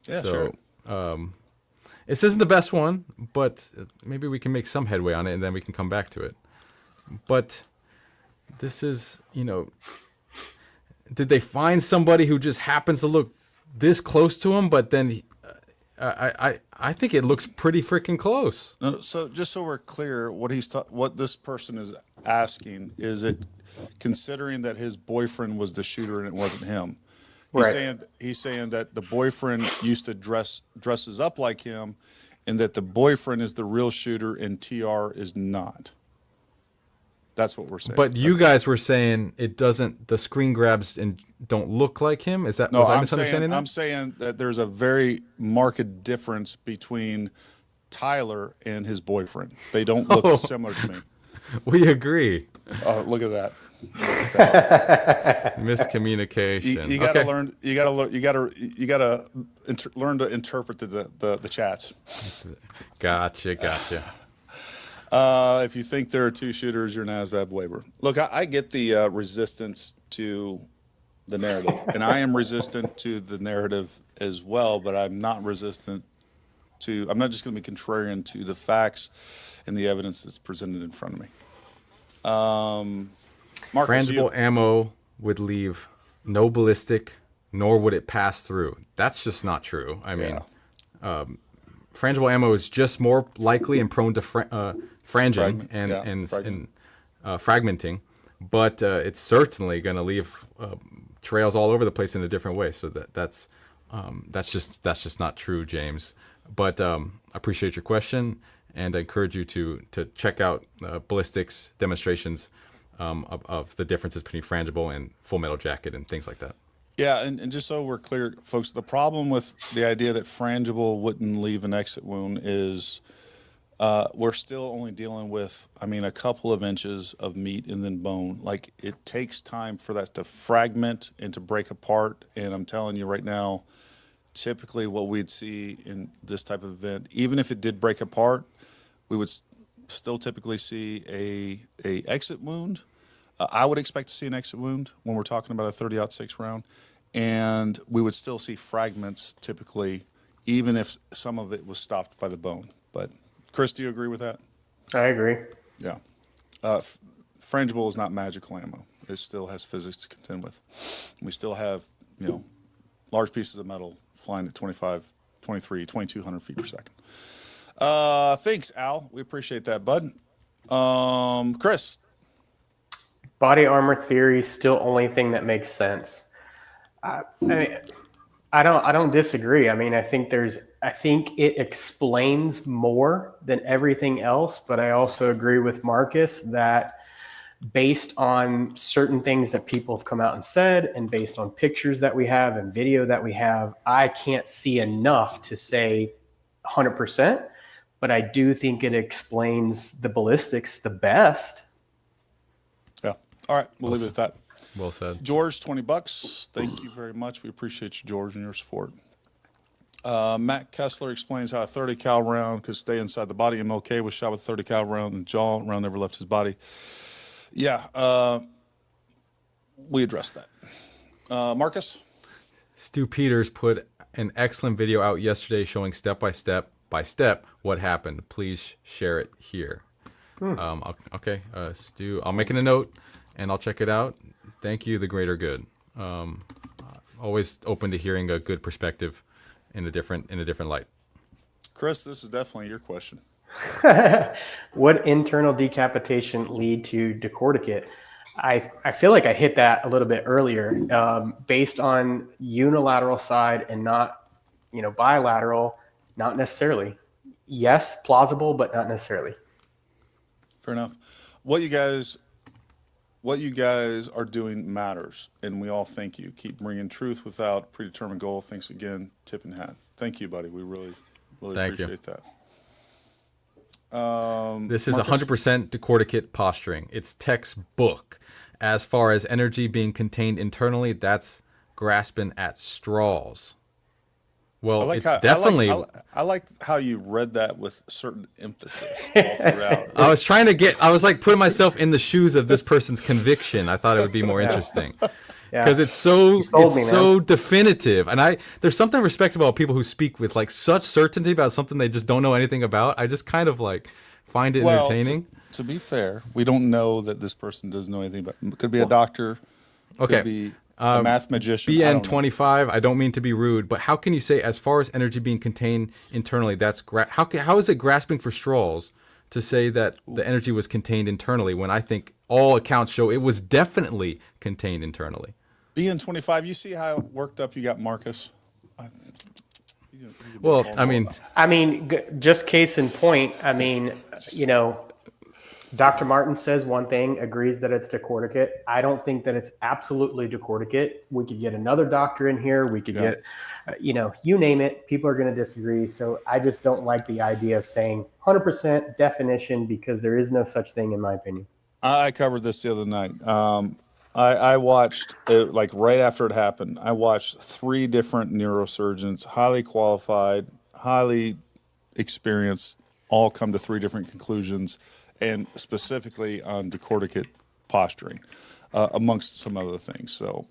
Yeah, sure. This isn't the best one, but maybe we can make some headway on it, and then we can come back to it. But this is, did they find somebody who just happens to look this close to him? But then I think it looks pretty freaking close. No, so just so we're clear, what this person is asking is, it considering that his boyfriend was the shooter and it wasn't him. He's saying that the boyfriend used to dresses up like him, and that the boyfriend is the real shooter and TR is not. That's what we're saying. But you guys were saying it doesn't. The screen grabs and don't look like him. Is that? No, was I misunderstanding that? I'm saying that there's a very marked difference between Tyler and his boyfriend. They don't look similar to me. We agree. Oh, look at that. Miscommunication. You got to learn. You got to learn to interpret the chats. Gotcha. If you think there are two shooters, you're an ASVAB waiver. Look, I get the resistance to the narrative, and I am resistant to the narrative as well. But I'm not resistant to. I'm not just going to be contrarian to the facts and the evidence that's presented in front of me. Marcus, Frangible ammo would leave no ballistic, nor would it pass through. That's just not true. I mean, frangible ammo is just more likely and prone to franging and fragmenting, but it's certainly going to leave trails all over the place in a different way. So that's just not true, James. But I appreciate your question, and I encourage you to check out ballistics demonstrations of the differences between frangible and full metal jacket and things like that. Yeah, and just so we're clear, folks, the problem with the idea that frangible wouldn't leave an exit wound is we're still only dealing with, a couple of inches of meat and then bone. Like, it takes time for that to fragment and to break apart. And I'm telling you right now, typically what we'd see in this type of event, even if it did break apart, we would still typically see a exit wound. I would expect to see an exit wound when we're talking about a 30-06 round, and we would still see fragments typically, even if some of it was stopped by the bone. But Chris, do you agree with that? I agree. Yeah. Frangible is not magical ammo. It still has physics to contend with. We still have, large pieces of metal flying at 25, 23, 2,200 feet per second. Thanks, Al. We appreciate that, bud. Chris. Body armor theory still only thing that makes sense. I don't disagree. I think it explains more than everything else, but I also agree with Marcus that based on certain things that people have come out and said, and based on pictures that we have and video that we have, I can't see enough to say 100%, but I do think it explains the ballistics the best. Yeah. All right. We'll leave it at that. Well said. George, $20. Thank you very much. We appreciate you, George, and your support. Matt Kessler explains how a 30 cal round could stay inside the body. MLK was shot with a 30 cal round and the jaw round never left his body. Yeah. We addressed that. Marcus? Stu Peters put an excellent video out yesterday showing step by step what happened. Please share it here. Okay, Stu, I'll make it a note and I'll check it out. Thank you, the greater good. Always open to hearing a good perspective in a different light. Chris, this is definitely your question. Would internal decapitation lead to decorticate? I feel like I hit that a little bit earlier. Based on unilateral side and not, bilateral, not necessarily. Yes, plausible, but not necessarily. Fair enough. What you guys are doing matters, and we all thank you. Keep bringing truth without predetermined goal. Thanks again, Tip and Hat. Thank you, buddy. We really appreciate that. This is 100% decorticate posturing. It's textbook. As far as energy being contained internally, that's grasping at straws. Well, I like how you read that with certain emphasis all throughout. I was trying to I was like putting myself in the shoes of this person's conviction. I thought it would be more interesting. Because it's so definitive. And there's something respectable about people who speak with like such certainty about something they just don't know anything about. I just kind of like find it entertaining. To be fair, we don't know that this person doesn't know anything about it. Could be a doctor. Okay. Could be a math magician. BN25, I don't mean to be rude, but how can you say as far as energy being contained internally, how is it grasping for straws to say that the energy was contained internally when I think all accounts show it was definitely contained internally? BN25, you see how worked up you got Marcus? Well, I mean, just case in point, Dr. Martin says one thing, agrees that it's decorticate. I don't think that it's absolutely decorticate. We could get another doctor in here. We could get, you name it. People are going to disagree. So I just don't like the idea of saying 100% definition, because there is no such thing in my opinion. I covered this the other night. I watched it, like right after it happened. I watched 3 different neurosurgeons, highly qualified, highly experienced, all come to 3 different conclusions, and specifically on decorticate posturing, amongst some other things. So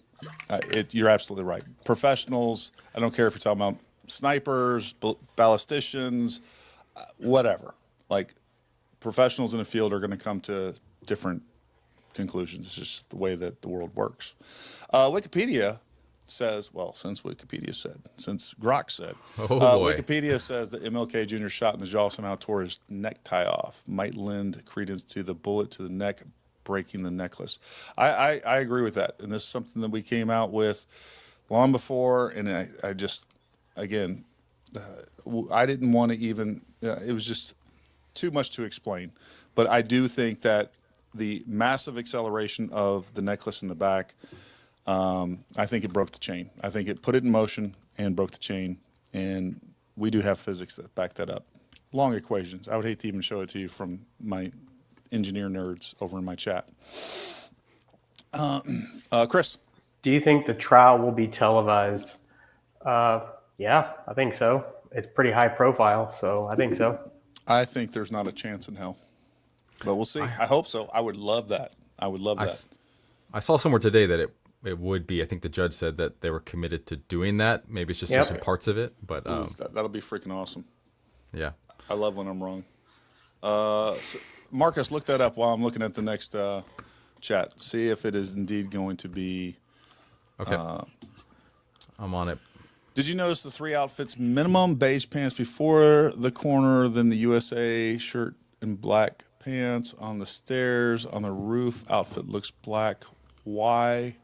you're absolutely right. Professionals, I don't care if you're talking about snipers, ballisticians, whatever. Like, professionals in the field are going to come to different conclusions. It's just the way that the world works. Wikipedia says, well, since Grok said, Wikipedia says that MLK Jr. shot in the jaw somehow tore his necktie off, might lend credence to the bullet to the neck, breaking the necklace. I agree with that. And this is something that we came out with long before. And I just, again, I didn't want to even, it was just too much to explain. But I do think that the massive acceleration of the necklace in the back, I think it broke the chain. I think it put it in motion and broke the chain. And we do have physics that back that up. Long equations. I would hate to even show it to you from my engineer nerds over in my chat. Chris. Do you think the trial will be televised? Yeah, I think so. It's pretty high profile, so I think so. I think there's not a chance in hell. But we'll see. I hope so. I would love that. I saw somewhere today that it would be. I think the judge said that they were committed to doing that. Maybe it's just some parts of it, but that'll be freaking awesome. Yeah, I love when I'm wrong. So Marcus, look that up while I'm looking at the next chat. See if it is indeed going to be. Okay, I'm on it. Did you notice the 3 outfits minimum? Beige pants before the corner, then the USA shirt and black pants on the stairs, on the roof. Outfit looks black. Why?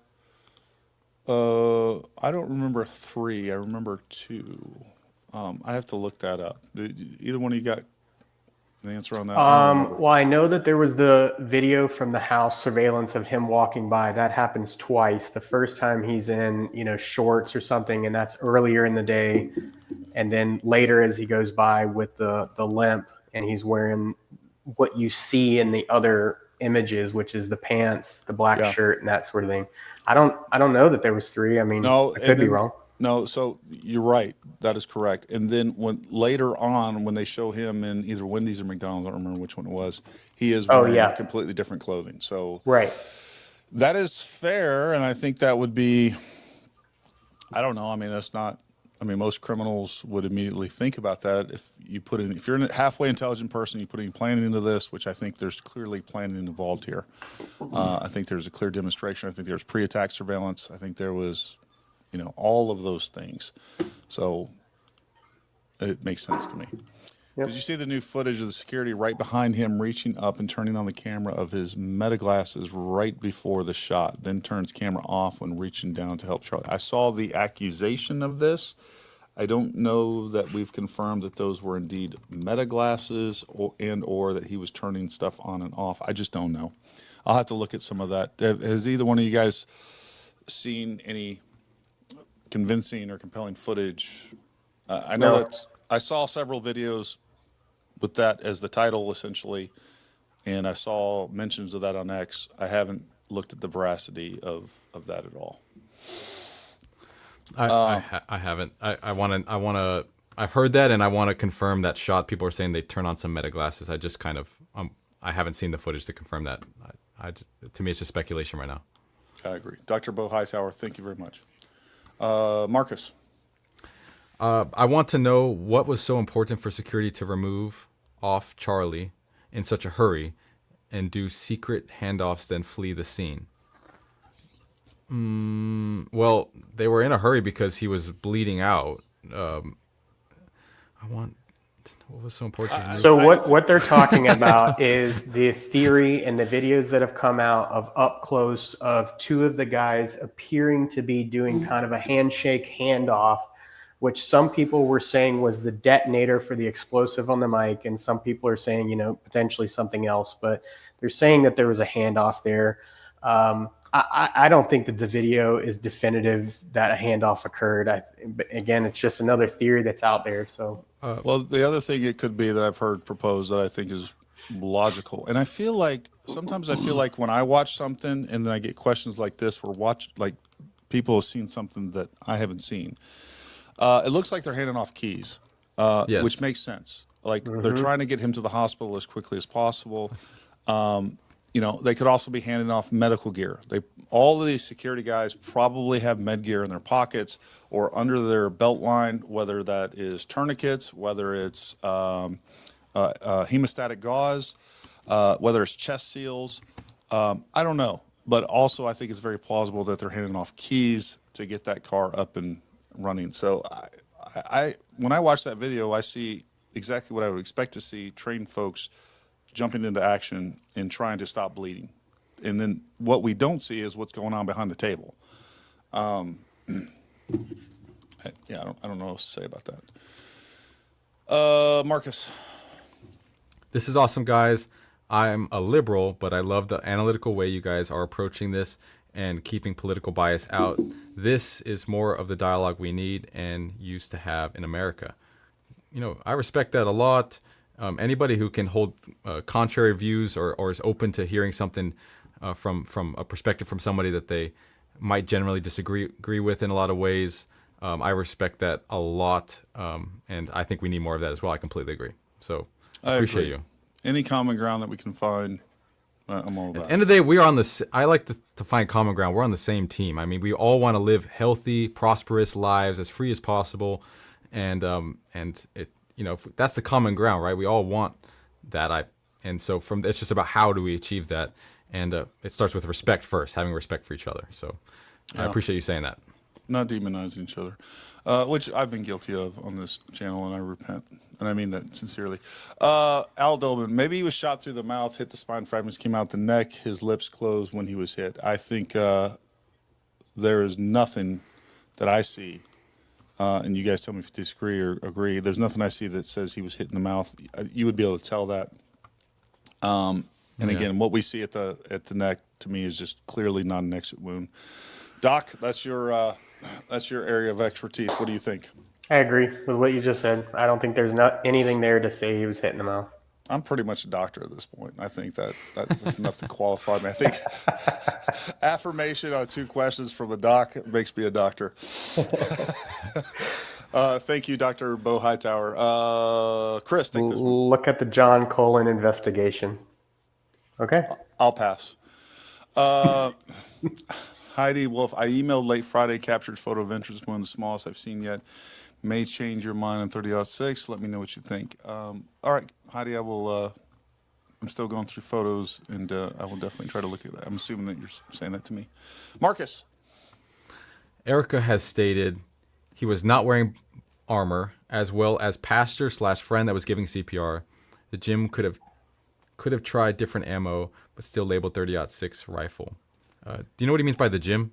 I don't remember 3. I remember 2. I have to look that up. Either one of you got an answer on that? Well, I know that there was the video from the house surveillance of him walking by. That happens twice. The first time he's in, shorts or something, and that's earlier in the day. And then later as he goes by with the limp, and he's wearing what you see in the other images, which is the pants, the black shirt, and that sort of thing. I don't know that there was 3. I mean, I could be wrong. No, so you're right. That is correct. And then later on, when they show him in either Wendy's or McDonald's, I don't remember which one it was, he is wearing completely different clothing. So that is fair, and I think that would be, I don't know. I mean, that's not. I mean, most criminals would immediately think about that. If you're a halfway intelligent person, you put any planning into this, which I think there's clearly planning involved here. I think there's a clear demonstration. I think there's pre-attack surveillance. I think there was, all of those things. So it makes sense to me. Yep. Did you see the new footage of the security right behind him reaching up and turning on the camera of his meta glasses right before the shot, then turns camera off when reaching down to help Charlie? I saw the accusation of this. I don't know that we've confirmed that those were indeed meta glasses or that he was turning stuff on and off. I just don't know. I'll have to look at some of that. Has either one of you guys seen any convincing or compelling footage? I know that I saw several videos with that as the title, essentially, and I saw mentions of that on X. I haven't looked at the veracity of that at all. I haven't. I want to. I've heard that, and I want to confirm that shot. People are saying they turn on some meta glasses. I just kind of. I haven't seen the footage to confirm that. To me, it's just speculation right now. I agree, Dr. Bo Hightower. Thank you very much, Marcus. I want to know what was so important for security to remove off Charlie in such a hurry and do secret handoffs, then flee the scene. Well, they were in a hurry because he was bleeding out. What was so important? So what they're talking about is the theory and the videos that have come out of up close of 2 of the guys appearing to be doing kind of a handshake handoff which some people were saying was the detonator for the explosive on the mic, and some people are saying, potentially something else. But they're saying that there was a handoff there. I don't think that the video is definitive that a handoff occurred. But again, it's just another theory that's out there. So, well, the other thing it could be that I've heard proposed that I think is logical, and I feel like sometimes when I watch something and then I get questions like this, people have seen something that I haven't seen. It looks like they're handing off keys, Yes. which makes sense. Like they're trying to get him to the hospital as quickly as possible. They could also be handing off medical gear. All of these security guys probably have med gear in their pockets or under their belt line, whether that is tourniquets, whether it's hemostatic gauze, whether it's chest seals. I don't know. But also I think it's very plausible that they're handing off keys to get that car up and running. So when I watch that video, I see exactly what I would expect to see: trained folks jumping into action and trying to stop bleeding. And then what we don't see is what's going on behind the table. I don't know what to say about that. Marcus. This is awesome, guys. I'm a liberal, but I love the analytical way you guys are approaching this and keeping political bias out. This is more of the dialogue we need and used to have in America. I respect that a lot. Anybody who can hold contrary views or is open to hearing something from a perspective from somebody that they might generally disagree with in a lot of ways, I respect that a lot, and I think we need more of that as well. I completely agree. So I appreciate you. Any common ground that we can find, I'm all about. At the end of the day, we are on the. I like to find common ground. We're on the same team. I mean, we all want to live healthy, prosperous lives as free as possible, and it. That's the common ground, right? We all want that. And so it's just about how do we achieve that, and it starts with respect first, having respect for each other. So I appreciate you saying that. Not demonizing each other, which I've been guilty of on this channel, and I repent, and I mean that sincerely. Al Dolman, maybe he was shot through the mouth, hit the spine fragments, came out the neck, his lips closed when he was hit. I think there is nothing that I see, and you guys tell me if you disagree or agree, there's nothing I see that says he was hit in the mouth. You would be able to tell that. Again, what we see at the neck, to me, is just clearly not an exit wound. Doc, that's your area of expertise. What do you think? I agree with what you just said. I don't think there's not anything there to say he was hit in the mouth. I'm pretty much a doctor at this point. I think that's enough to qualify me. I think affirmation on 2 questions from a doc makes me a doctor. Thank you, Dr. Bo Hightower. Chris, take this one. Look at the John Colin investigation. Okay. I'll pass. Heidi Wolf, I emailed late Friday, captured photo of entrance, one of the smallest I've seen yet. May change your mind on 30-06. Let me know what you think. All right, Heidi, I will. I'm still going through photos, and I will definitely try to look at that. I'm assuming that you're saying that to me. Marcus. Erica has stated he was not wearing armor, as well as pastor/friend that was giving CPR. The gym could have tried different ammo, but still labeled 30-06 rifle. Do you know what he means by the gym?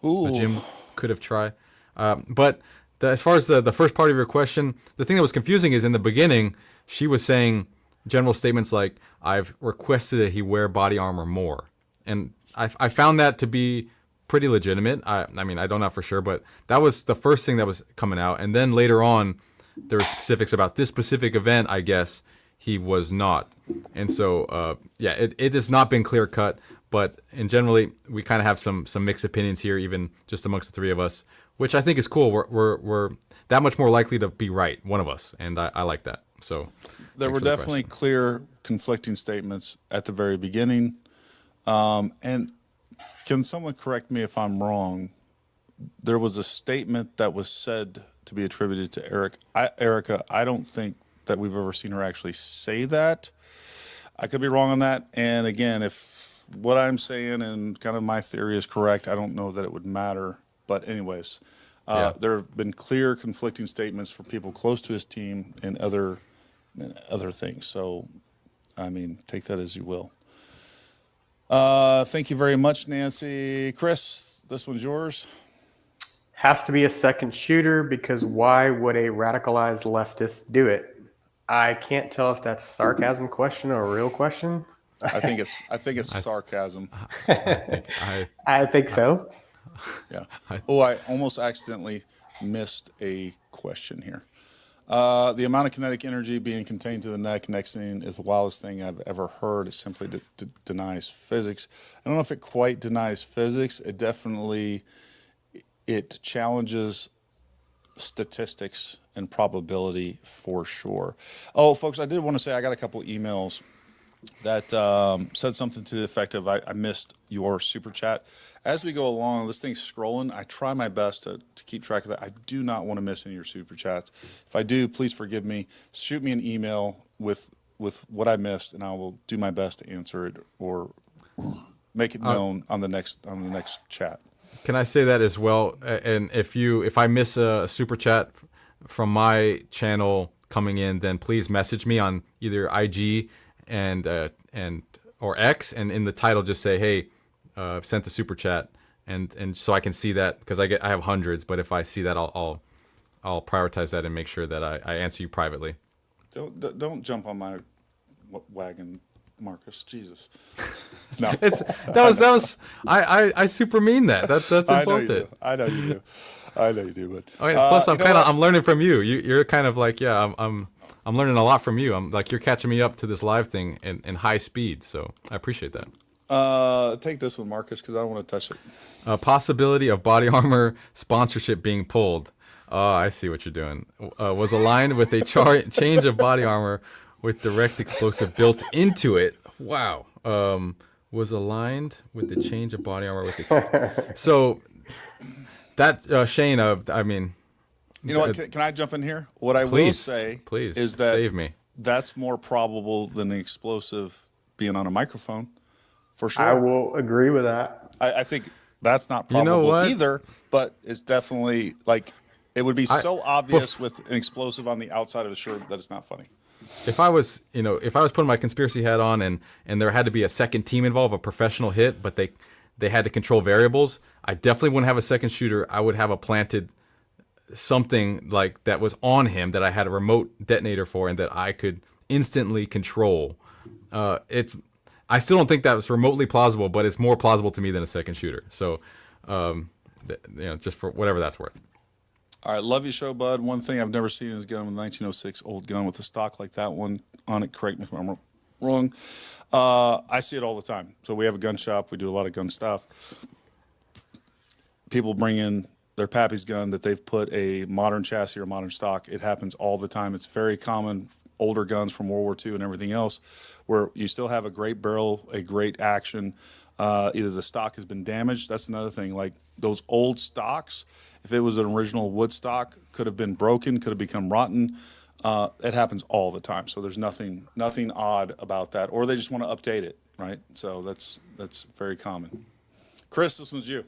Ooh. The gym could have tried. But as far as the first part of your question, the thing that was confusing is in the beginning, she was saying general statements like, I've requested that he wear body armor more. And I found that to be pretty legitimate. I mean, I don't know for sure, but that was the first thing that was coming out. And then later on, there were specifics about this specific event, I guess, he was not. And so, it has not been clear cut. But in generally, we kind of have some mixed opinions here, even just amongst the 3 of us, which I think is cool. We're that much more likely to be right, one of us, and I like that. So there were definitely clear conflicting statements at the very beginning. And can someone correct me if I'm wrong? There was a statement that was said to be attributed to Erica. I don't think that we've ever seen her actually say that. I could be wrong on that. And again, if what I'm saying and kind of my theory is correct, I don't know that it would matter. But anyways, there have been clear conflicting statements from people close to his team and other things. So, I mean, take that as you will. Thank you very much, Nancy. Chris, this one's yours. Has to be a second shooter because why would a radicalized leftist do it? I can't tell if that's sarcasm question or a real question. I think it's sarcasm. I think so. Yeah. Oh, I almost accidentally missed a question here. The amount of kinetic energy being contained to the neck scene is the wildest thing I've ever heard. It simply denies physics. I don't know if it quite denies physics. It definitely challenges statistics and probability for sure. Oh, folks, I did want to say I got a couple emails that said something to the effect of I missed your super chat. As we go along, this thing's scrolling. I try my best to keep track of that. I do not want to miss any of your super chats. If I do, please forgive me. Shoot me an email with what I missed, and I will do my best to answer it or make it known on the next chat. Can I say that as well? And if I miss a super chat from my channel coming in, then please message me on either IG and or X, and in the title just say, hey, I've sent the super chat, and so I can see that, because I have hundreds, but if I see that, I'll prioritize that and make sure that I answer you privately. Don't jump on my wagon, Marcus. Jesus. No. That was I super mean that. That's important. I know you do. But plus I'm learning from you. You're kind of like, yeah, I'm learning a lot from you. I'm like, you're catching me up to this live thing in high speed, so I appreciate that. Take this one, Marcus, because I don't want to touch it. Possibility of body armor sponsorship being pulled. Oh, I see what you're doing. Was aligned with a change of body armor with direct explosive built into it. Wow. Was aligned with the change of body armor with so that Shane, I mean, you know what? Can I jump in here? What I will say is that save me. That's more probable than the explosive being on a microphone, for sure. I will agree with that. I think that's not probable either, but it's definitely like it would be so obvious with an explosive on the outside of the shirt that it's not funny. If I was putting my conspiracy hat on and there had to be a second team involved, a professional hit, but they had to control variables, I definitely wouldn't have a second shooter. I would have a planted something like that was on him that I had a remote detonator for and that I could instantly control. I still don't think that was remotely plausible, but it's more plausible to me than a second shooter. So, just for whatever that's worth. All right, love your show, bud. One thing I've never seen is a gun with 1906 old gun with a stock like that one on it. Correct me if I'm wrong. I see it all the time. So we have a gun shop. We do a lot of gun stuff. People bring in their pappy's gun that they've put a modern chassis or modern stock. It happens all the time. It's very common. Older guns from World War II and everything else, where you still have a great barrel, a great action. Either the stock has been damaged. That's another thing. Like those old stocks, if it was an original wood stock, could have been broken, could have become rotten. It happens all the time. So there's nothing odd about that. Or they just want to update it, right? So that's very common. Chris, this one's you.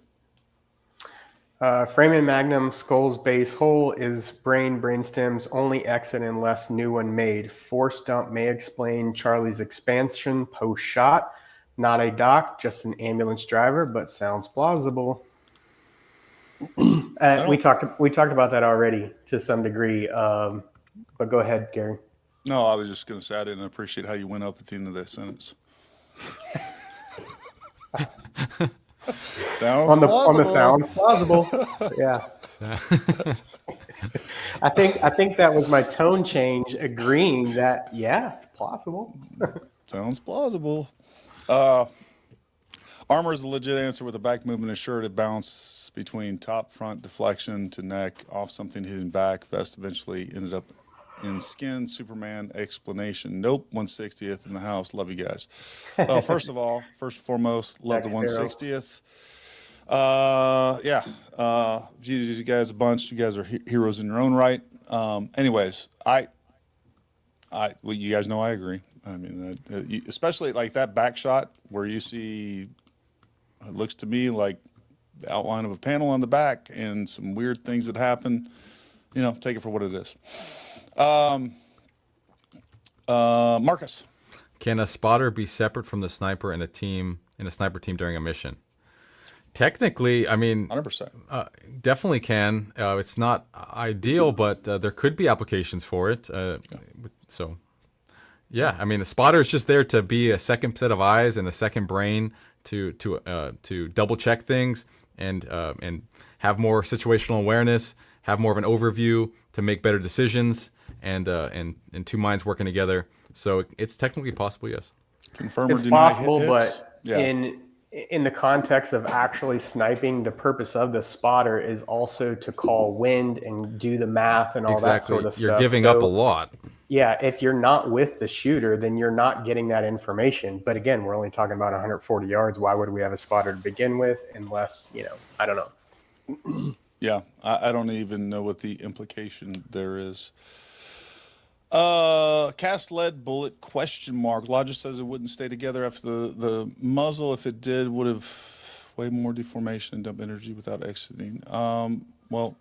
Frame and Magnum skull's base hole is brainstem's only exit unless new one made. Force dump may explain Charlie's expansion post shot. Not a doc, just an ambulance driver, but sounds plausible. We talked about that already to some degree, but go ahead, Gary. No, I was just going to say I didn't appreciate how you went up at the end of that sentence. Sounds plausible. On the sound plausible. Yeah. I think that was my tone change agreeing that it's plausible. Sounds plausible. Armor is a legit answer with a back movement assured bounce between top front deflection to neck off something hitting back. Vest eventually ended up in skin. Superman explanation. Nope. 160th in the house. Love you guys. First and foremost, love the 160th. You guys a bunch. You guys are heroes in your own right. Anyways, you guys know I agree. I mean, especially like that back shot where you see, it looks to me like the outline of a panel on the back and some weird things that happen. Take it for what it is. Marcus, can a spotter be separate from the sniper in a sniper team during a mission? Technically, I mean, 100%. definitely can. It's not ideal, but there could be applications for it. So, yeah, I mean, the spotter is just there to be a second set of eyes and a second brain to double check things and have more situational awareness, have more of an overview to make better decisions, and two minds working together. So it's technically possible, yes. Confirm or It's deny possible, hits. but Yeah. in the context of actually sniping, the purpose of the spotter is also to call wind and do the math and all that sort of stuff. You're giving up a lot. Yeah, if you're not with the shooter, then you're not getting that information. But again, we're only talking about 140 yards. Why would we have a spotter to begin with? Unless, I don't know. Yeah, I don't even know what the implication there is. Cast lead bullet ? Logic says it wouldn't stay together after the muzzle. If it did, would have way more deformation and dump energy without exiting. Well,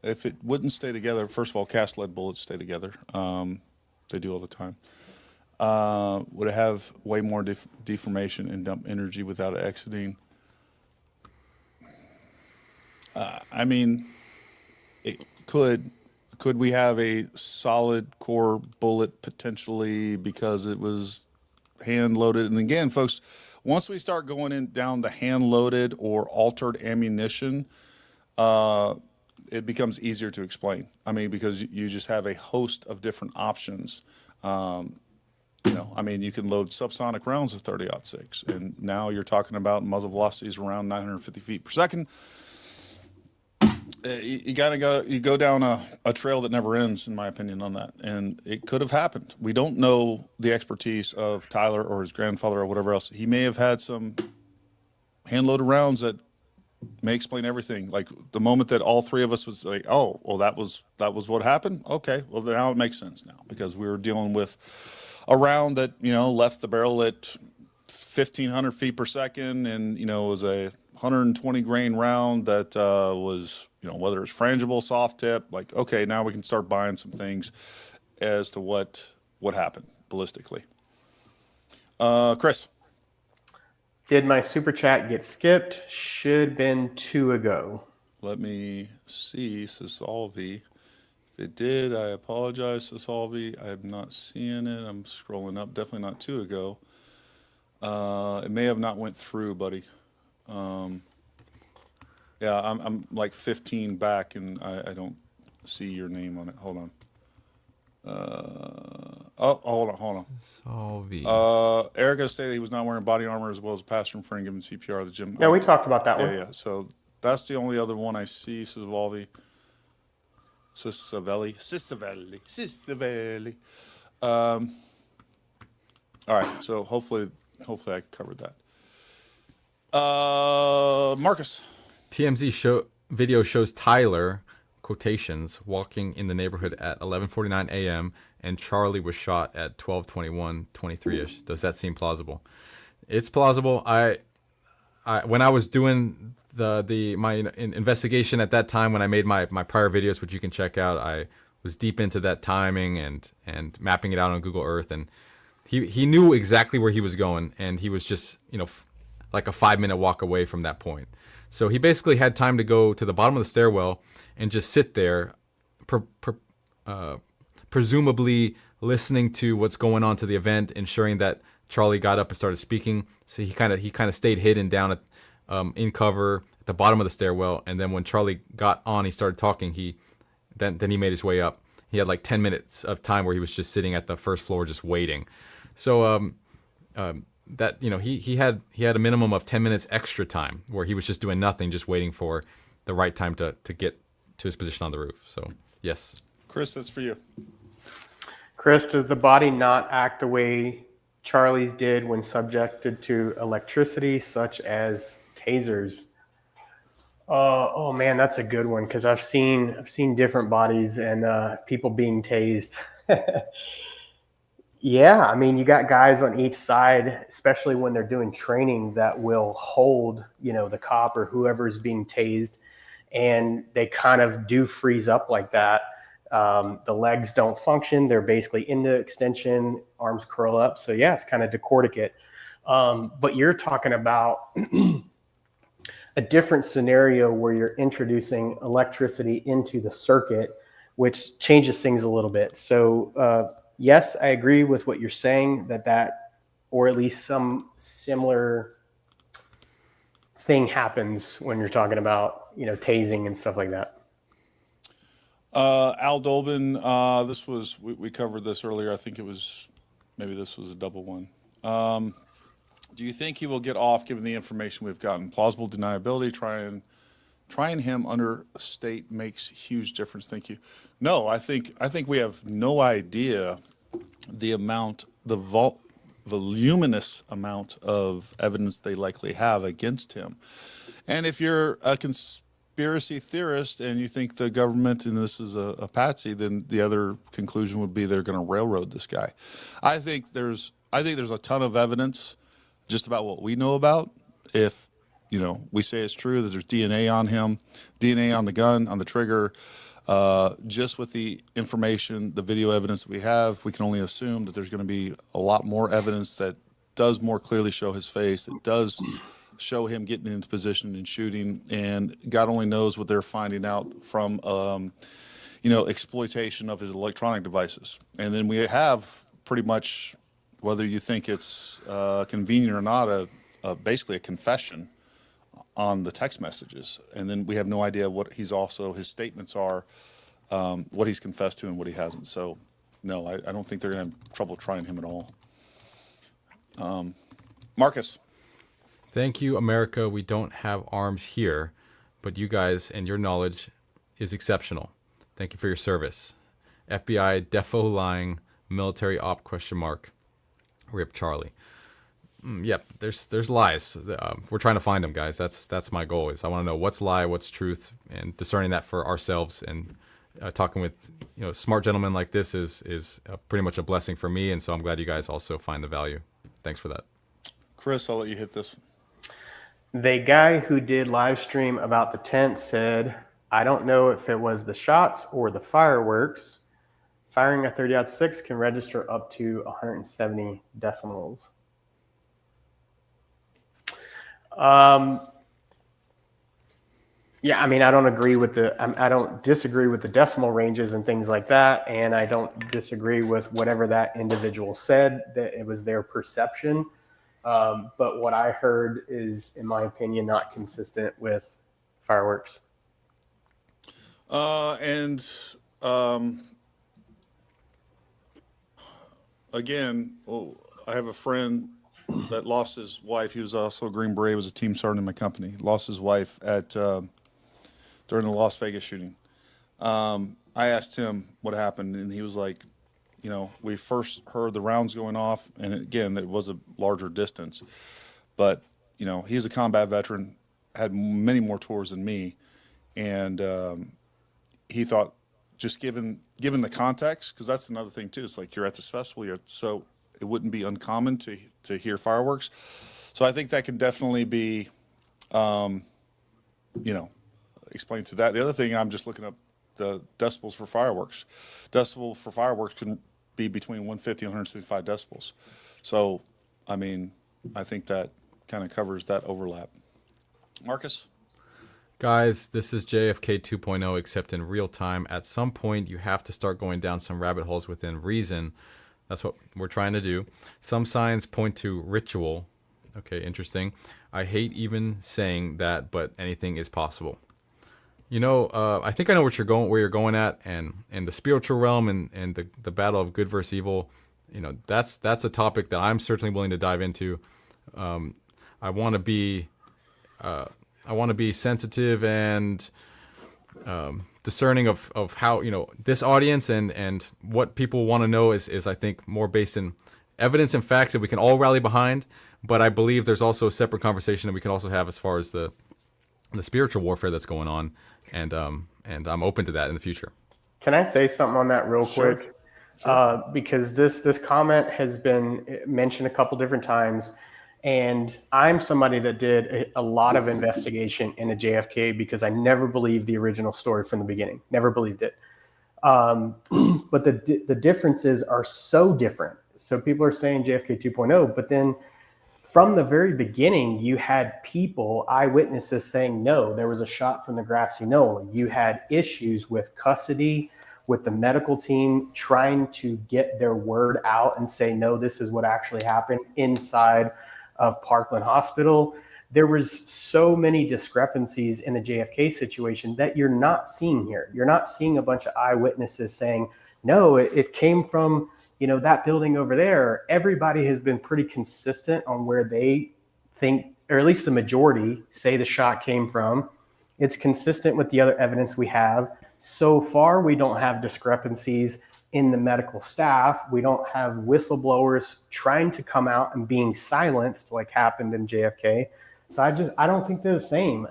if it wouldn't stay together, first of all, cast lead bullets stay together. They do all the time. Would it have way more deformation and dump energy without exiting? I mean, it could. Could we have a solid core bullet potentially because it was hand loaded? And again, folks, once we start going down the hand loaded or altered ammunition, it becomes easier to explain. I mean, because you just have a host of different options. I mean, you can load subsonic rounds of 30-06, and now you're talking about muzzle velocities around 950 feet per second. You go down a trail that never ends, in my opinion, on that, and it could have happened. We don't know the expertise of Tyler or his grandfather or whatever else. He may have had some hand-loaded rounds that may explain everything. Like the moment that all three of us was like, "Oh, well, that was what happened." Okay, well now it makes sense now because we were dealing with a round that left the barrel at 1,500 feet per second, and it was a 120 grain round that was, whether it's frangible, soft tip, like, okay, now we can start buying some things as to what happened ballistically. Chris. Did my super chat get skipped? Should been 2 ago. Let me see, Sisolvi. If it did, I apologize, Sisolvi. I'm not seeing it. I'm scrolling up. Definitely not 2 ago. It may have not went through, buddy. Yeah, I'm like 15 back, and I don't see your name on it. Hold on. Hold on. Solvi. Erica stated he was not wearing body armor as well as a pass from friend giving CPR at the gym. Yeah, we talked about that one. Yeah. So that's the only other one I see. Sisolvi. Sisavelli. All right. So hopefully I covered that. Marcus. TMZ video shows Tyler, quotations, walking in the neighborhood at 11:49 a.m. and Charlie was shot at 12:21, 23ish. Does that seem plausible? It's plausible. When I was doing my investigation at that time, when I made my prior videos, which you can check out, I was deep into that timing and mapping it out on Google Earth, and he knew exactly where he was going, and he was just like a 5-minute walk away from that point. So he basically had time to go to the bottom of the stairwell and just sit there, presumably listening to what's going on to the event, ensuring that Charlie got up and started speaking. So he kind of stayed hidden down in cover at the bottom of the stairwell. And then when Charlie got on, he started talking. Then he made his way up. He had like 10 minutes of time where he was just sitting at the first floor just waiting. So that he had a minimum of 10 minutes extra time where he was just doing nothing, just waiting for the right time to get to his position on the roof. So yes. Chris, that's for you. Chris, does the body not act the way Charlie's did when subjected to electricity, such as tasers? Oh man, that's a good one, because I've seen different bodies and people being tased. Yeah, I mean, you got guys on each side, especially when they're doing training, that will hold, the cop or whoever is being tased, and they kind of do freeze up like that. The legs don't function. They're basically into extension, arms curl up. So yeah, it's kind of decorticate. But you're talking about a different scenario where you're introducing electricity into the circuit, which changes things a little bit. So yes, I agree with what you're saying, that or at least some similar thing happens when you're talking about, tasing and stuff like that. Al Dolbin, we covered this earlier. I think maybe this was a double one. Do you think he will get off given the information we've gotten? Plausible deniability, trying him under state makes huge difference. Thank you. No, I think we have no idea the voluminous amount of evidence they likely have against him. And if you're a conspiracy theorist and you think the government and this is a patsy, then the other conclusion would be they're going to railroad this guy. I think there's a ton of evidence just about what we know about. If we say it's true that there's DNA on him, DNA on the gun, on the trigger, just with the information, the video evidence that we have, we can only assume that there's going to be a lot more evidence that does more clearly show his face, that does show him getting into position and shooting. And God only knows what they're finding out from, exploitation of his electronic devices. And then we have pretty much, whether you think it's convenient or not, basically a confession on the text messages. And then we have no idea what his statements are, what he's confessed to and what he hasn't. So no, I don't think they're going to have trouble trying him at all. Marcus. Thank you, America. We don't have arms here, but you guys and your knowledge is exceptional. Thank you for your service. FBI defo lying military op ? Rip Charlie. Yep, there's lies. We're trying to find them, guys. That's my goal. Is I want to know what's lie, what's truth, and discerning that for ourselves. And talking with smart gentlemen like this is pretty much a blessing for me. And so I'm glad you guys also find the value. Thanks for that, Chris. I'll let you hit this. The guy who did live stream about the tent said, "I don't know if it was the shots or the fireworks. Firing a 30-06 can register up to 170 decimals." Yeah, I mean, I don't disagree with the decimal ranges and things like that, and I don't disagree with whatever that individual said, that it was their perception. But what I heard is, in my opinion, not consistent with fireworks. Again, I have a friend that lost his wife. He was also a Green Beret, was a team sergeant in my company. Lost his wife during the Las Vegas shooting. I asked him what happened, and he was like, we first heard the rounds going off, and again, it was a larger distance. But, he's a combat veteran, had many more tours than me, and he thought, just given the context, because that's another thing too. It's like you're at this festival, so it wouldn't be uncommon to hear fireworks. So I think that can definitely be, explained to that. The other thing, I'm just looking up the decibels for fireworks. Decibel for fireworks can be between 150 and 175 decibels. So, I mean, I think that kind of covers that overlap. Marcus? guys. This is JFK 2.0, except in real time. At some point, you have to start going down some rabbit holes within reason. That's what we're trying to do. Some signs point to ritual. Okay, interesting. I hate even saying that, but anything is possible. You know, I think I know where you're going at, and the spiritual realm and the battle of good versus evil. You know, that's a topic that I'm certainly willing to dive into. I want to be sensitive and discerning of how, you know, this audience and what people want to know is I think more based in evidence and facts that we can all rally behind. But I believe there's also a separate conversation that we can also have as far as the spiritual warfare that's going on, and I'm open to that in the future. Can I say something on that real quick? Sure. Because this comment has been mentioned a couple different times, and I'm somebody that did a lot of investigation into JFK because I never believed the original story from the beginning. Never believed it. But the differences are so different. So people are saying JFK 2.0, but then from the very beginning, you had people, eyewitnesses saying, no, there was a shot from the grassy knoll. You had issues with custody, with the medical team trying to get their word out and say, no, this is what actually happened inside of Parkland Hospital. There was so many discrepancies in the JFK situation that you're not seeing here. You're not seeing a bunch of eyewitnesses saying, no, it came from, that building over there. Everybody has been pretty consistent on where they think, or at least the majority say the shot came from. It's consistent with the other evidence we have. So far, we don't have discrepancies in the medical staff. We don't have whistleblowers trying to come out and being silenced like happened in JFK. So I don't think they're the same.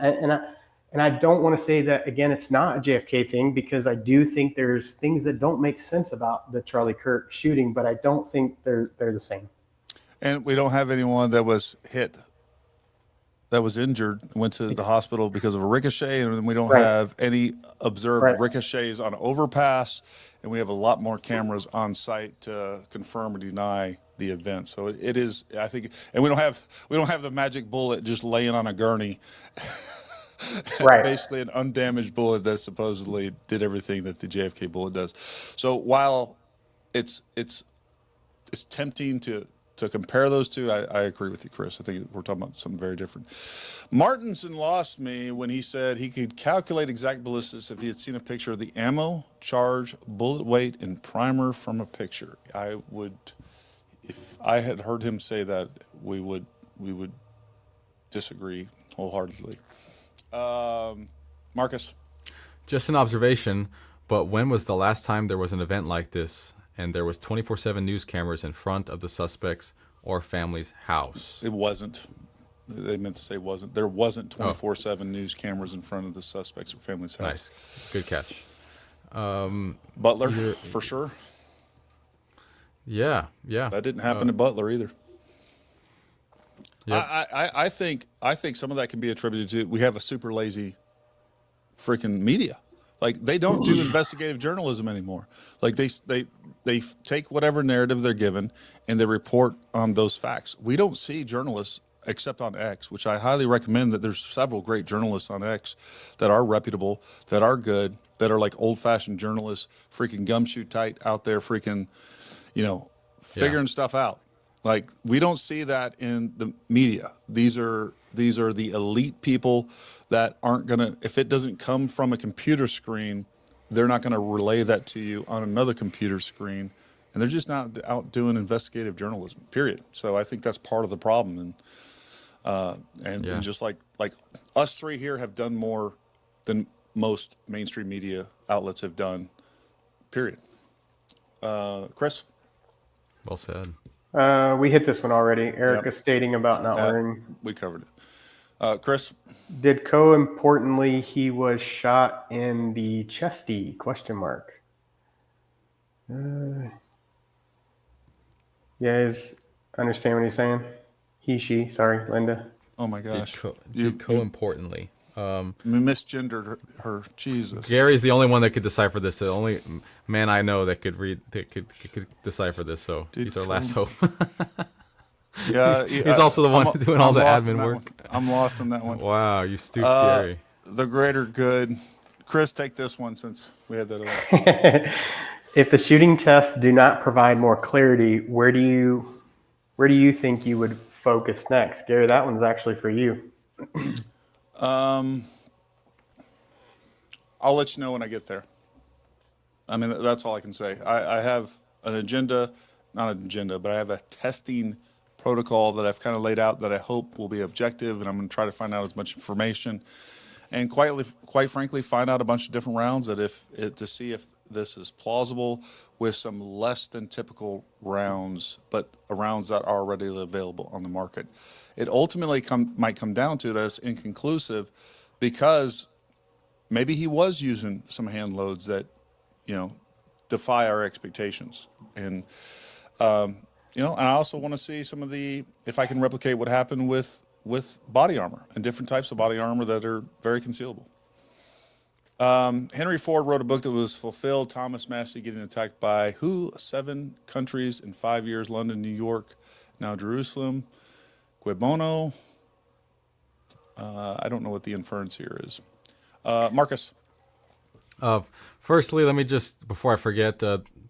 And I don't want to say that, again, it's not a JFK thing, because I do think there's things that don't make sense about the Charlie Kirk shooting, but I don't think they're the same. And we don't have anyone that was hit, that was injured, went to the hospital because of a ricochet, and we don't have any observed ricochets on overpass, and we have a lot more cameras on site to confirm or deny the event. So it is, I think, and we don't have the magic bullet just laying on a gurney. Basically an undamaged bullet that supposedly did everything that the JFK bullet does. So while it's tempting to compare those two, I agree with you, Chris. I think we're talking about something very different. Martinson lost me when he said he could calculate exact ballistics if he had seen a picture of the ammo, charge, bullet weight, and primer from a picture. If I had heard him say that, we would disagree wholeheartedly. Marcus. Just an observation, but when was the last time there was an event like this and there was 24/7 news cameras in front of the suspect's or family's house? It wasn't. They meant to say wasn't. There wasn't 24/7 news cameras in front of the suspect's or family's house. Nice. Good catch. Butler, for sure. Yeah. That didn't happen to Butler either. Yep. I think some of that can be attributed to, we have a super lazy freaking media. Like, they don't do investigative journalism anymore. Like, they take whatever narrative they're given and they report on those facts. We don't see journalists except on X, which I highly recommend. That there's several great journalists on X that are reputable, that are good, that are like old-fashioned journalists, freaking gumshoe tight out there, freaking, figuring stuff out. Like, we don't see that in the media. These are the elite people that aren't gonna, if it doesn't come from a computer screen, they're not gonna relay that to you on another computer screen, and they're just not out doing investigative journalism. Period. So I think that's part of the problem, and just like us three here have done more than most mainstream media outlets have done. Period. Chris. Well said. We hit this one already. Erica stating about not wearing. We covered it. Chris? Did importantly, he was shot in the chesty, ? You guys understand what he's saying? She, sorry, Linda. Oh my gosh. Importantly. Misgendered her. Jesus. Gary's the only one that could decipher this. The only man I know that could read, that could decipher this. So he's our last hope. Yeah, he's also the one doing all the admin work. I'm lost on that one. Wow, you stupid Gary. The greater good. Chris, take this one since we had that other. If the shooting tests do not provide more clarity, where do you think you would focus next? Gary, that one's actually for you. I'll let you know when I get there. I mean, that's all I can say. I have an agenda, not an agenda, but I have a testing protocol that I've kind of laid out that I hope will be objective, and I'm going to try to find out as much information and quite frankly, find out a bunch of different rounds to see if this is plausible with some less than typical rounds, but rounds that are already available on the market. It ultimately might come down to that it's inconclusive because maybe he was using some hand loads that, defy our expectations. And, and I also want to see if I can replicate what happened with body armor and different types of body armor that are very concealable. Henry Ford wrote a book that was fulfilled. Thomas Massey getting attacked by who? 7 countries in 5 years: London, New York, now Jerusalem. Guebono. I don't know what the inference here is. Marcus. Firstly, let me just, before I forget,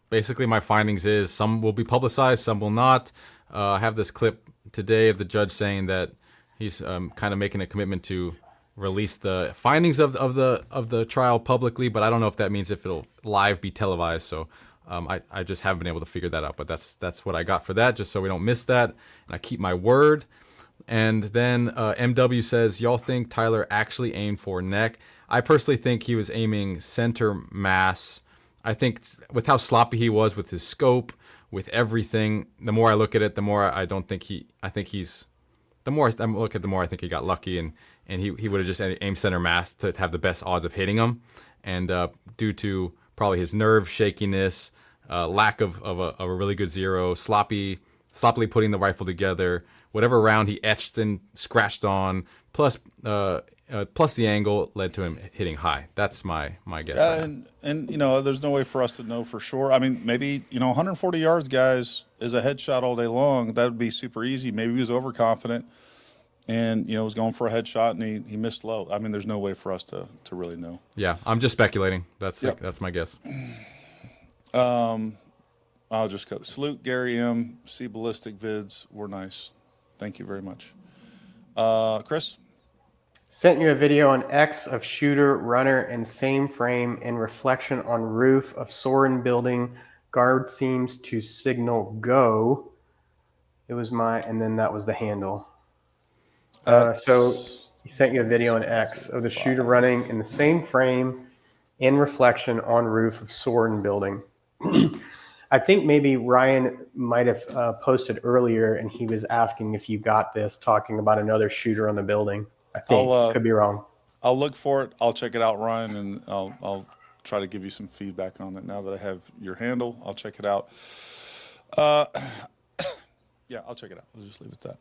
basically my findings is some will be publicized, some will not. I have this clip today of the judge saying that he's kind of making a commitment to release the findings of the trial publicly, but I don't know if that means if it'll live be televised. So I just haven't been able to figure that out. But that's what I got for that, just so we don't miss that. And I keep my word. And then MW says, y'all think Tyler actually aimed for neck? I personally think he was aiming center mass. I think with how sloppy he was with his scope, with everything, the more I look at it, the more I don't think the more I look at, the more I think he got lucky, and he would have just aimed center mass to have the best odds of hitting him. And due to probably his nerve shakiness, lack of a really good zero, sloppily putting the rifle together, whatever round he etched and scratched on, plus the angle led to him hitting high. That's my guess. And there's no way for us to know for sure. I mean, maybe 140 yards, guys, is a headshot all day long. That would be super easy. Maybe he was overconfident and was going for a headshot and he missed low. I mean, there's no way for us to really know. Yeah, I'm just speculating. That's my guess. I'll just cut. Salute Gary M. See ballistic vids were nice. Thank you very much. Chris? Sent you a video on X of shooter, runner, and same frame in reflection on roof of Soren building. Guard seems to signal go. It was and then that was the handle. So he sent you a video on X of the shooter running in the same frame in reflection on roof of Soren building. I think maybe Ryan might have posted earlier and he was asking if you got this, talking about another shooter on the building. I think could be wrong. I'll look for it. I'll check it out, Ryan, and I'll try to give you some feedback on it. Now that I have your handle, I'll check it out. Yeah, I'll check it out. I'll just leave it at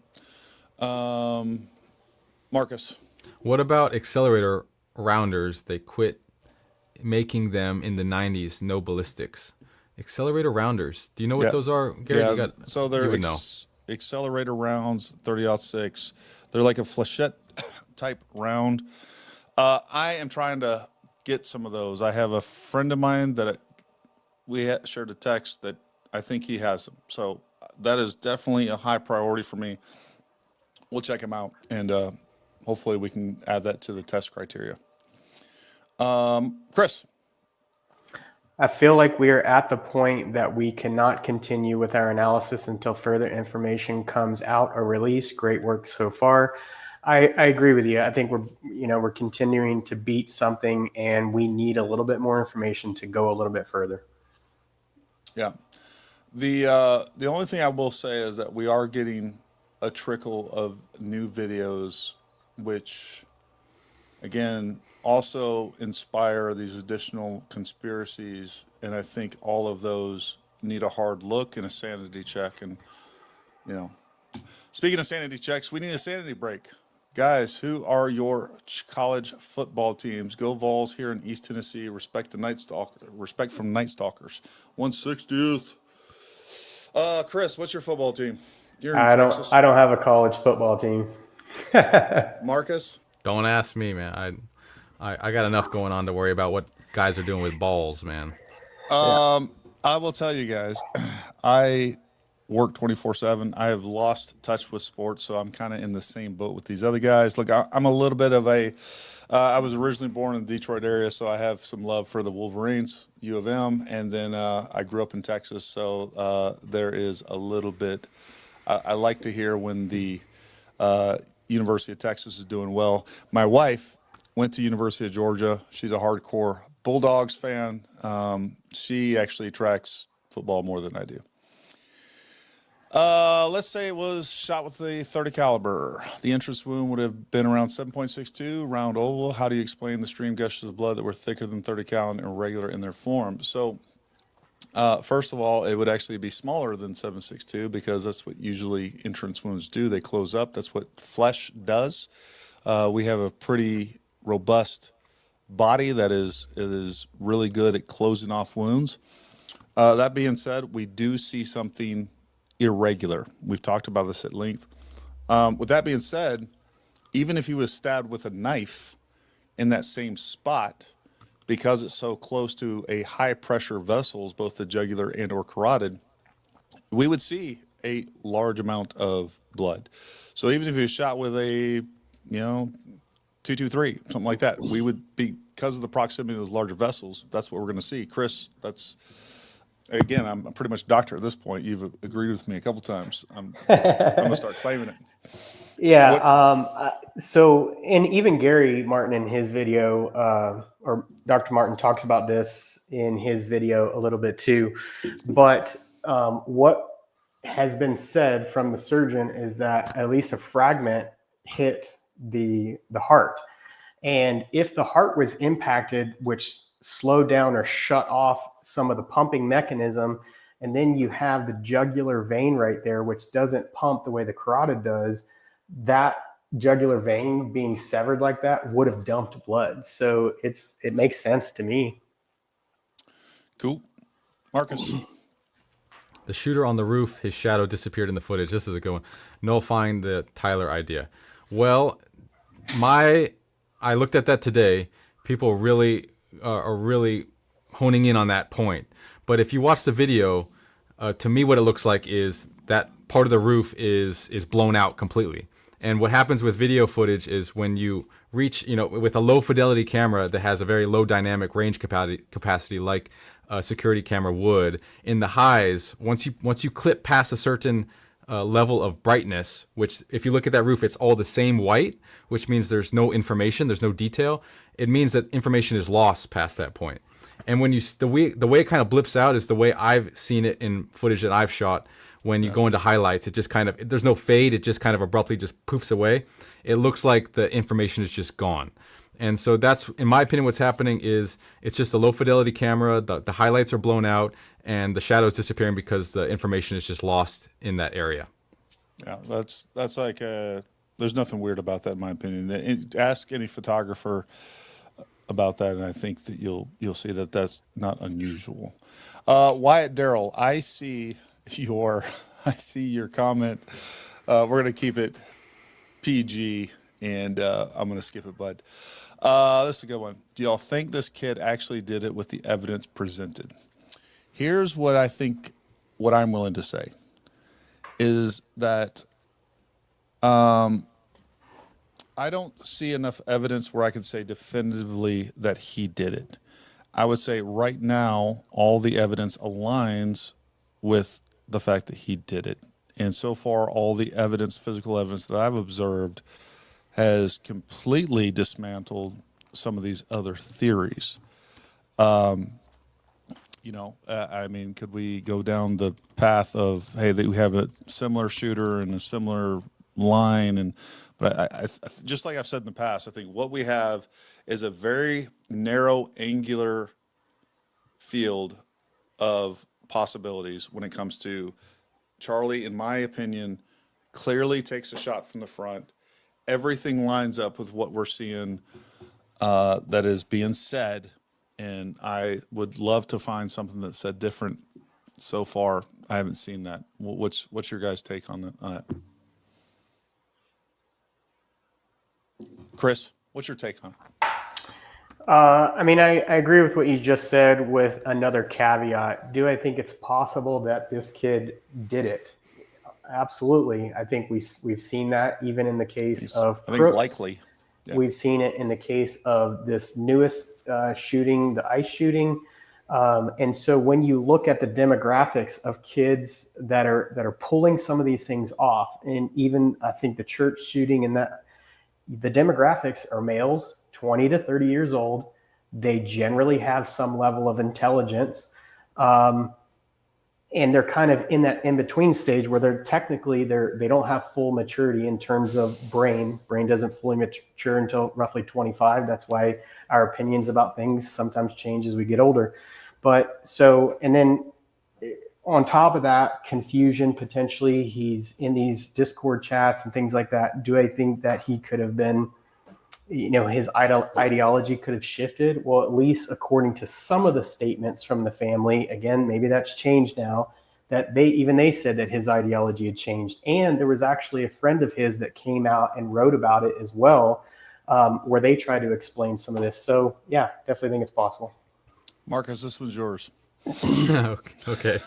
that. Marcus. What about accelerator rounders? They quit making them in the 90s. No ballistics. Accelerator rounders. Do you know what those are, Gary? Yeah, so they're accelerator rounds, 30-06. They're like a flechette type round. I am trying to get some of those. I have a friend of mine that we shared a text that I think he has them. So that is definitely a high priority for me. We'll check him out, and hopefully we can add that to the test criteria. Chris. I feel like we are at the point that we cannot continue with our analysis until further information comes out or released. Great work so far. I agree with you. I think we're continuing to beat something, and we need a little bit more information to go a little bit further. Yeah. The only thing I will say is that we are getting a trickle of new videos, which, again, also inspire these additional conspiracies, and I think all of those need a hard look and a sanity check. And speaking of sanity checks, we need a sanity break. Guys, who are your college football teams? Go Vols here in East Tennessee. Respect from Night Stalkers. 160th. Chris, what's your football team? You're in Texas. I don't have a college football team. Marcus? Don't ask me, man. I got enough going on to worry about what guys are doing with balls, man. I will tell you guys, I work 24/7. I have lost touch with sports, so I'm kind of in the same boat with these other guys. Look, I'm a little bit of I was originally born in the Detroit area, so I have some love for the Wolverines, U of M, and then I grew up in Texas, so there is a little bit. I like to hear when the University of Texas is doing well. My wife went to University of Georgia. She's a hardcore Bulldogs fan. She actually tracks football more than I do. Let's say it was shot with a 30 caliber. The entrance wound would have been around 7.62, round oval. How do you explain the stream gushes of blood that were thicker than 30 cal and irregular in their form? So, first of all, it would actually be smaller than 7.62 because that's what usually entrance wounds do. They close up. That's what flesh does. We have a pretty robust body that is really good at closing off wounds. That being said, we do see something irregular. We've talked about this at length. With that being said, even if he was stabbed with a knife in that same spot, because it's so close to a high pressure vessels, both the jugular and or carotid, we would see a large amount of blood. So even if he was shot with a, 223, something like that, we would be, because of the proximity of those larger vessels, that's what we're going to see. Chris, again, I'm pretty much doctor at this point. You've agreed with me a couple times. I'm going to start claiming it. Yeah. So, and even Gary Martin in his video, or Dr. Martin talks about this in his video a little bit too. But what has been said from the surgeon is that at least a fragment hit the heart. And if the heart was impacted, which slowed down or shut off some of the pumping mechanism, and then you have the jugular vein right there, which doesn't pump the way the carotid does, that jugular vein being severed like that would have dumped blood. So it makes sense to me. Cool. Marcus. The shooter on the roof, his shadow disappeared in the footage. This is a good one. Nullifying the Tyler idea. Well, I looked at that today. People really are really honing in on that point. But if you watch the video, to me what it looks like is that part of the roof is blown out completely. And what happens with video footage is when you reach, with a low fidelity camera that has a very low dynamic range capacity like a security camera would, in the highs, once you clip past a certain level of brightness, which if you look at that roof, it's all the same white, which means there's no information, there's no detail. It means that information is lost past that point. And when the way it kind of blips out is the way I've seen it in footage that I've shot. When you go into highlights, it just there's no fade. It just kind of abruptly just poofs away. It looks like the information is just gone. And so that's, in my opinion, what's happening is it's just a low fidelity camera. The highlights are blown out and the shadow is disappearing because the information is just lost in that area. Yeah, that's like, there's nothing weird about that in my opinion. Ask any photographer about that, and I think that you'll see that that's not unusual. Wyatt Darrell, I see your comment. We're going to keep it PG, and I'm going to skip it, bud. This is a good one. Do y'all think this kid actually did it with the evidence presented? Here's what I think, what I'm willing to say is that I don't see enough evidence where I could say definitively that he did it. I would say right now, all the evidence aligns with the fact that he did it. And so far, all the evidence, physical evidence that I've observed has completely dismantled some of these other theories. I mean, could we go down the path of, hey, that we have a similar shooter and a similar line, but I just like I've said in the past, I think what we have is a very narrow, angular field of possibilities when it comes to Charlie. In my opinion, clearly takes a shot from the front. Everything lines up with what we're seeing that is being said, and I would love to find something that said different. So far, I haven't seen that. What's your guys' take on that? Chris, what's your take on it? I mean, I agree with what you just said with another caveat. Do I think it's possible that this kid did it? Absolutely. I think we've seen that even in the case of I think it's likely. Yeah. We've seen it in the case of this newest shooting, the ICE shooting. And so when you look at the demographics of kids that are pulling some of these things off, and even I think the church shooting and that, the demographics are males, 20 to 30 years old. They generally have some level of intelligence. And they're kind of in that in-between stage where they don't have full maturity in terms of brain. Brain doesn't fully mature until roughly 25. That's why our opinions about things sometimes change as we get older. And then on top of that, confusion, potentially he's in these Discord chats and things like that. Do I think that he could have been, his ideology could have shifted? Well, at least according to some of the statements from the family, again, maybe that's changed now. that they said that his ideology had changed. And there was actually a friend of his that came out and wrote about it as well, where they tried to explain some of this. So yeah, definitely think it's possible. Marcus, this one's yours. Okay.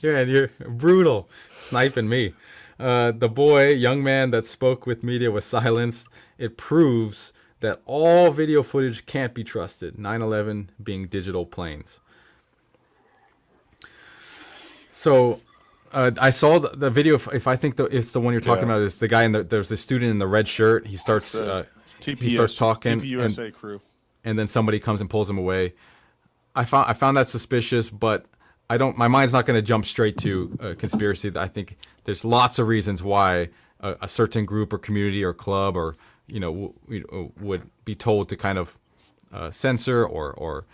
You're brutal, sniping me. The young man that spoke with media was silenced. It proves that all video footage can't be trusted, 9/11 being digital planes. So I saw the video. If I think it's the one you're talking about, is the guy there's the student in the red shirt. He starts he starts talking, TPUSA crew, and then somebody comes and pulls him away. I found that suspicious, but my mind's not going to jump straight to conspiracy. I think there's lots of reasons why a certain group or community or club or would be told to kind of censor or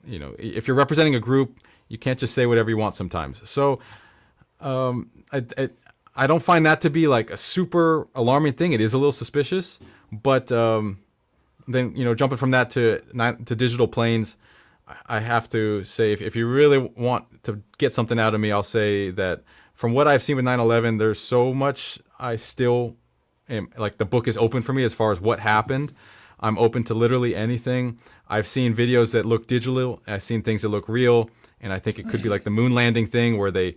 if you're representing a group, you can't just say whatever you want sometimes. So I don't find that to be like a super alarming thing. It is a little suspicious, but then jumping from that to digital planes, I have to say if you really want to get something out of me, I'll say that from what I've seen with 9/11, there's so much I still am, like, the book is open for me as far as what happened. I'm open to literally anything. I've seen videos that look digital. I've seen things that look real, and I think it could be like the moon landing thing where they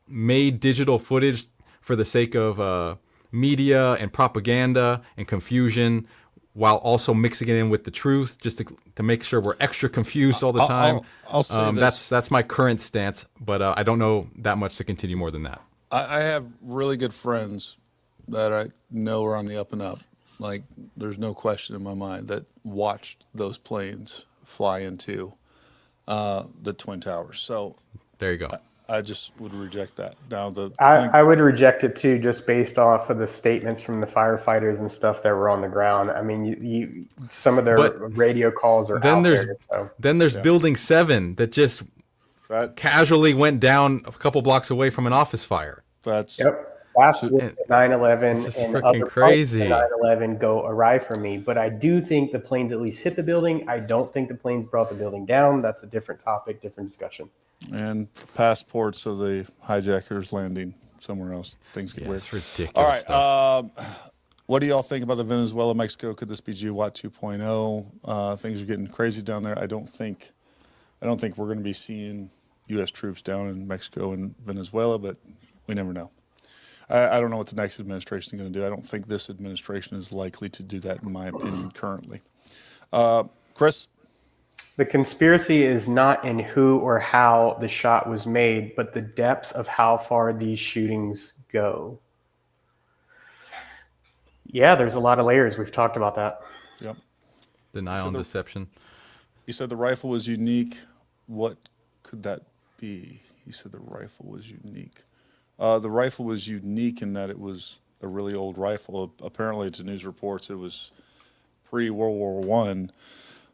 made digital footage for the sake of media and propaganda and confusion, while also mixing it in with the truth, just to make sure we're extra confused all the time. I'll say this. That's my current stance, but I don't know that much to continue more than that. I have really good friends that I know are on the up and up. Like, there's no question in my mind that watched those planes fly into the Twin Towers. So there you go. I just would reject that. Now, I would reject it too, just based off of the statements from the firefighters and stuff that were on the ground. I mean, some of their radio calls are out there. So. Then there's Building 7 that just casually went down a couple blocks away from an office fire. That's what 9/11 and other crazy. 9/11 go awry for me. But I do think the planes at least hit the building. I don't think the planes brought the building down. That's a different topic, different discussion. And passports of the hijackers landing somewhere else. Things get weird. It's ridiculous. All right. What do y'all think about the Venezuela, Mexico? Could this be GWAT 2.0? Things are getting crazy down there. I don't think we're going to be seeing U.S. troops down in Mexico and Venezuela, but we never know. I don't know what the next administration is going to do. I don't think this administration is likely to do that, in my opinion, currently. Chris? The conspiracy is not in who or how the shot was made, but the depths of how far these shootings go. Yeah, there's a lot of layers. We've talked about that. Yep. Denial and deception. You said the rifle was unique. What could that be? He said the rifle was unique. The rifle was unique in that it was a really old rifle. Apparently, to news reports, it was pre-World War I,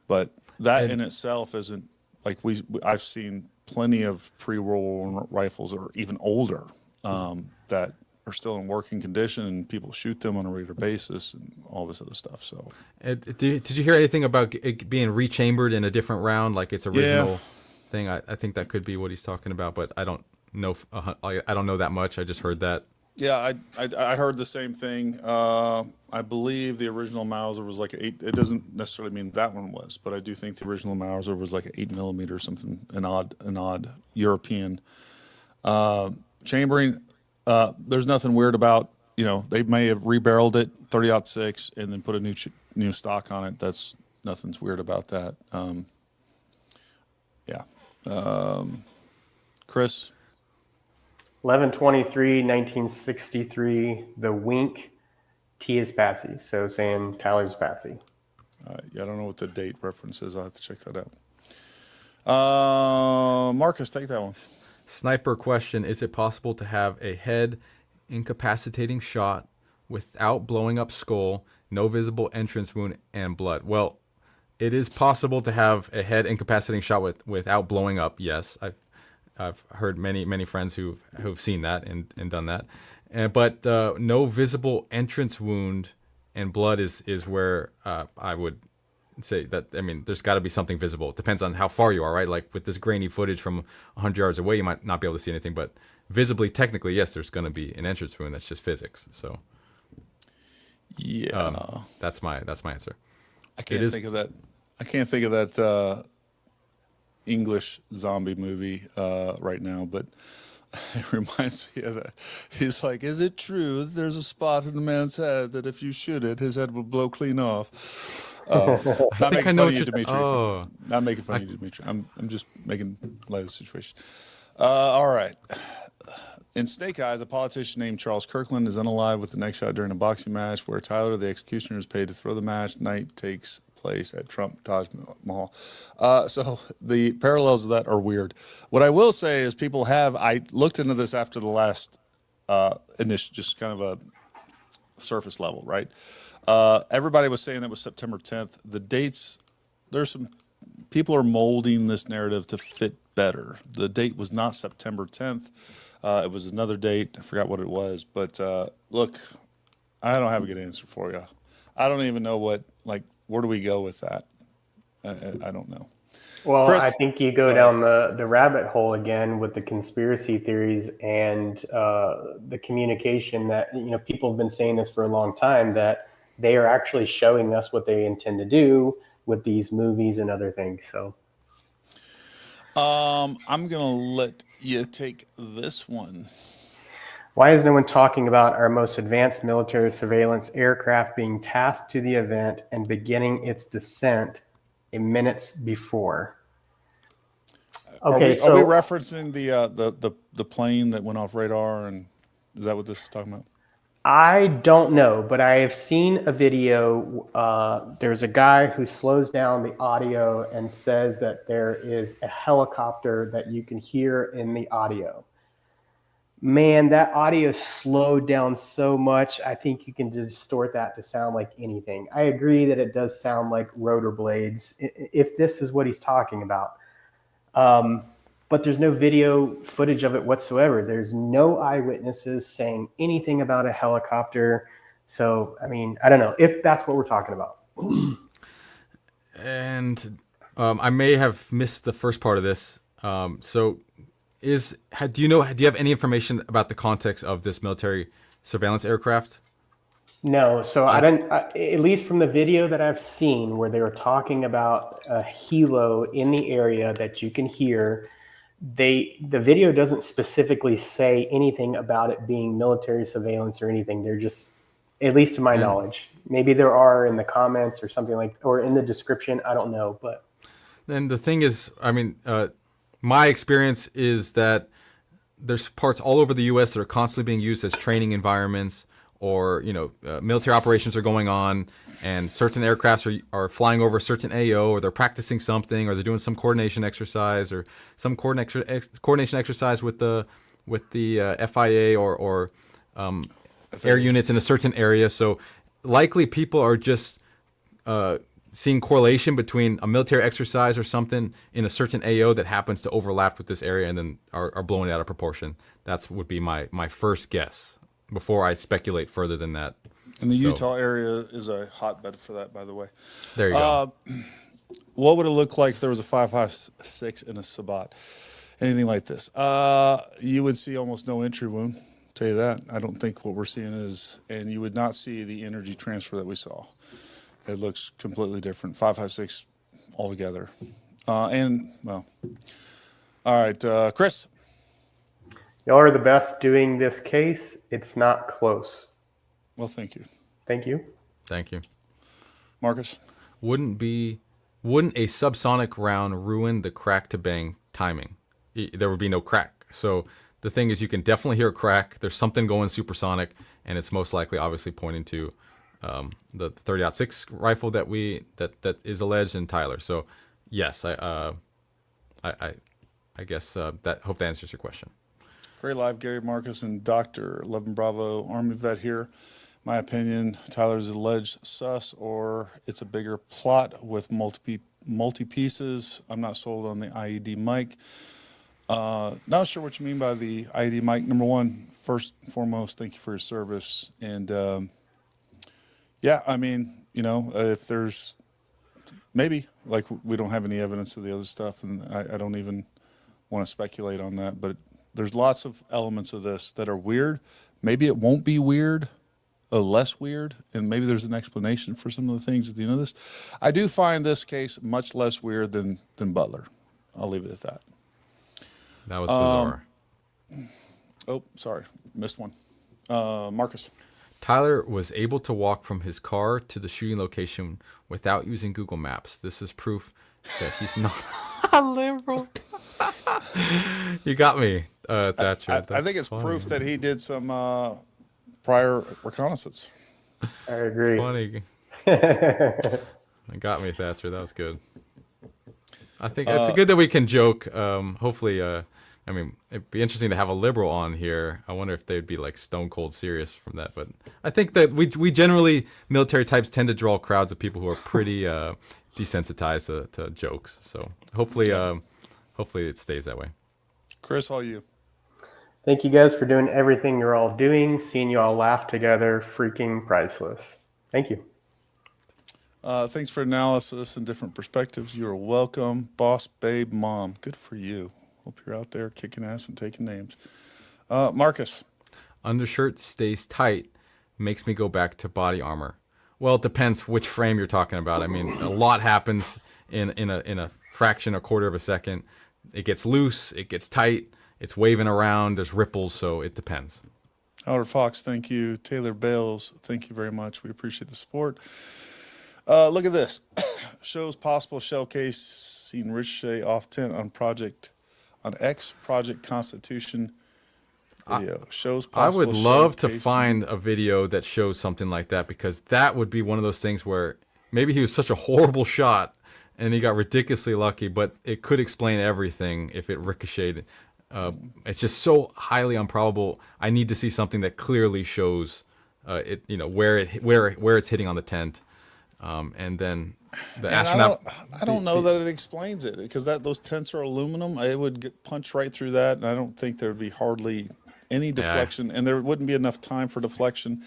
but that in itself isn't like I've seen plenty of pre-World War I rifles or even older that are still in working condition, and people shoot them on a regular basis and all this other stuff. So, did you hear anything about it being rechambered in a different round, like its original thing? I think that could be what he's talking about, but I don't know. I don't know that much. I just heard that. Yeah, I heard the same thing. I believe the original Mauser was like 8. It doesn't necessarily mean that one was, but I do think the original Mauser was like an 8mm or something, an odd European chambering. There's nothing weird about, they may have rebarreled it 30-06 and then put a new stock on it. That's nothing's weird about that. Chris. 11/23/1963. The wink. T is Patsy. So saying Tyler's Patsy. I don't know what the date reference is. I'll have to check that out. Marcus, take that one. Sniper question: is it possible to have a head incapacitating shot without blowing up skull, no visible entrance wound, and blood? Well, it is possible to have a head incapacitating shot without blowing up. Yes, I've heard many friends who've seen that and done that, but no visible entrance wound and blood is where I would say that. I mean, there's got to be something visible. It depends on how far you are, right? Like with this grainy footage from 100 yards away, you might not be able to see anything, but visibly, technically, yes, there's going to be an entrance wound. That's just physics. So, yeah, that's my answer. I can't think of that. I can't think of that English zombie movie right now, but it reminds me of that. He's like, "Is it true that there's a spot in the man's head that if you shoot it, his head will blow clean off?" Not making fun of you, Dimitri. Not making fun of you, Dimitri. I'm just making light of the situation. All right. In Snake Eyes, a politician named Charles Kirkland is unalive with the neck shot during a boxing match where Tyler, the executioner, is paid to throw the match. Night takes place at Trump Taj Mahal. So the parallels of that are weird. What I will say is I looked into this after the last initial, just kind of a surface level, right? Everybody was saying that was September 10th. The dates, there's some people are molding this narrative to fit better. The date was not September 10th. It was another date. I forgot what it was. But look, I don't have a good answer for you. I don't even know where do we go with that? I don't know. Well, Chris, I think you go down the rabbit hole again with the conspiracy theories and the communication that, people have been saying this for a long time, that they are actually showing us what they intend to do with these movies and other things. So I'm going to let you take this one. why is no one talking about our most advanced military surveillance aircraft being tasked to the event and beginning its descent minutes before? Okay, are we referencing the plane that went off radar, and is that what this is talking about? I don't know, but I have seen a video. There's a guy who slows down the audio and says that there is a helicopter that you can hear in the audio. Man, that audio slowed down so much. I think you can distort that to sound like anything. I agree that it does sound like rotor blades, if this is what he's talking about. But there's no video footage of it whatsoever. There's no eyewitnesses saying anything about a helicopter. So, I mean, I don't know if that's what we're talking about. And I may have missed the first part of this. Do you have any information about the context of this military surveillance aircraft? No, so I didn't. At least from the video that I've seen, where they were talking about a helo in the area that you can hear, the video doesn't specifically say anything about it being military surveillance or anything. They're just, at least to my knowledge, maybe there are in the comments or something or in the description. I don't know, but. And the thing is, I mean, my experience is that there's parts all over the U.S. that are constantly being used as training environments, or military operations are going on, and certain aircrafts are flying over a certain AO, or they're practicing something, or they're doing some coordination exercise, or some coordination exercise with the FIA or air units in a certain area. So likely people are just seeing correlation between a military exercise or something in a certain AO that happens to overlap with this area, and then are blowing it out of proportion. That would be my first guess before I speculate further than that. And the Utah area is a hotbed for that, by the way. There you go. What would it look like if there was a 5.56 in a Sabat? Anything like this? You would see almost no entry wound. I'll tell you that. I don't think what we're seeing is, and you would not see the energy transfer that we saw. It looks completely different. 5.56 altogether. All right, Chris. Y'all are the best doing this case. It's not close. Well, thank you. Thank you. Thank you. Marcus? Wouldn't a subsonic round ruin the crack to bang timing? There would be no crack. So the thing is, you can definitely hear a crack. There's something going supersonic, and it's most likely obviously pointing to the 30-06 rifle that is alleged in Tyler. So yes, I guess hope that answers your question. Great live, Gary Marcus and Dr. 11 Bravo Army vet here. My opinion, Tyler's alleged sus, or it's a bigger plot with multi pieces. I'm not sold on the IED mic. Not sure what you mean by the IED mic. Number one, first and foremost, thank you for your service. And if there's maybe, like, we don't have any evidence of the other stuff, and I don't even want to speculate on that. But there's lots of elements of this that are weird. Maybe it won't be weird, less weird, and maybe there's an explanation for some of the things at the end of this. I do find this case much less weird than Butler. I'll leave it at that. That was bizarre. Oh, sorry, missed one. Marcus. Tyler was able to walk from his car to the shooting location without using Google Maps. This is proof that he's not a liberal. You got me, Thatcher. I think it's proof that he did some prior reconnaissance. I agree. Funny. It got me, Thatcher. That was good. I think it's good that we can joke. Hopefully, I mean, it'd be interesting to have a liberal on here. I wonder if they'd be like stone cold serious from that. But I think that we generally, military types tend to draw crowds of people who are pretty desensitized to jokes. So hopefully it stays that way. Chris, all you. Thank you guys for doing everything you're all doing. Seeing you all laugh together, freaking priceless. Thank you. Thanks for analysis and different perspectives. You're welcome. Boss, babe, mom. Good for you. Hope you're out there kicking ass and taking names. Marcus. Undershirt stays tight, makes me go back to body armor. Well, it depends which frame you're talking about. I mean, a lot happens in a fraction, a quarter of a second. It gets loose, it gets tight, it's waving around, there's ripples, so it depends. Howard Fox, thank you. Taylor Bales, thank you very much. We appreciate the support. Look at this. Shows possible shell case seen ricochet off tent on X Project Constitution video. Shows possible I would love to find a video that shows something like that, because that would be one of those things where maybe he was such a horrible shot and he got ridiculously lucky, but it could explain everything if it ricocheted. It's just so highly improbable. I need to see something that clearly shows it, where it's hitting on the tent. And then the astronaut. I don't know that it explains it, because those tents are aluminum. It would punch right through that, and I don't think there would be hardly any deflection, and there wouldn't be enough time for deflection.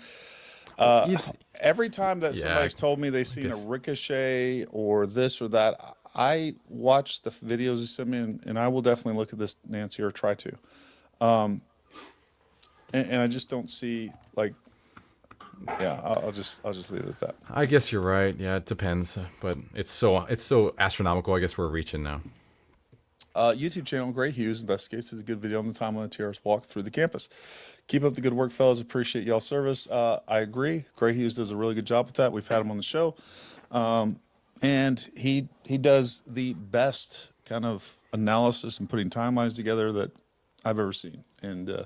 Every time that somebody's told me they've seen a ricochet or this or that, I watch the videos they send me, and I will definitely look at this, Nancy, or try to. And I just don't see, like. Yeah, I'll just leave it at that. I guess you're right. Yeah, it depends, but it's so astronomical. I guess we're reaching now. YouTube channel Gray Hughes Investigates is a good video on the timeline of TRS walk through the campus. Keep up the good work, fellas. Appreciate y'all's service. I agree. Gray Hughes does a really good job with that. We've had him on the show, and he does the best kind of analysis and putting timelines together that I've ever seen. And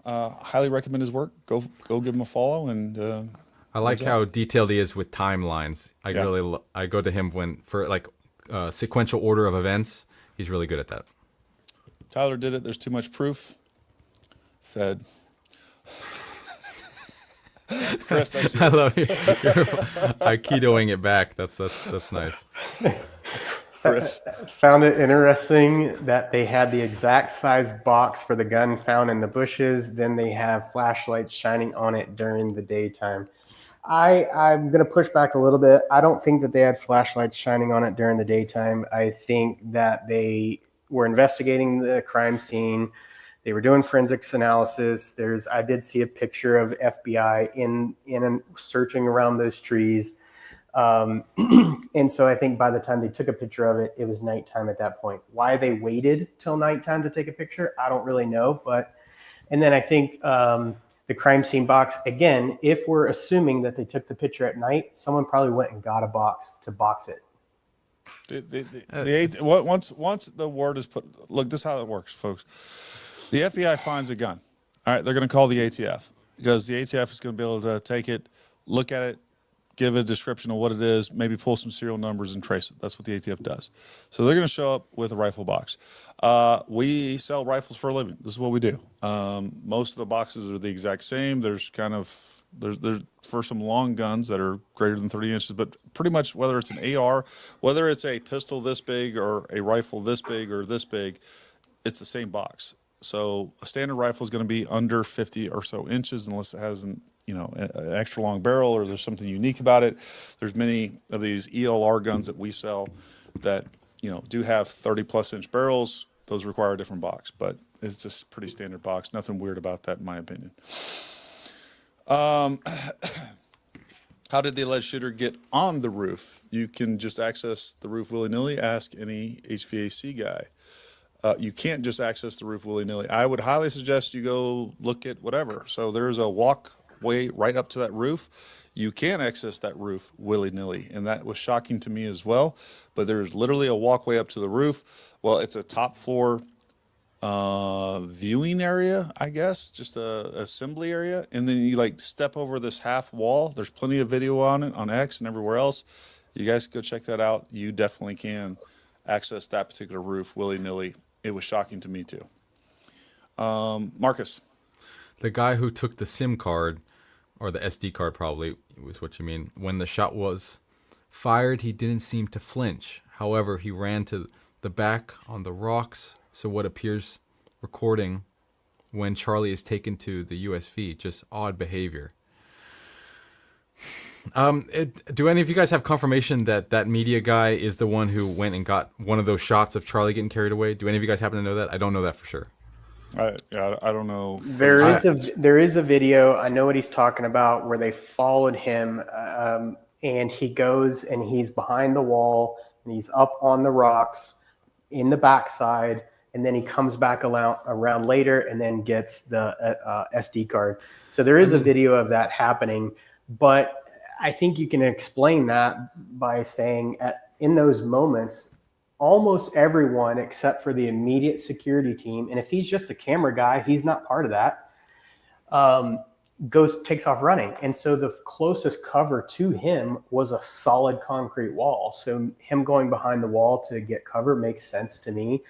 highly recommend his work. Go give him a follow. And I like how detailed he is with timelines. I go to him for like sequential order of events. He's really good at that. Tyler did it. There's too much proof. Fed. Chris, that's yours. I love you. Aikidoing it back. That's nice. Chris. Found it interesting that they had the exact size box for the gun found in the bushes. Then they have flashlights shining on it during the daytime. I'm going to push back a little bit. I don't think that they had flashlights shining on it during the daytime. I think that they were investigating the crime scene. They were doing forensics analysis. I did see a picture of FBI in searching around those trees. And so I think by the time they took a picture of it, it was nighttime at that point. Why they waited till nighttime to take a picture, I don't really know. And then I think the crime scene box, again, if we're assuming that they took the picture at night, someone probably went and got a box to box it. Once the word is put, look, this is how it works, folks. The FBI finds a gun. All right, they're going to call the ATF, because the ATF is going to be able to take it, look at it, give a description of what it is, maybe pull some serial numbers and trace it. That's what the ATF does. So they're going to show up with a rifle box. We sell rifles for a living. This is what we do. Most of the boxes are the exact same. There's for some long guns that are greater than 30 inches, but pretty much whether it's an AR, whether it's a pistol this big or a rifle this big or this big, it's the same box. So a standard rifle is going to be under 50 or so inches unless it has an an extra long barrel, or there's something unique about it. There's many of these ELR guns that we sell that, do have 30 plus inch barrels. Those require a different box, but it's just a pretty standard box. Nothing weird about that, in my opinion. How did the alleged shooter get on the roof? You can just access the roof willy-nilly. Ask any HVAC guy. You can't just access the roof willy-nilly. I would highly suggest you go look at whatever. So there's a walkway right up to that roof. You can access that roof willy-nilly, and that was shocking to me as well. But there's literally a walkway up to the roof. Well, it's a top floor viewing area, I guess, just a assembly area, and then you step over this half wall. There's plenty of video on it on X and everywhere else. You guys go check that out. You definitely can access that particular roof willy-nilly. It was shocking to me too. Marcus. The guy who took the SIM card, or the SD card probably was what you mean, when the shot was fired, he didn't seem to flinch. However, he ran to the back on the rocks, so what appears recording when Charlie is taken to the USV. Just odd behavior. Do any of you guys have confirmation that that media guy is the one who went and got one of those shots of Charlie getting carried away? Do any of you guys happen to know that? I don't know that for sure. I don't know. There is a video. I know what he's talking about, where they followed him, and he goes and he's behind the wall and he's up on the rocks in the backside, and then he comes back around later and then gets the SD card. So there is a video of that happening, but I think you can explain that by saying in those moments, almost everyone except for the immediate security team, and if he's just a camera guy, he's not part of that, takes off running. And so the closest cover to him was a solid concrete wall. So him going behind the wall to get cover makes sense to me.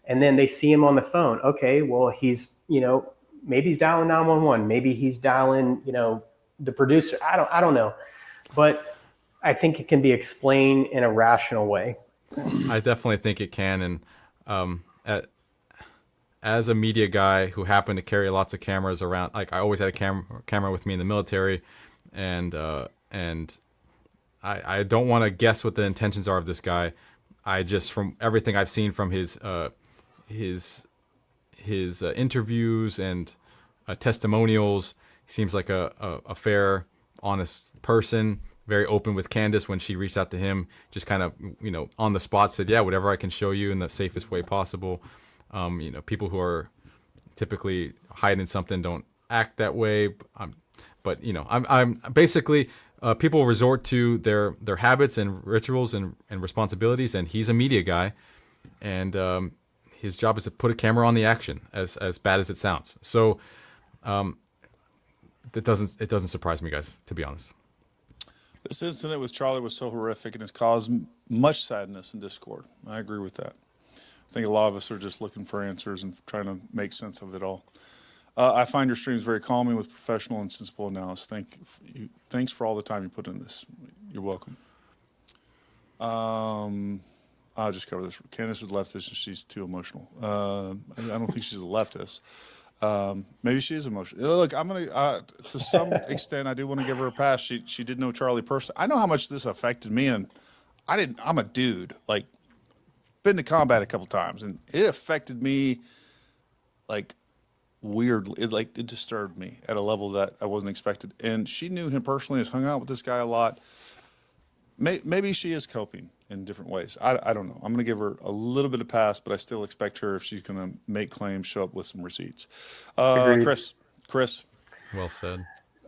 And then they see him on the phone. Okay, well, he's, maybe he's dialing 911. Maybe he's dialing, the producer. I don't know. But I think it can be explained in a rational way. I definitely think it can. And as a media guy who happened to carry lots of cameras around, I always had a camera with me in the military, and I don't want to guess what the intentions are of this guy. I just, from everything I've seen from his interviews and testimonials, he seems like a fair, honest person. Very open with Candace when she reached out to him, just kind of, on the spot said, yeah, whatever I can show you in the safest way possible. People who are typically hiding something don't act that way. But I'm basically, people resort to their habits and rituals and responsibilities, and he's a media guy, and his job is to put a camera on the action, as bad as it sounds. So it doesn't surprise me, guys, to be honest. This incident with Charlie was so horrific and has caused much sadness and discord. I agree with that. I think a lot of us are just looking for answers and trying to make sense of it all. I find your streams very calming with professional and sensible analysis. Thanks for all the time you put in this. You're welcome. I'll just cover this. Candace is leftist and she's too emotional. I don't think she's a leftist. Maybe she is emotional. Look, I'm gonna to some extent I do want to give her a pass. She did know Charlie personally. I know how much this affected me, and I'm a dude. Been to combat a couple times, and it affected me weirdly. It disturbed me at a level that I wasn't expected. And she knew him personally, has hung out with this guy a lot. Maybe she is coping in different ways. I don't know. I'm going to give her a little bit of pass, but I still expect her, if she's going to make claims, show up with some receipts. Chris. Well said.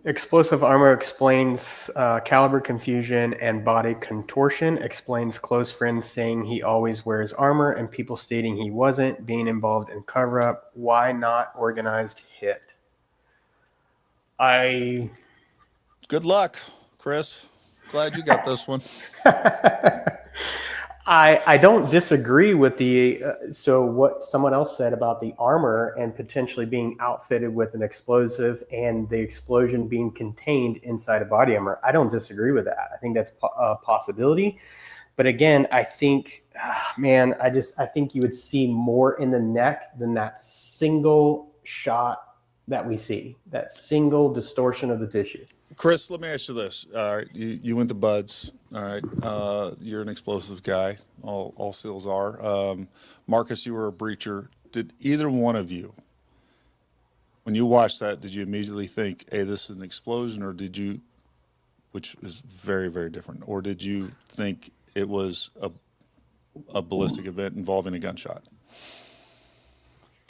Explosive armor explains caliber confusion and body contortion, explains close friends saying he always wears armor and people stating he wasn't, being involved in cover-up. Why not organized hit? Good luck, Chris. Glad you got this one. I don't disagree with so what someone else said about the armor and potentially being outfitted with an explosive and the explosion being contained inside a body armor. I don't disagree with that. I think that's a possibility. But again, I think, I think you would see more in the neck than that single shot that we see, that single distortion of the tissue. Chris, let me ask you this. All right, you went to Buds. All right, you're an explosives guy. All SEALs are. Marcus, you were a breacher. Did either one of you, when you watched that, did you immediately think, "Hey, this is an explosion," or did you, which is very, very different, or did you think it was a ballistic event involving a gunshot?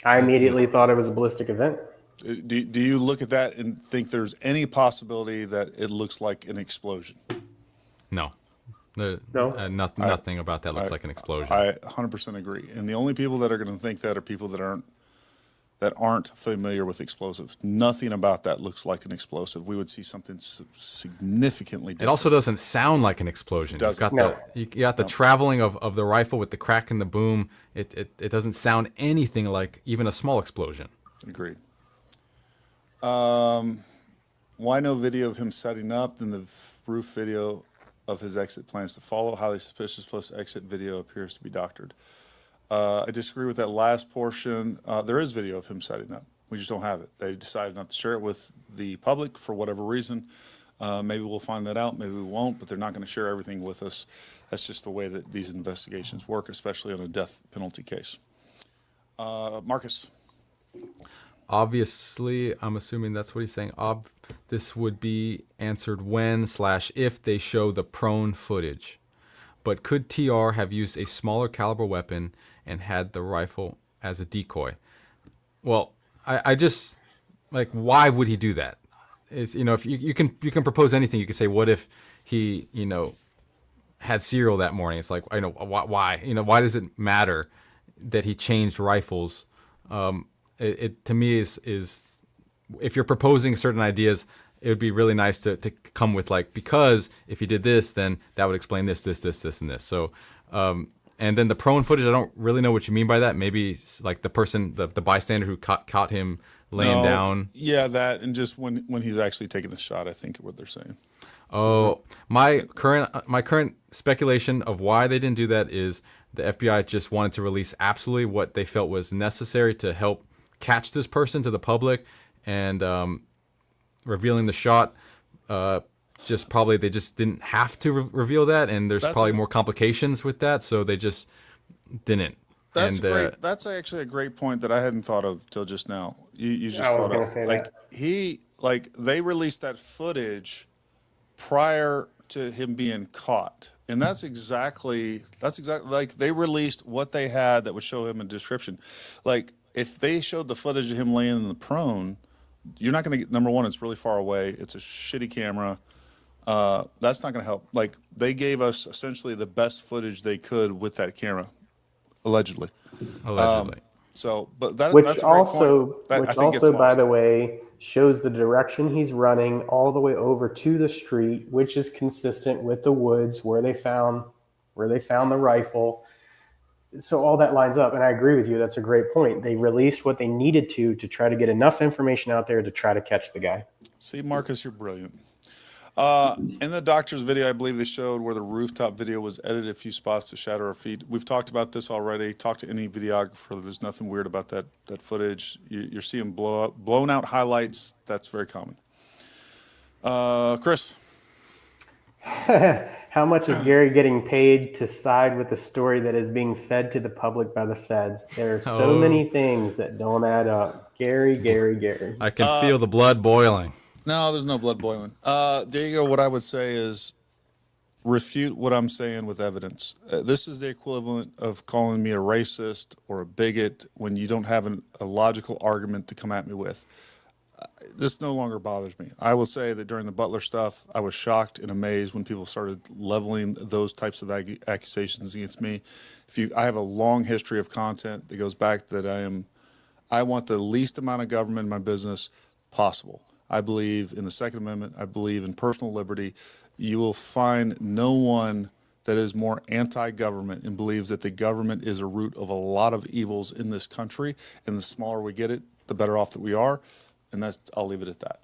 I immediately thought it was a ballistic event. Do you look at that and think there's any possibility that it looks like an explosion? No. No? Nothing about that looks like an explosion. I 100% agree. And the only people that are going to think that are people that aren't familiar with explosives. Nothing about that looks like an explosive. We would see something significantly different. It also doesn't sound like an explosion. You got the traveling of the rifle with the crack and the boom. It doesn't sound anything like even a small explosion. Agreed. Why no video of him setting up, then the roof video of his exit plans to follow? Highly suspicious plus exit video appears to be doctored. I disagree with that last portion. There is video of him setting up. We just don't have it. They decided not to share it with the public for whatever reason. Maybe we'll find that out. Maybe we won't, but they're not going to share everything with us. That's just the way that these investigations work, especially on a death penalty case. Marcus. Obviously, I'm assuming that's what he's saying. This would be answered when/if they show the prone footage. But could TR have used a smaller caliber weapon and had the rifle as a decoy? Well, I just, like, why would he do that? It's, if you can propose anything. You can say, what if he, had cereal that morning? It's like, why? Why does it matter that he changed rifles? It to me is if you're proposing certain ideas, it would be really nice to come with, like, because if you did this, then that would explain this, and this. So, and then the prone footage, I don't really know what you mean by that. Maybe like the person, the bystander who caught him laying down. Yeah, that, and just when he's actually taking the shot, I think what they're saying. Oh, my current speculation of why they didn't do that is the FBI just wanted to release absolutely what they felt was necessary to help catch this person to the public, and revealing the shot, they just didn't have to reveal that, and there's probably more complications with that, so they just didn't. That's great. That's actually a great point that I hadn't thought of till just now. You just brought up. They released that footage prior to him being caught, and that's exactly like they released what they had that would show him a description. Like, if they showed the footage of him laying in the prone, you're not going to get, number one, it's really far away. It's a shitty camera. That's not going to help. Like, they gave us essentially the best footage they could with that camera, allegedly. But that's a great point. Which also, by the way, shows the direction he's running all the way over to the street, which is consistent with the woods where they found the rifle. So all that lines up, and I agree with you. That's a great point. They released what they needed to try to get enough information out there to try to catch the guy. See, Marcus, you're brilliant. In the doctor's video, I believe they showed where the rooftop video was edited a few spots to shadow our feet. We've talked about this already. Talk to any videographer. There's nothing weird about that footage. You're seeing blown out highlights. That's very common. Chris. How much is Gary getting paid to side with the story that is being fed to the public by the feds? There are so many things that don't add up. Gary. I can feel the blood boiling. No, there's no blood boiling. Diego, what I would say is refute what I'm saying with evidence. This is the equivalent of calling me a racist or a bigot when you don't have a logical argument to come at me with. This no longer bothers me. I will say that during the Butler stuff, I was shocked and amazed when people started leveling those types of accusations against me. I have a long history of content that goes back that I want the least amount of government in my business possible. I believe in the Second Amendment. I believe in personal liberty. You will find no one that is more anti-government and believes that the government is a root of a lot of evils in this country. And the smaller we get it, the better off that we are. And I'll leave it at that.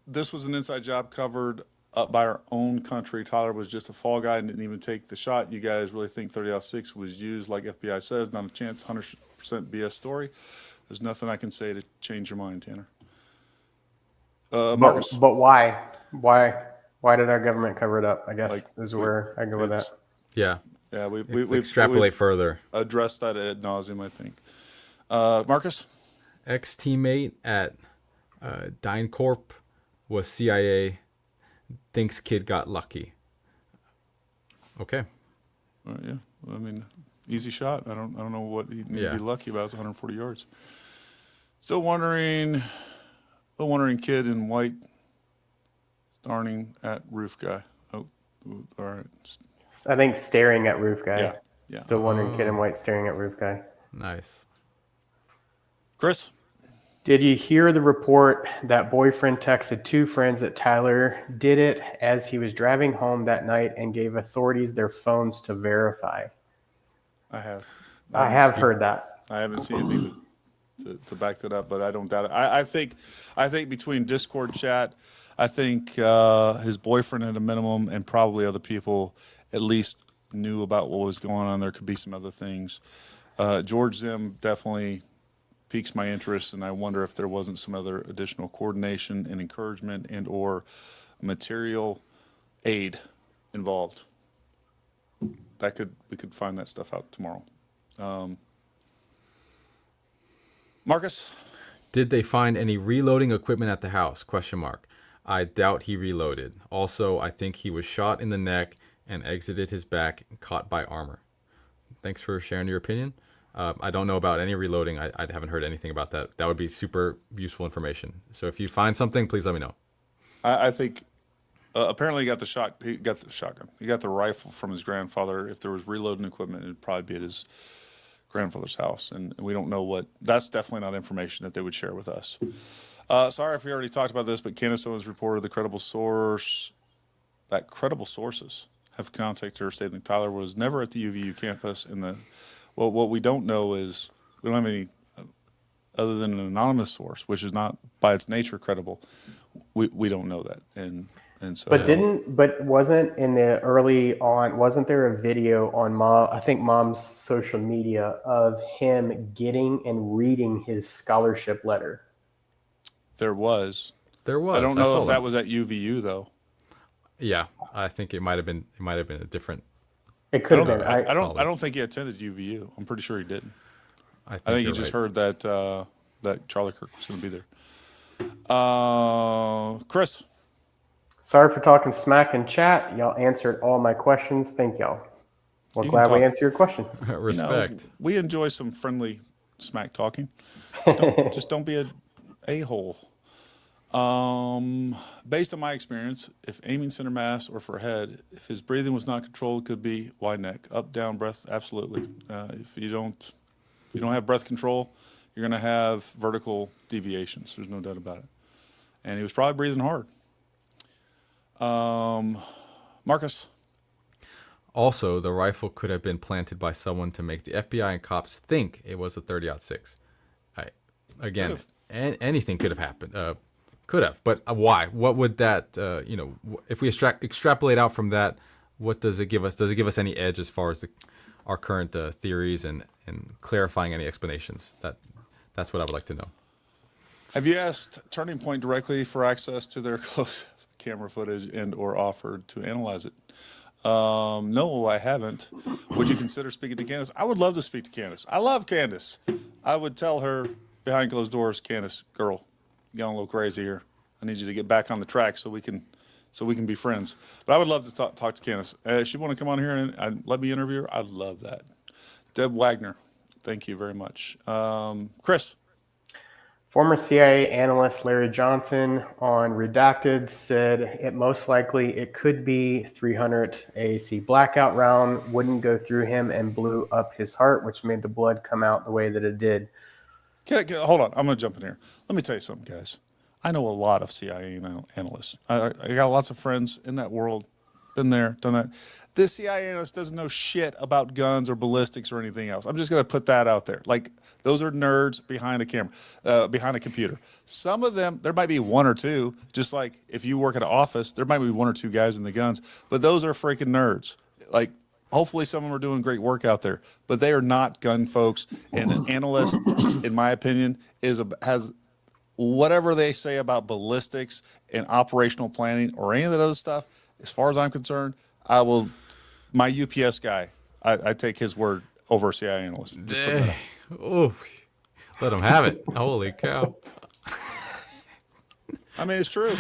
This was an inside job covered. up by our own country. Tyler was just a fall guy and didn't even take the shot. You guys really think 30-6 was used like FBI says? Not a chance, 100% BS story. There's nothing I can say to change your mind, Tanner. Marcus. But why? Why did our government cover it up? I guess Like, is where I go with that. Yeah. Yeah, we've Extrapolate further. addressed that ad nauseum, I think. Marcus? Ex-teammate at DynCorp was CIA. Thinks kid got lucky. Okay. Yeah, I mean, easy shot. I don't know what he need to be lucky about. It's 140 yards. Still wondering, kid in white starting at roof guy. Oh, all right. I think staring at roof guy. Yeah. Still wondering kid in white staring at roof guy. Nice. Chris? Did you hear the report that boyfriend texted two friends that Tyler did it as he was driving home that night and gave authorities their phones to verify? I have. I have heard that. I haven't seen anything to back that up, but I don't doubt it. I think between Discord chat, I think his boyfriend at a minimum and probably other people at least knew about what was going on. There could be some other things. George Zim definitely piques my interest, and I wonder if there wasn't some other additional coordination and encouragement and or material aid involved. We could find that stuff out tomorrow. Marcus? Did they find any reloading equipment at the house? ? I doubt he reloaded. Also, I think he was shot in the neck and exited his back, caught by armor. Thanks for sharing your opinion. I don't know about any reloading. I haven't heard anything about that. That would be super useful information. So if you find something, please let me know. I think apparently he got the shotgun. He got the rifle from his grandfather. If there was reloading equipment, it'd probably be at his grandfather's house. And we don't know what. That's definitely not information that they would share with us. Sorry if we already talked about this, but Candace Owens reported that credible sources have contacted her stating that Tyler was never at the UVU campus. Well, what we don't know is we don't have any other than an anonymous source, which is not by its nature credible. We don't know that, and so. But wasn't in the early on? Wasn't there a video on mom's social media of him getting and reading his scholarship letter? There was. I don't know if that was at UVU though. Yeah, I think it might have been. It might have been a different. It could have been. I don't think he attended UVU. I'm pretty sure he didn't. I think he just heard that Charlie Kirk was going to be there. Chris. Sorry for talking smack in chat. Y'all answered all my questions. Thank y'all. Well, glad we answered your questions. Respect. We enjoy some friendly smack talking. Just don't be a a-hole. Based on my experience, if aiming center mass or for head, if his breathing was not controlled, could be wide neck, up, down, breath, absolutely. If you don't have breath control, you're going to have vertical deviations. There's no doubt about it. And he was probably breathing hard. Marcus. Also, the rifle could have been planted by someone to make the FBI and cops think it was a 30-06. Again, anything could have happened. Could have, but why? What would that, if we extrapolate out from that, what does it give us? Does it give us any edge as far as our current theories and clarifying any explanations? That's what I would like to know. Have you asked Turning Point directly for access to their close camera footage and or offered to analyze it? No, I haven't. Would you consider speaking to Candace? I would love to speak to Candace. I love Candace. I would tell her behind closed doors, Candace, girl, you're going a little crazy here. I need you to get back on the track so we can be friends. But I would love to talk to Candace. If she want to come on here and let me interview her, I'd love that. Deb Wagner, thank you very much. Chris. Former CIA analyst Larry Johnson on Redacted said it could be 300 AAC blackout round, wouldn't go through him and blew up his heart, which made the blood come out the way that it did. Hold on, I'm going to jump in here. Let me tell you something, guys. I know a lot of CIA analysts. I got lots of friends in that world Been there, done that. This CIA analyst doesn't know shit about guns or ballistics or anything else. I'm just going to put that out there. Like, those are nerds behind a camera, behind a computer. Some of them, there might be one or two, just like if you work at an office, there might be one or two guys in the guns, but those are freaking nerds. Like, hopefully some of them are doing great work out there, but they are not gun folks. And an analyst, in my opinion, has whatever they say about ballistics and operational planning or any of that other stuff. As far as I'm concerned, my UPS guy, I take his word over a CIA analyst. Just put that out. Oh, let him have it. Holy cow. I mean, it's true.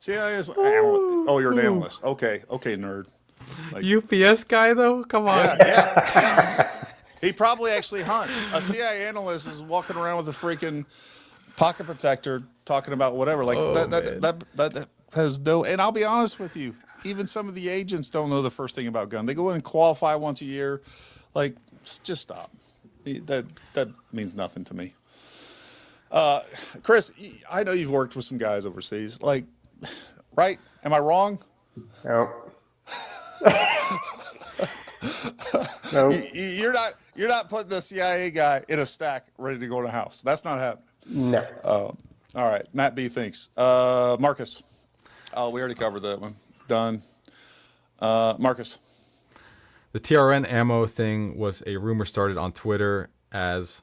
CIA is analyst. Oh, you're an analyst. Okay, nerd. Like, UPS guy, though? Come on. yeah. He probably actually hunts. A CIA analyst is walking around with a freaking pocket protector talking about whatever. Like, that has no, and I'll be honest with you, even some of the agents don't know the first thing about gun. They go in and qualify once a year. Like, just stop. That means nothing to me. Chris, I know you've worked with some guys overseas. Like, right? Am I wrong? No. No. You're not putting the CIA guy in a stack ready to go in a house. That's not happening. No. All right. Matt B thinks. Marcus. Oh, we already covered that one. Done. Marcus. The TRN ammo thing was a rumor started on Twitter as,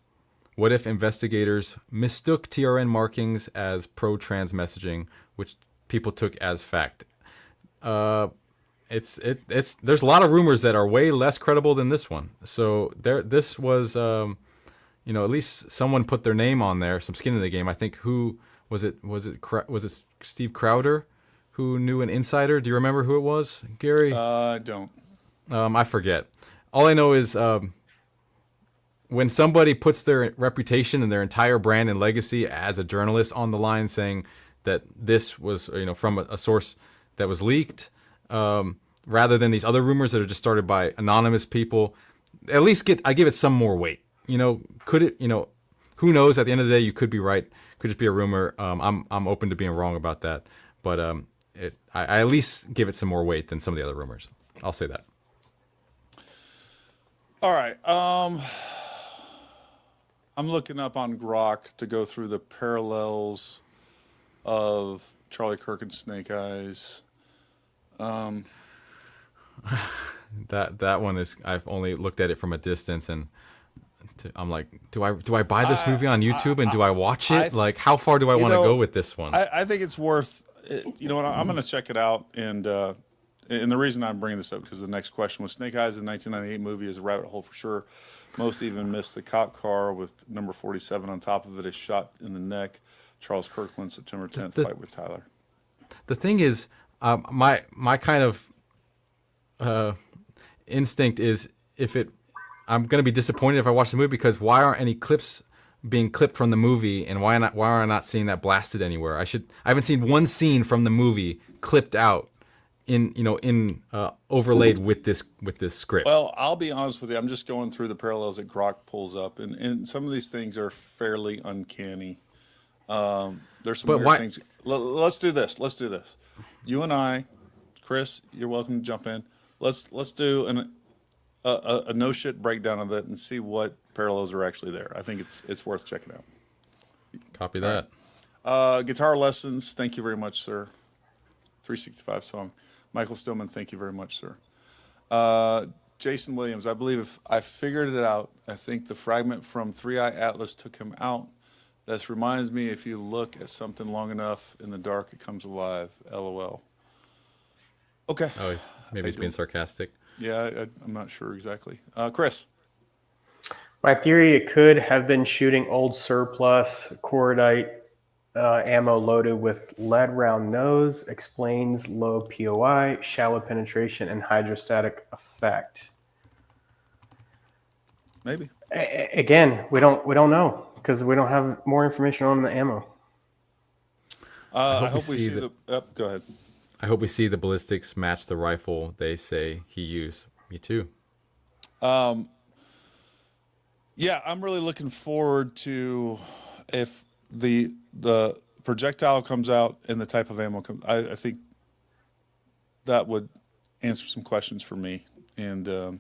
what if investigators mistook TRN markings as pro-trans messaging, which people took as fact? There's a lot of rumors that are way less credible than this one. So this was, at least someone put their name on there, some skin in the game. I think who was it? Was it Steve Crowder who knew an insider? Do you remember who it was, Gary? I don't. I forget. All I know is when somebody puts their reputation and their entire brand and legacy as a journalist on the line, saying that this was from a source that was leaked, rather than these other rumors that are just started by anonymous people, at least I give it some more weight. Could it? Who knows? At the end of the day, you could be right. Could just be a rumor. I'm open to being wrong about that, but I at least give it some more weight than some of the other rumors. I'll say that. All right. I'm looking up on Grok to go through the parallels of Charlie Kirk and Snake Eyes. That one is. I've only looked at it from a distance, and I'm like, do I buy this movie on YouTube and do I watch it? Like, how far do I want to go with this one? I think it's worth. You know what? I'm going to check it out, and the reason I'm bringing this up because the next question was Snake Eyes, the 1998 movie, is a rabbit hole for sure. Most even missed the cop car with number 47 on top of it, a shot in the neck. Charles Kirkland, September 10th, fight with Tyler. The thing is, my kind of instinct is I'm going to be disappointed if I watch the movie because why aren't any clips being clipped from the movie, and why am I not seeing that blasted anywhere? I haven't seen one scene from the movie clipped out overlaid with this script. Well, I'll be honest with you. I'm just going through the parallels that Grok pulls up, and some of these things are fairly uncanny. There's some weird things. Let's do this. You and I, Chris, you're welcome to jump in. Let's do a no shit breakdown of it and see what parallels are actually there. I think it's worth checking out. Copy that. Guitar lessons. Thank you very much, sir. 365 song. Michael Stillman, thank you very much, sir. Jason Williams, I believe if I figured it out, I think the fragment from 3i Atlas took him out. This reminds me, if you look at something long enough in the dark, it comes alive. LOL. Okay. Oh, maybe he's being sarcastic. Yeah, I'm not sure exactly. Chris. My theory, it could have been shooting old surplus cordite ammo loaded with lead round nose, explains low POI, shallow penetration, and hydrostatic effect. Maybe. Again, we don't know because we don't have more information on the ammo. I hope we see the. Go ahead. I hope we see the ballistics match the rifle they say he used. Me too. Yeah, I'm really looking forward to if the projectile comes out and the type of ammo comes. I think that would answer some questions for me. And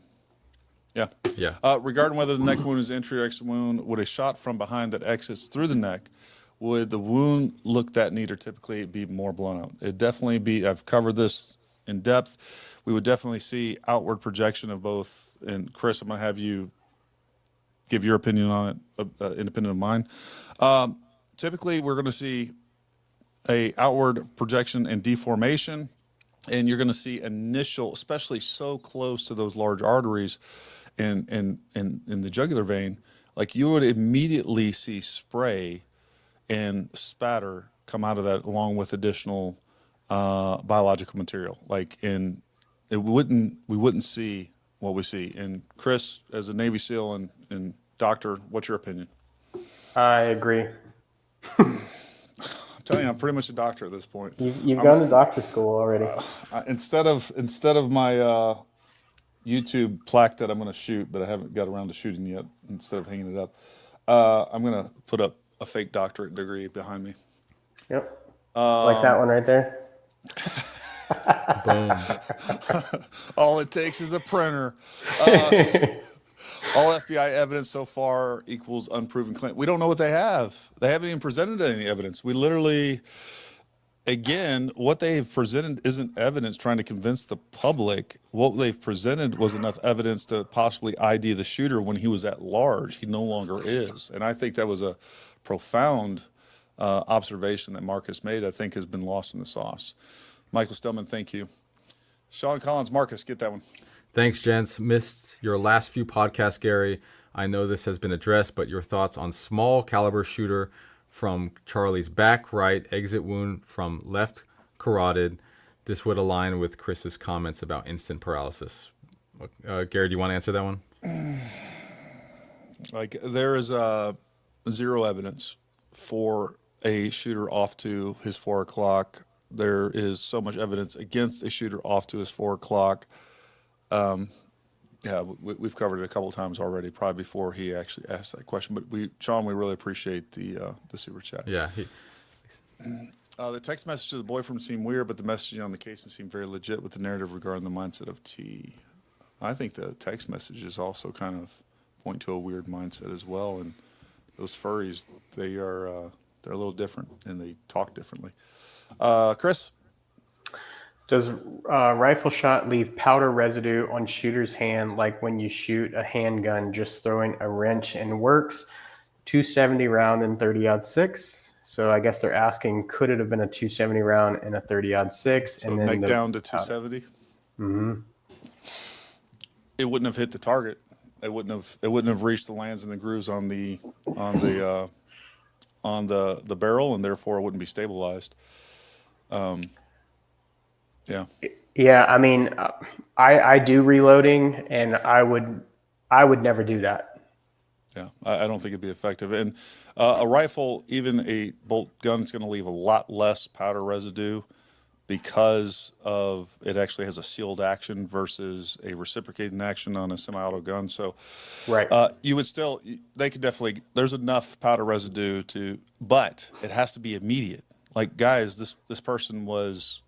yeah. Yeah. Regarding whether the neck wound is entry or exit wound, would a shot from behind that exits through the neck, would the wound look that neat or typically be more blown out? It'd definitely be, I've covered this in depth. We would definitely see outward projection of both. And Chris, I'm going to have you give your opinion on it, independent of mine. Typically, we're going to see a outward projection and deformation, and you're going to see initial, especially so close to those large arteries in the jugular vein, like you would immediately see spray and spatter come out of that, along with additional biological material. We wouldn't see what we see. And Chris, as a Navy SEAL and doctor, what's your opinion? I agree. I'm telling you, I'm pretty much a doctor at this point. You've gone to doctor school already. Instead of my YouTube plaque that I'm going to shoot, but I haven't got around to shooting yet, instead of hanging it up, I'm going to put up a fake doctorate degree behind me. Yep. Like that one right there. Boom. All it takes is a printer. All FBI evidence so far equals unproven claim. We don't know what they have. They haven't even presented any evidence. We literally, again, what they've presented isn't evidence trying to convince the public. What they've presented was enough evidence to possibly ID the shooter when he was at large. He no longer is. And I think that was a profound observation that Marcus made, I think has been lost in the sauce. Michael Stillman, thank you. Sean Collins, Marcus, get that one. Thanks, gents. Missed your last few podcasts, Gary. I know this has been addressed, but your thoughts on small caliber shooter from Charlie's back right, exit wound from left carotid. This would align with Chris's comments about instant paralysis. Gary, do you want to answer that one? There is zero evidence for a shooter off to his 4 o'clock. There is so much evidence against a shooter off to his 4 o'clock. We've covered it a couple of times already, probably before he actually asked that question. But Sean, we really appreciate the super chat. Yeah. The text message to the boyfriend seemed weird, but the messaging on the casing seemed very legit with the narrative regarding the mindset of T. I think the text messages also kind of point to a weird mindset as well. And those furries, they're a little different and they talk differently. Chris? Does rifle shot leave powder residue on shooter's hand like when you shoot a handgun just throwing a wrench and works? 270 round in 30-06. So I guess they're asking, could it have been a 270 round in a 30-06? So and then make down to 270? Mm-hmm. It wouldn't have hit the target. It wouldn't have reached the lands and the grooves on the barrel, and therefore it wouldn't be stabilized. Yeah. Yeah, I mean, I do reloading, and I would never do that. Yeah, I don't think it'd be effective. And a rifle, even a bolt gun, is going to leave a lot less powder residue because of it actually has a sealed action versus a reciprocating action on a semi-auto gun. So, right, you would still, they could definitely. There's enough powder residue but it has to be immediate. Like, guys, this person was.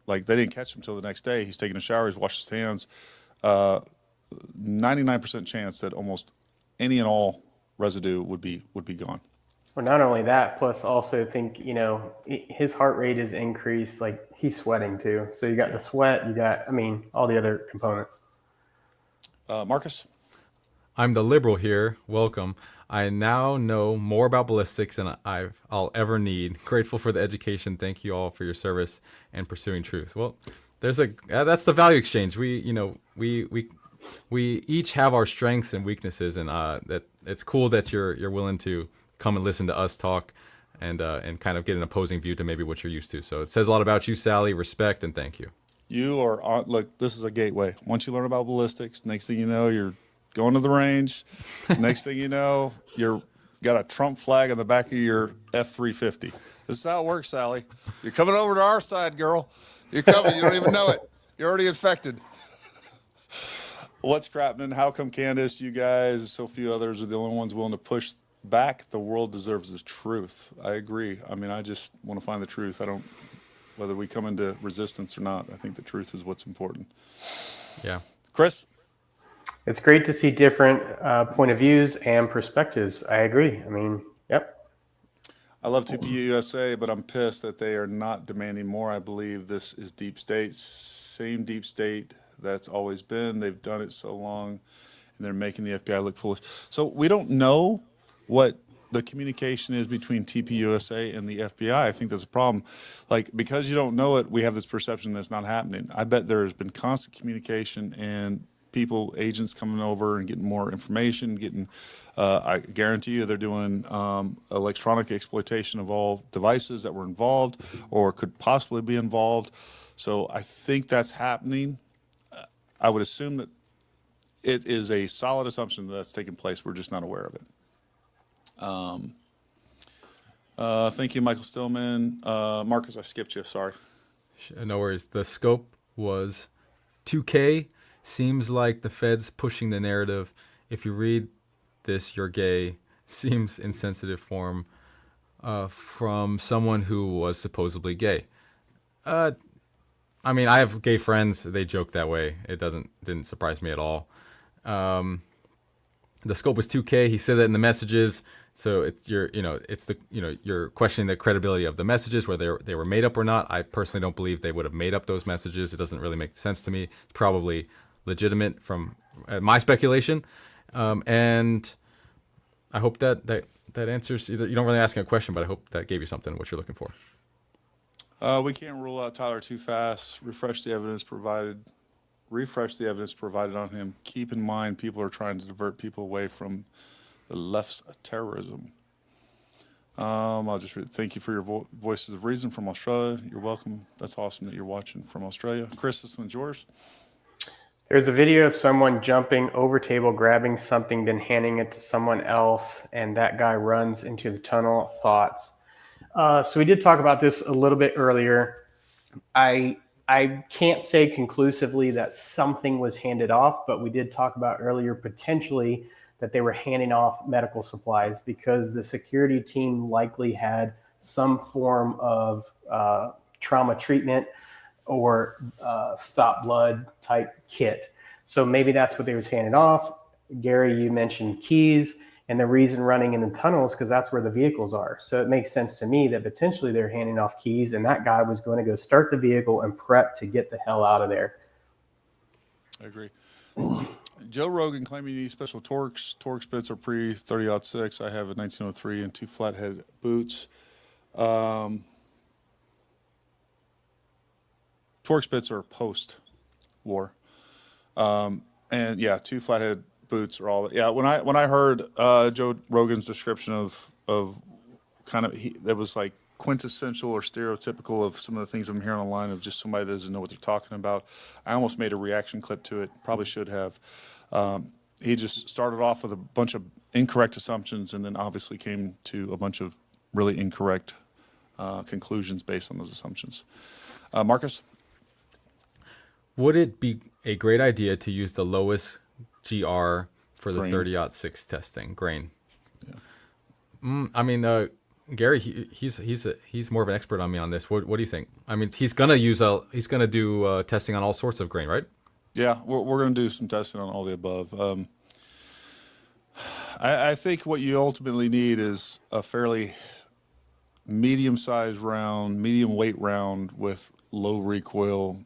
Like, they didn't catch him until the next day. He's taking a shower. He's washed his hands. 99% chance that almost any and all residue would be gone. Well, not only that, plus also think, his heart rate is increased. Like, he's sweating too. So you got the sweat. You got, all the other components. Marcus? I'm the liberal here. Welcome. I now know more about ballistics than I'll ever need. Grateful for the education. Thank you all for your service and pursuing truth. Well, that's the value exchange. We each have our strengths and weaknesses, and that it's cool that you're willing to come and listen to us talk and kind of get an opposing view to maybe what you're used to. So it says a lot about you, Sally. Respect and thank you. You are on. Look, this is a gateway. Once you learn about ballistics, next thing you know, you're going to the range. Next thing you know, you're got a Trump flag on the back of your F-350. This is how it works, Sally. You're coming over to our side, girl. You're coming. You don't even know it. You're already infected. What's crappening? How come Candace, you guys, so few others are the only ones willing to push back? The world deserves the truth. I agree. I just want to find the truth. whether we come into resistance or not. I think the truth is what's important. Yeah. Chris? It's great to see different point of views and perspectives. I agree. I mean, yep. I love TPU USA, but I'm pissed that they are not demanding more. I believe this is deep state, same deep state that's always been. They've done it so long, and they're making the FBI look foolish. So we don't know what the communication is between TPU USA and the FBI. I think that's a problem. Like, because you don't know it, we have this perception that's not happening. I bet there has been constant communication and agents coming over and getting more information, I guarantee you they're doing electronic exploitation of all devices that were involved or could possibly be involved. So I think that's happening. I would assume that it is a solid assumption that that's taking place. We're just not aware of it. Thank you, Michael Stillman. Marcus, I skipped you. Sorry. No worries. The scope was 2K. Seems like the Fed's pushing the narrative. If you read this, you're gay. Seems insensitive form from someone who was supposedly gay. I mean, I have gay friends. They joke that way. It didn't surprise me at all. The scope was 2K. He said that in the messages. So you're questioning the credibility of the messages, whether they were made up or not. I personally don't believe they would have made up those messages. It doesn't really make sense to me. It's probably legitimate from my speculation, and I hope that answers. You don't really ask a question, but I hope that gave you something what you're looking for. We can't rule out Tyler too fast. Refresh the evidence provided on him. Keep in mind, people are trying to divert people away from the left's terrorism. I'll just read. Thank you for your voices of reason from Australia. You're welcome. That's awesome that you're watching from Australia. Chris, this one's yours. There's a video of someone jumping over table, grabbing something, then handing it to someone else, and that guy runs into the tunnel. Thoughts? So we did talk about this a little bit earlier. I can't say conclusively that something was handed off, but we did talk about earlier potentially that they were handing off medical supplies because the security team likely had some form of trauma treatment or stop blood type kit. So maybe that's what they was handing off. Gary, you mentioned keys, and the reason running in the tunnels because that's where the vehicles are. So it makes sense to me that potentially they're handing off keys, and that guy was going to go start the vehicle and prep to get the hell out of there. I agree. Joe Rogan claiming you need special Torx. Torx bits are pre-30-06. I have a 1903 and 2 flathead boots. Torx bits are post-war. And yeah, 2 flathead boots are all. Yeah, when I heard Joe Rogan's description of kind of that was like quintessential or stereotypical of some of the things I'm hearing online of just somebody that doesn't know what they're talking about. I almost made a reaction clip to it. Probably should have. He just started off with a bunch of incorrect assumptions and then obviously came to a bunch of really incorrect conclusions based on those assumptions. Marcus? Would it be a great idea to use the lowest GR for the Grain. 30-06 testing? Grain. Yeah. I mean, Gary, he's more of an expert on me on this. What do you think? I mean, he's gonna do testing on all sorts of grain, right? Yeah, we're going to do some testing on all the above. I think what you ultimately need is a fairly medium-sized round, medium weight round with low recoil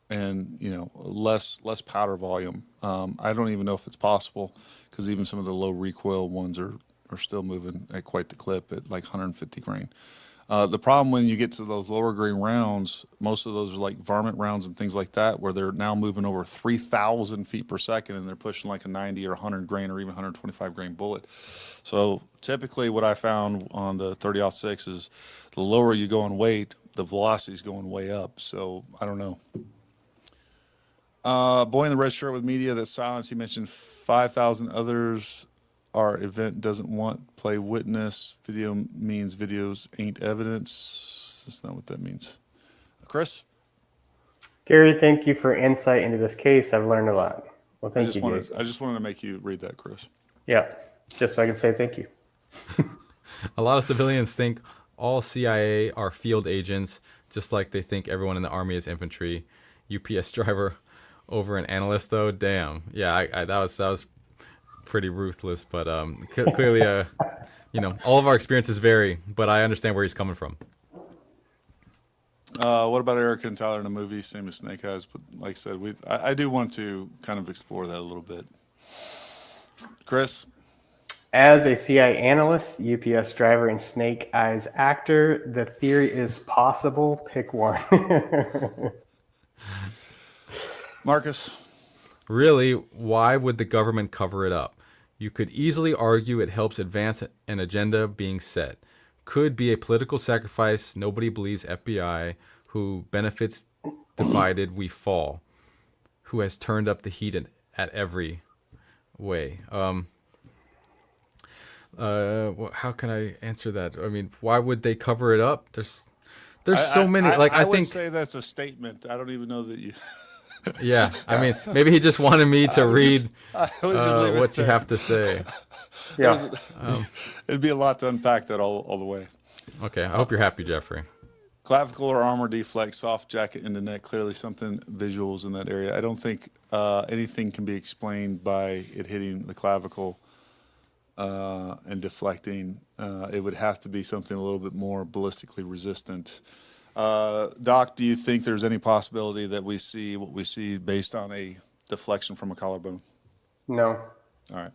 and less powder volume. I don't even know if it's possible because even some of the low recoil ones are still moving at quite the clip at like 150 grain. The problem when you get to those lower grain rounds, most of those are like varmint rounds and things like that, where they're now moving over 3,000 feet per second and they're pushing like a 90 or 100 grain or even 125 grain bullet. So typically what I found on the 30-06 is the lower you go in weight, the velocity is going way up. So I don't know. Boy in the red shirt with media that's silence. He mentioned 5,000 others. Our event doesn't want play witness. Video means videos ain't evidence. That's not what that means. Chris? Gary, thank you for insight into this case. I've learned a lot. Well, thank you, Jason. I just wanted to make you read that, Chris. Yeah, just so I can say thank you. A lot of civilians think all CIA are field agents, just like they think everyone in the Army is infantry. UPS driver over an analyst, though. Damn. Yeah, that was pretty ruthless, but clearly, all of our experiences vary, but I understand where he's coming from. What about Erica and Tyler in a movie, same as Snake Eyes? But like I said, I do want to kind of explore that a little bit. Chris? As a CIA analyst, UPS driver, and Snake Eyes actor, the theory is possible. Pick one. Marcus? Really, why would the government cover it up? You could easily argue it helps advance an agenda being set. Could be a political sacrifice. Nobody believes FBI. Who benefits divided, we fall. Who has turned up the heat at every way. How can I answer that? I mean, why would they cover it up? There's so many. I would think say that's a statement. I don't even know that you. Yeah, I mean, maybe he just wanted me to read what you there. have to say. Yeah. It'd be a lot to unpack that all the way. Okay, I hope you're happy, Jeffrey. Clavicle or armor deflect, soft jacket in the neck, clearly something visuals in that area. I don't think anything can be explained by it hitting the clavicle and deflecting. It would have to be something a little bit more ballistically resistant. Doc, do you think there's any possibility that we see what we see based on a deflection from a collarbone? No. All right.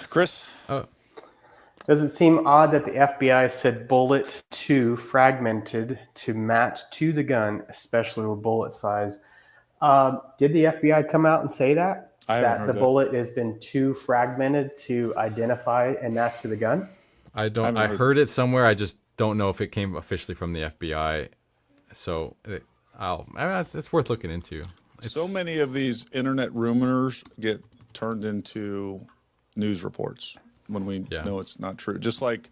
Chris? Does it seem odd that the FBI said bullet 2 fragmented to match to the gun, especially with bullet size? Did the FBI come out and say that? I haven't heard the that. bullet has been too fragmented to identify and match to the gun? I heard it somewhere. I just don't know if it came officially from the FBI. So it's worth looking into. So many of these internet rumors get turned into news reports when we know it's not true. Just like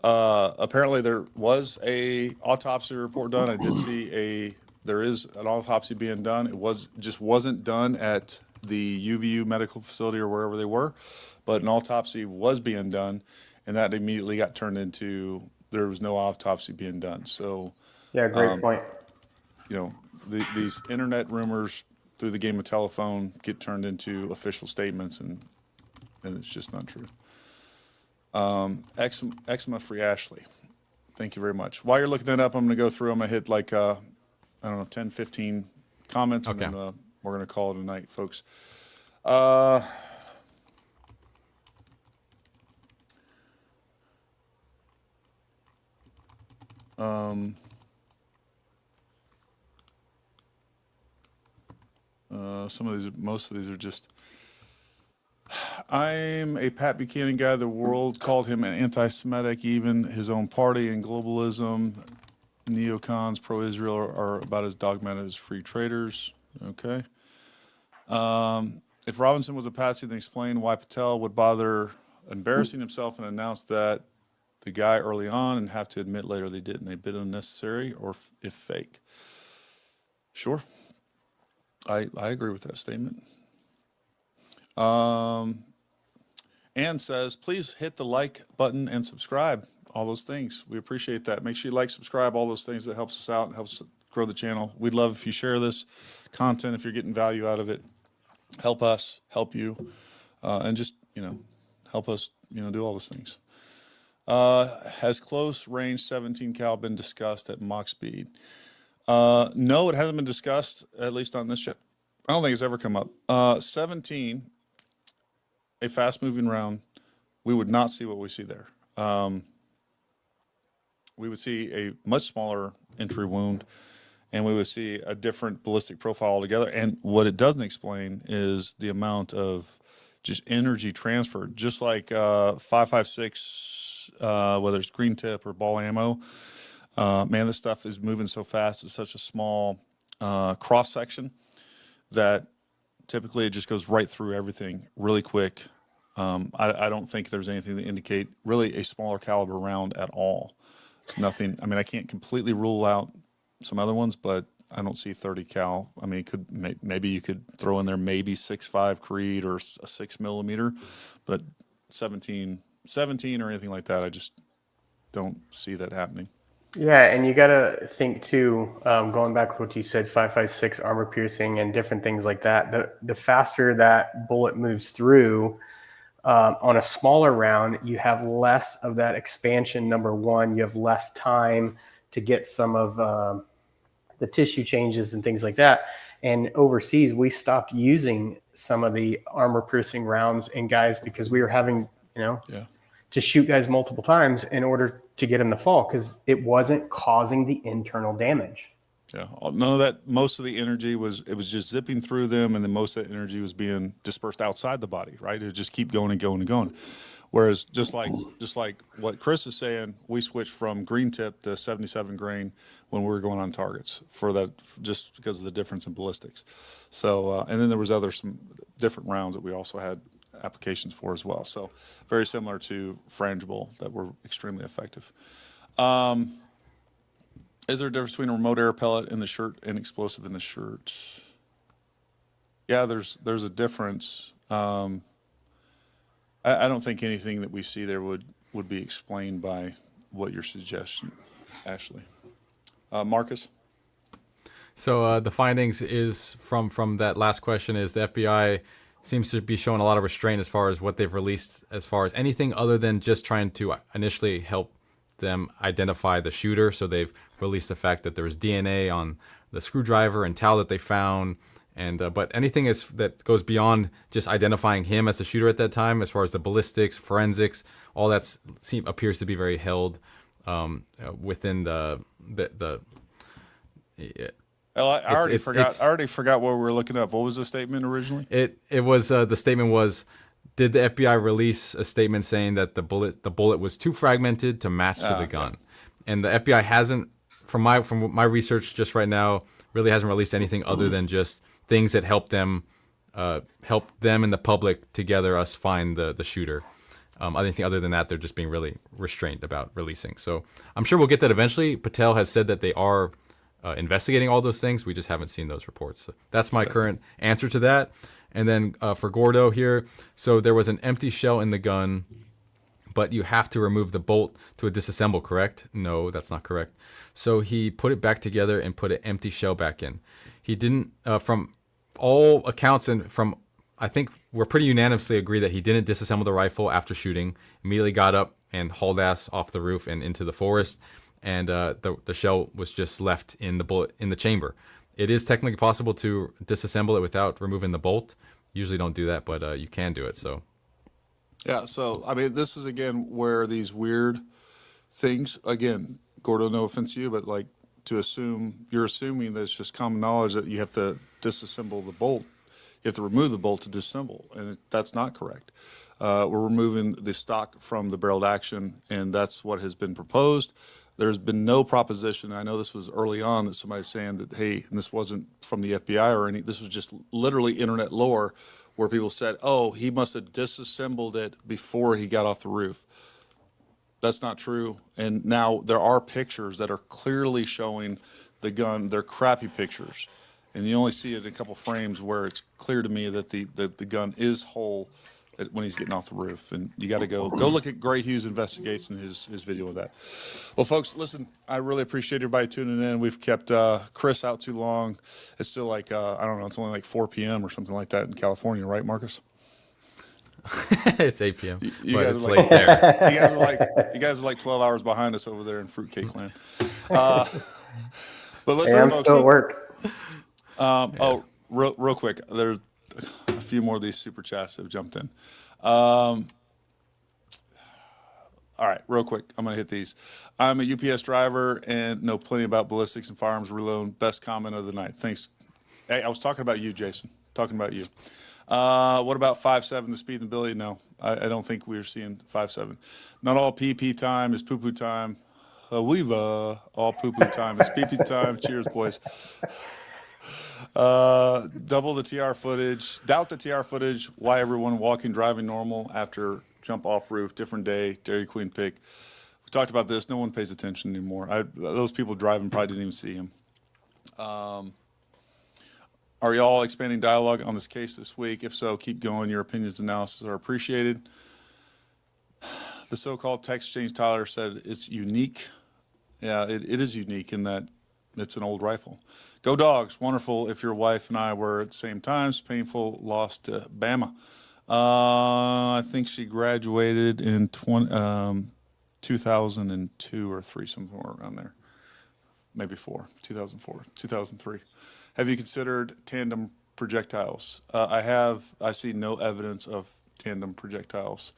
apparently there was a autopsy report done. I did see there is an autopsy being done. It wasn't done at the UVU medical facility or wherever they were, but an autopsy was being done, and that immediately got turned into there was no autopsy being done. So Yeah, great point. These internet rumors through the game of telephone get turned into official statements, and it's just not true. Eczema Free Ashley, thank you very much. While you're looking that up, I'm going to go through. I'm going to hit 10, 15 comments, Okay. and then we're going to call it a night, folks. Most of these are just. I'm a Pat Buchanan guy. The world called him an anti-Semitic. Even his own party and globalism, neocons, pro-Israel are about as dogmatic as free traders. Okay. If Robinson was a patsy, then explain why Patel would bother embarrassing himself and announce that the guy early on and have to admit later they didn't. A bit unnecessary or if fake. Sure. I agree with that statement. Ann says, please hit the like button and subscribe. All those things. We appreciate that. Make sure you like, subscribe, all those things. That helps us out and helps grow the channel. We'd love if you share this content, if you're getting value out of it. Help us, help you, and just, help us, do all those things. Has close range 17 cal been discussed at Mach speed? No, it hasn't been discussed, at least on this ship. I don't think it's ever come up. 17, a fast moving round, we would not see what we see there. We would see a much smaller entry wound, and we would see a different ballistic profile altogether. And what it doesn't explain is the amount of just energy transferred, just like 5.56, whether it's green tip or ball ammo. Man, this stuff is moving so fast. It's such a small cross section that typically it just goes right through everything really quick. I don't think there's anything to indicate really a smaller caliber round at all. It's nothing. I mean, I can't completely rule out some other ones, but I don't see 30 cal. I mean, maybe you could throw in there maybe 6.5 Creed or a 6 millimeter, but 17 or anything like that, don't see that happening. Yeah, and you got to think too, going back to what you said, 5.56 armor piercing and different things like that. The faster that bullet moves through on a smaller round, you have less of that expansion. Number one, you have less time to get some of the tissue changes and things like that. And overseas, we stopped using some of the armor piercing rounds in guys because we were having, to shoot guys multiple times in order to get them to fall because it wasn't causing the internal damage. Yeah, none of that. Most of the energy it was just zipping through them, and then most of that energy was being dispersed outside the body. Right, it would just keep going and going and going. Whereas just like what Chris is saying, we switched from green tip to 77 grain when we were going on targets for that, just because of the difference in ballistics. So and then there was some different rounds that we also had applications for as well. So very similar to frangible that were extremely effective. Is there a difference between a remote air pellet in the shirt and explosive in the shirt? Yeah, there's a difference. I don't think anything that we see there would be explained by what you're suggesting, Ashley. Marcus? So the findings is from that last question is the FBI seems to be showing a lot of restraint as far as what they've released, as far as anything other than just trying to initially help them identify the shooter. So they've released the fact that there was DNA on the screwdriver and towel that they found. And but anything that goes beyond just identifying him as the shooter at that time, as far as the ballistics, forensics, all that appears to be very held within the I already forgot what we were looking up. What was the statement originally? It was the statement was, did the FBI release a statement saying that the bullet was too fragmented to match to the gun? And the FBI hasn't, from my research just right now, really hasn't released anything other than just things that help them and the public together us find the shooter. Anything other than that, they're just being really restrained about releasing. So I'm sure we'll get that eventually. Patel has said that they are investigating all those things. We just haven't seen those reports. So that's my current answer to that. And then for Gordo here, so there was an empty shell in the gun, but you have to remove the bolt to disassemble, correct? No, that's not correct. So he put it back together and put an empty shell back in. He didn't, from all accounts and from, I think we're pretty unanimously agree that he didn't disassemble the rifle after shooting, immediately got up and hauled ass off the roof and into the forest. And the shell was just left in the chamber. It is technically possible to disassemble it without removing the bolt. Usually don't do that, but you can do it. So, yeah. So I mean, this is again where these weird things. Again, Gordo, no offense to you, but like you're assuming that it's just common knowledge that you have to disassemble the bolt. You have to remove the bolt to disassemble, and that's not correct. We're removing the stock from the barreled action, and that's what has been proposed. There's been no proposition. I know this was early on that somebody's saying that, hey, and this wasn't from the FBI or this was just literally internet lore where people said, oh, he must have disassembled it before he got off the roof. That's not true. And now there are pictures that are clearly showing the gun. They're crappy pictures. And you only see it in a couple frames where it's clear to me that the gun is whole when he's getting off the roof. And you got to go look at Gray Hughes Investigates and his video of that. Well, folks, listen, I really appreciate everybody tuning in. We've kept Chris out too long. It's still like, I don't know, it's only like 4 p.m. or something like that in California, right, Marcus? It's 8 p.m. You but guys it's are late like, there. you guys are like 12 hours behind us over there in fruitcake land. But listen, I'm folks, still at work. Real quick, there's a few more of these super chats that have jumped in. All right, real quick, I'm going to hit these. I'm a UPS driver and know plenty about ballistics and firearms reload. Best comment of the night. Thanks. Hey, I was talking about you, Jason. Talking about you. What about 5.7, the speed and ability? No, I don't think we're seeing 5.7. Not all PP time is poo-poo time. All poo-poo time is pee-pee time. Cheers, boys. Double the TR footage. Doubt the TR footage. Why everyone walking, driving normal after jump off roof. Different day. Dairy Queen pick. We talked about this. No one pays attention anymore. Those people driving probably didn't even see him. Are y'all expanding dialogue on this case this week? If so, keep going. Your opinions and analysis are appreciated. The so-called text exchange, Tyler said it's unique. Yeah, it is unique in that it's an old rifle. Go Dogs. Wonderful if your wife and I were at the same times. Painful loss to Bama. I think she graduated in 2002 or 3, somewhere around there. Maybe 2004, 2003. Have you considered tandem projectiles? I have. I see no evidence of tandem projectiles.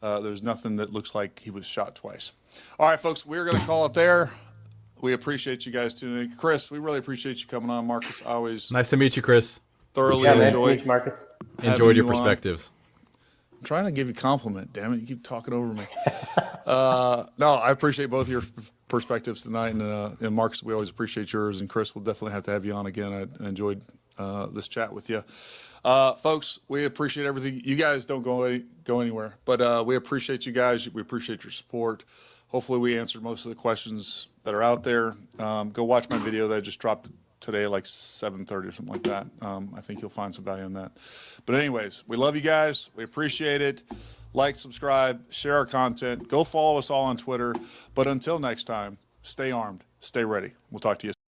There's nothing that looks like he was shot twice. All right, folks, we're going to call it there. We appreciate you guys tuning in. Chris, we really appreciate you coming on. Marcus, I always Nice to meet you, Chris. thoroughly Yeah, man. enjoy. Thanks, Marcus. Enjoyed your you on. perspectives. I'm trying to give you a compliment. Damn it, you keep talking over me. No, I appreciate both of your perspectives tonight, and Marcus, we always appreciate yours. And Chris, we'll definitely have to have you on again. I enjoyed this chat with you, folks. We appreciate everything. You guys don't go anywhere, but we appreciate you guys. We appreciate your support. Hopefully, we answered most of the questions that are out there. Go watch my video that I just dropped today, like 7:30 or something like that. I think you'll find some value in that. But anyways, we love you guys. We appreciate it. Like, subscribe, share our content. Go follow us all on Twitter. But until next time, stay armed, stay ready. We'll talk to you soon.